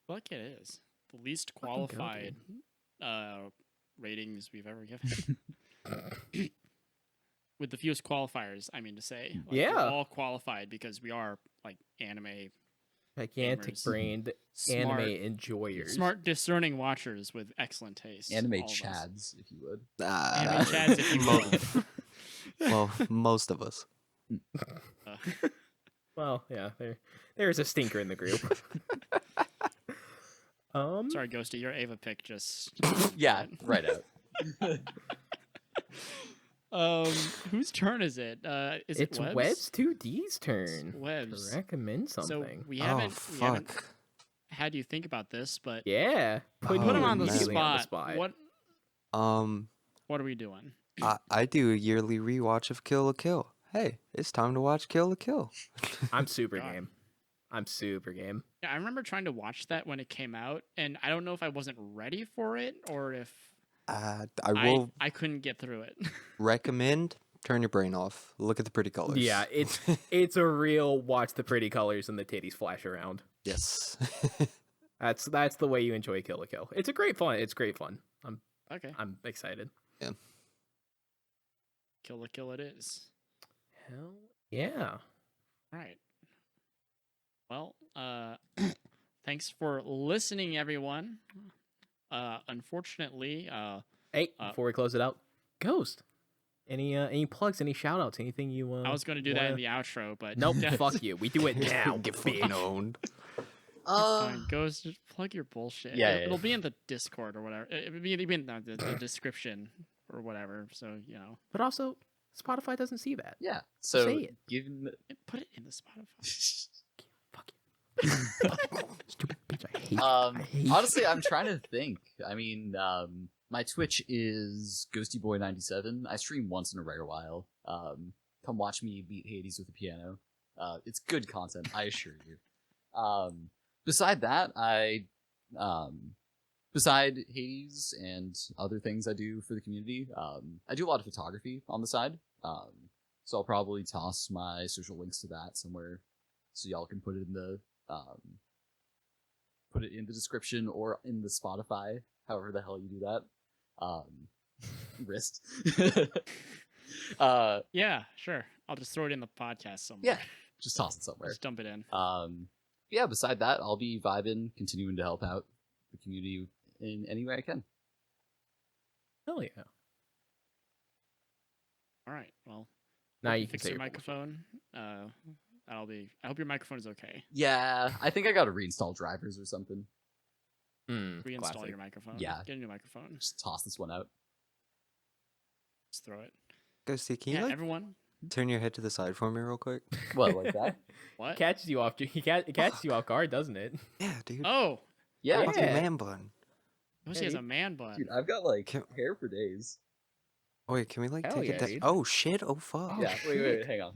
[SPEAKER 1] Fuck it is. The least
[SPEAKER 3] Fucking
[SPEAKER 1] qualified ratings we've ever given. With the fewest qualifiers, I mean to say. Like,
[SPEAKER 3] Yeah.
[SPEAKER 1] We're all qualified because we are like anime
[SPEAKER 3] Gigantic
[SPEAKER 1] Gamers.
[SPEAKER 3] brained
[SPEAKER 1] smart,
[SPEAKER 3] anime enjoyers.
[SPEAKER 1] smart, discerning watchers with excellent taste.
[SPEAKER 4] Anime
[SPEAKER 1] all of us.
[SPEAKER 4] chads, if you would.
[SPEAKER 1] Anime chads, if you will.
[SPEAKER 2] Well, most of us.
[SPEAKER 3] Well, yeah, there's a stinker in the group.
[SPEAKER 1] Sorry, Ghosty, your Ava pick just.
[SPEAKER 4] Yeah, right out.
[SPEAKER 1] Whose turn is it? Is
[SPEAKER 3] It's
[SPEAKER 1] it Webb's?
[SPEAKER 3] Web's 2D's turn
[SPEAKER 1] Webb's.
[SPEAKER 3] to recommend something.
[SPEAKER 1] So we
[SPEAKER 2] Oh
[SPEAKER 1] haven't
[SPEAKER 2] fuck.
[SPEAKER 1] had you think about this, but
[SPEAKER 3] Yeah,
[SPEAKER 2] Put
[SPEAKER 1] put him
[SPEAKER 2] Oh,
[SPEAKER 1] on the
[SPEAKER 2] man.
[SPEAKER 1] spot.
[SPEAKER 3] spot.
[SPEAKER 1] What are we doing?
[SPEAKER 2] I do a yearly rewatch of Kill la Kill. Hey, it's time to watch Kill la Kill.
[SPEAKER 3] I'm super
[SPEAKER 1] God.
[SPEAKER 3] game. I'm super game.
[SPEAKER 1] Yeah, I remember trying to watch that when it came out, and I don't know if I wasn't ready for it or if
[SPEAKER 2] I will
[SPEAKER 1] I couldn't get through it.
[SPEAKER 2] recommend turn your brain off. Look at the pretty colors.
[SPEAKER 3] Yeah, it's a real watch the pretty colors and the titties flash around.
[SPEAKER 2] yes.
[SPEAKER 3] That's the way you enjoy Kill la Kill. It's great fun.
[SPEAKER 1] Okay,
[SPEAKER 3] I'm excited.
[SPEAKER 1] Kill la Kill it is.
[SPEAKER 3] Hell yeah.
[SPEAKER 1] All right. Well, thanks for listening, everyone. Unfortunately,
[SPEAKER 3] Hey, before we close it out, Ghost. Any plugs? Any shout outs? Anything you?
[SPEAKER 1] I was going to do that in the outro, but
[SPEAKER 3] Nope. Fuck you. We do it now.
[SPEAKER 2] Get fucking owned.
[SPEAKER 1] Fine, Ghost, just plug your bullshit.
[SPEAKER 4] Yeah,
[SPEAKER 1] It'll be in the Discord or whatever. It'll be in the description or whatever. So
[SPEAKER 3] But also, Spotify doesn't see that.
[SPEAKER 4] Yeah. So
[SPEAKER 3] Say it.
[SPEAKER 4] given
[SPEAKER 1] put it in the Spotify.
[SPEAKER 3] Fuck you. Stupid bitch. I hate. I hate
[SPEAKER 4] honestly, I'm trying to think. I mean, my Twitch is Ghostyyboyy97. I stream once in a rare while. Come watch me beat Hades with a piano. It's good content, I assure you. Beside that, beside Hades and other things I do for the community, I do a lot of photography on the side. So I'll probably toss my social links to that somewhere, so y'all can put it in the description or in the Spotify, however the hell you do that. Wrist.
[SPEAKER 1] Yeah, sure. I'll just throw it in the podcast somewhere.
[SPEAKER 4] Yeah, just toss it somewhere.
[SPEAKER 1] Just dump it in.
[SPEAKER 4] Yeah, beside that, I'll be vibing, continuing to help out the community in any way I can.
[SPEAKER 3] Hell yeah.
[SPEAKER 1] All right. Well,
[SPEAKER 3] Now
[SPEAKER 1] hope
[SPEAKER 3] you can
[SPEAKER 1] fix
[SPEAKER 3] say
[SPEAKER 1] your
[SPEAKER 3] your
[SPEAKER 1] microphone. I hope your microphone is okay.
[SPEAKER 4] Yeah, I think I gotta reinstall drivers or something.
[SPEAKER 1] Reinstall
[SPEAKER 3] classic.
[SPEAKER 1] your microphone.
[SPEAKER 4] Yeah.
[SPEAKER 1] Get a new microphone.
[SPEAKER 4] Just toss this one out.
[SPEAKER 1] Just throw it.
[SPEAKER 2] Ghosty, can you
[SPEAKER 1] Yeah,
[SPEAKER 2] like
[SPEAKER 1] everyone.
[SPEAKER 2] turn your head to the side for me real quick?
[SPEAKER 4] What, like that?
[SPEAKER 1] What?
[SPEAKER 3] Catches you off. It catches you off guard, doesn't it?
[SPEAKER 2] Yeah, dude.
[SPEAKER 1] Oh,
[SPEAKER 4] Yeah,
[SPEAKER 2] Fucking
[SPEAKER 3] Yeah.
[SPEAKER 2] man bun.
[SPEAKER 1] Lucy has a man bun.
[SPEAKER 4] dude, I've got like
[SPEAKER 2] Can-
[SPEAKER 4] hair for days.
[SPEAKER 2] Wait, can we like
[SPEAKER 3] Hell
[SPEAKER 2] take
[SPEAKER 3] yeah,
[SPEAKER 2] it down?
[SPEAKER 3] dude.
[SPEAKER 2] Oh shit! Oh fuck!
[SPEAKER 3] Oh,
[SPEAKER 4] Yeah, wait,
[SPEAKER 3] shit.
[SPEAKER 4] hang on.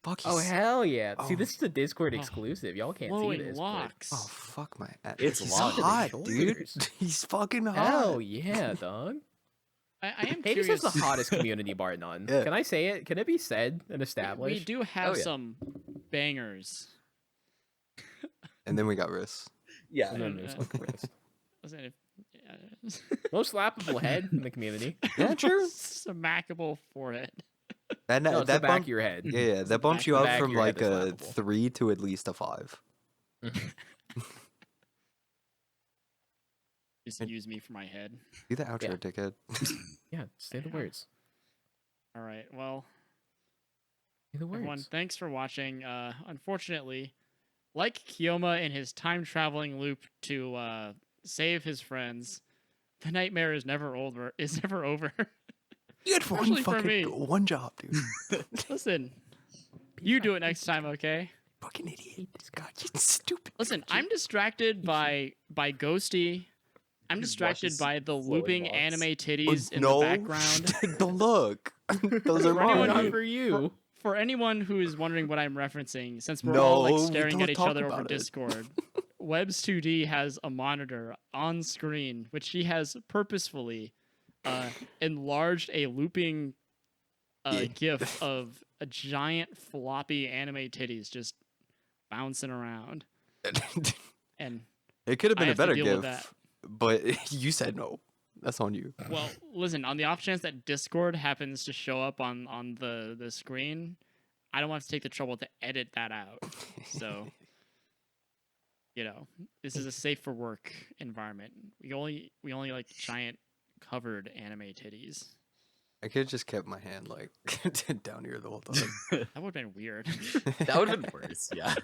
[SPEAKER 2] Fuck.
[SPEAKER 3] Oh
[SPEAKER 2] he's-
[SPEAKER 3] hell yeah! See,
[SPEAKER 2] Oh.
[SPEAKER 3] this is a Discord
[SPEAKER 1] Oh.
[SPEAKER 3] exclusive. Y'all can't see
[SPEAKER 1] Flowing
[SPEAKER 3] this. but-
[SPEAKER 1] locks.
[SPEAKER 2] Oh fuck my.
[SPEAKER 4] It's
[SPEAKER 2] he's
[SPEAKER 4] long.
[SPEAKER 2] hot,
[SPEAKER 3] Shoulders.
[SPEAKER 2] dude. He's fucking hot.
[SPEAKER 3] Hell yeah, dog.
[SPEAKER 1] I am
[SPEAKER 3] Hades
[SPEAKER 1] curious.
[SPEAKER 3] is the hottest community bar none.
[SPEAKER 2] Yeah.
[SPEAKER 3] Can I say it? Can it be said and
[SPEAKER 1] We
[SPEAKER 3] established?
[SPEAKER 1] do have
[SPEAKER 4] yeah.
[SPEAKER 1] some bangers.
[SPEAKER 2] And then we got Riss.
[SPEAKER 4] Yeah,
[SPEAKER 3] And then there's like Chris.
[SPEAKER 1] Listen,
[SPEAKER 3] Most slappable head in the community.
[SPEAKER 2] Yeah, true.
[SPEAKER 1] Smackable forehead.
[SPEAKER 2] That
[SPEAKER 3] No, it's the
[SPEAKER 2] that
[SPEAKER 3] back
[SPEAKER 2] bump,
[SPEAKER 3] of your head.
[SPEAKER 2] yeah, that bumps
[SPEAKER 1] back-
[SPEAKER 2] you
[SPEAKER 3] the
[SPEAKER 2] up
[SPEAKER 3] back of
[SPEAKER 2] from
[SPEAKER 3] your head
[SPEAKER 2] like
[SPEAKER 3] is
[SPEAKER 2] a
[SPEAKER 3] flappable.
[SPEAKER 2] 3 to at least a 5.
[SPEAKER 1] Just use me for my head.
[SPEAKER 2] Be the outro,
[SPEAKER 3] Yeah.
[SPEAKER 2] dickhead.
[SPEAKER 3] Yeah, say the words.
[SPEAKER 1] All right. Well,
[SPEAKER 3] Say the
[SPEAKER 1] everyone,
[SPEAKER 3] words.
[SPEAKER 1] thanks for watching. Unfortunately, like Kiyoma in his time traveling loop to save his friends, the nightmare is never over. Is never over.
[SPEAKER 2] You had one
[SPEAKER 1] Especially for
[SPEAKER 2] fucking
[SPEAKER 1] me.
[SPEAKER 2] one job, dude.
[SPEAKER 1] Listen, you do it next time, okay?
[SPEAKER 2] Fucking idiot. God, you stupid.
[SPEAKER 1] Listen, I'm distracted by Ghosty. I'm
[SPEAKER 4] He
[SPEAKER 1] distracted
[SPEAKER 4] watches
[SPEAKER 1] by the
[SPEAKER 4] flowing
[SPEAKER 1] looping
[SPEAKER 4] locks.
[SPEAKER 1] anime titties in
[SPEAKER 2] no,
[SPEAKER 1] the background.
[SPEAKER 2] don't look. Those are
[SPEAKER 1] For anyone
[SPEAKER 3] Not
[SPEAKER 2] mine.
[SPEAKER 1] who-
[SPEAKER 3] for you.
[SPEAKER 1] For anyone who is wondering what I'm referencing, since we're
[SPEAKER 2] No,
[SPEAKER 1] all like
[SPEAKER 2] we
[SPEAKER 1] staring
[SPEAKER 2] don't
[SPEAKER 1] at each
[SPEAKER 2] talk
[SPEAKER 1] other over
[SPEAKER 2] about it.
[SPEAKER 1] Discord, Webs 2D has a monitor on screen which he has purposefully enlarged a looping
[SPEAKER 2] Yeah.
[SPEAKER 1] GIF of a giant floppy anime titties just bouncing around, and
[SPEAKER 2] It could have
[SPEAKER 1] I
[SPEAKER 2] been a
[SPEAKER 1] have to
[SPEAKER 2] better
[SPEAKER 1] deal with
[SPEAKER 2] gift, but you said no. That's on you.
[SPEAKER 1] well, listen, on the off chance that Discord happens to show up on the screen, I don't want to take the trouble to edit that out. So, this is a safe for work environment. We only like giant covered anime titties.
[SPEAKER 2] I could have just kept my hand like down here the whole time.
[SPEAKER 1] That would have been weird.
[SPEAKER 4] That would have been worse. Yeah.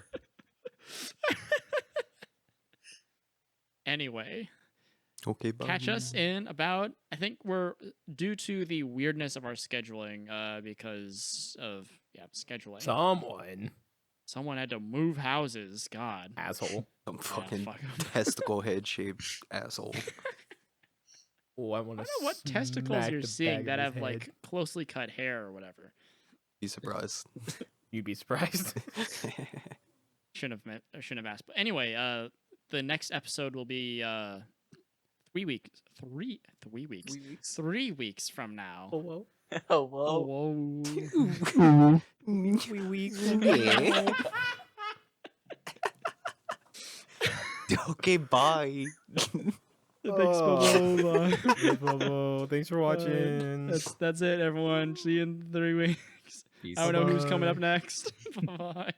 [SPEAKER 1] Anyway,
[SPEAKER 2] Okay, bye.
[SPEAKER 1] catch us in about. I think we're due to the weirdness of our scheduling, because of scheduling. Someone had to move houses. God,
[SPEAKER 3] Asshole.
[SPEAKER 2] Some fucking
[SPEAKER 1] fuck.
[SPEAKER 2] testicle head shaped asshole.
[SPEAKER 3] Oh, I want
[SPEAKER 1] I
[SPEAKER 3] to.
[SPEAKER 1] don't know what testicles you're seeing that have like closely cut hair or whatever.
[SPEAKER 2] Be surprised.
[SPEAKER 3] You'd be surprised.
[SPEAKER 1] Shouldn't have asked. But anyway, the next episode will be 3 weeks. 3 weeks. 3 weeks from now.
[SPEAKER 3] Oh, whoa.
[SPEAKER 4] Oh, whoa.
[SPEAKER 1] Whoa.
[SPEAKER 3] 3 weeks.
[SPEAKER 2] Okay, bye.
[SPEAKER 1] Thanks, Bobo.
[SPEAKER 3] Bye. Thanks for watching.
[SPEAKER 1] That's it, everyone. See you in 3 weeks.
[SPEAKER 4] Peace.
[SPEAKER 1] I don't know who's
[SPEAKER 3] Bye.
[SPEAKER 1] coming up next. Bye.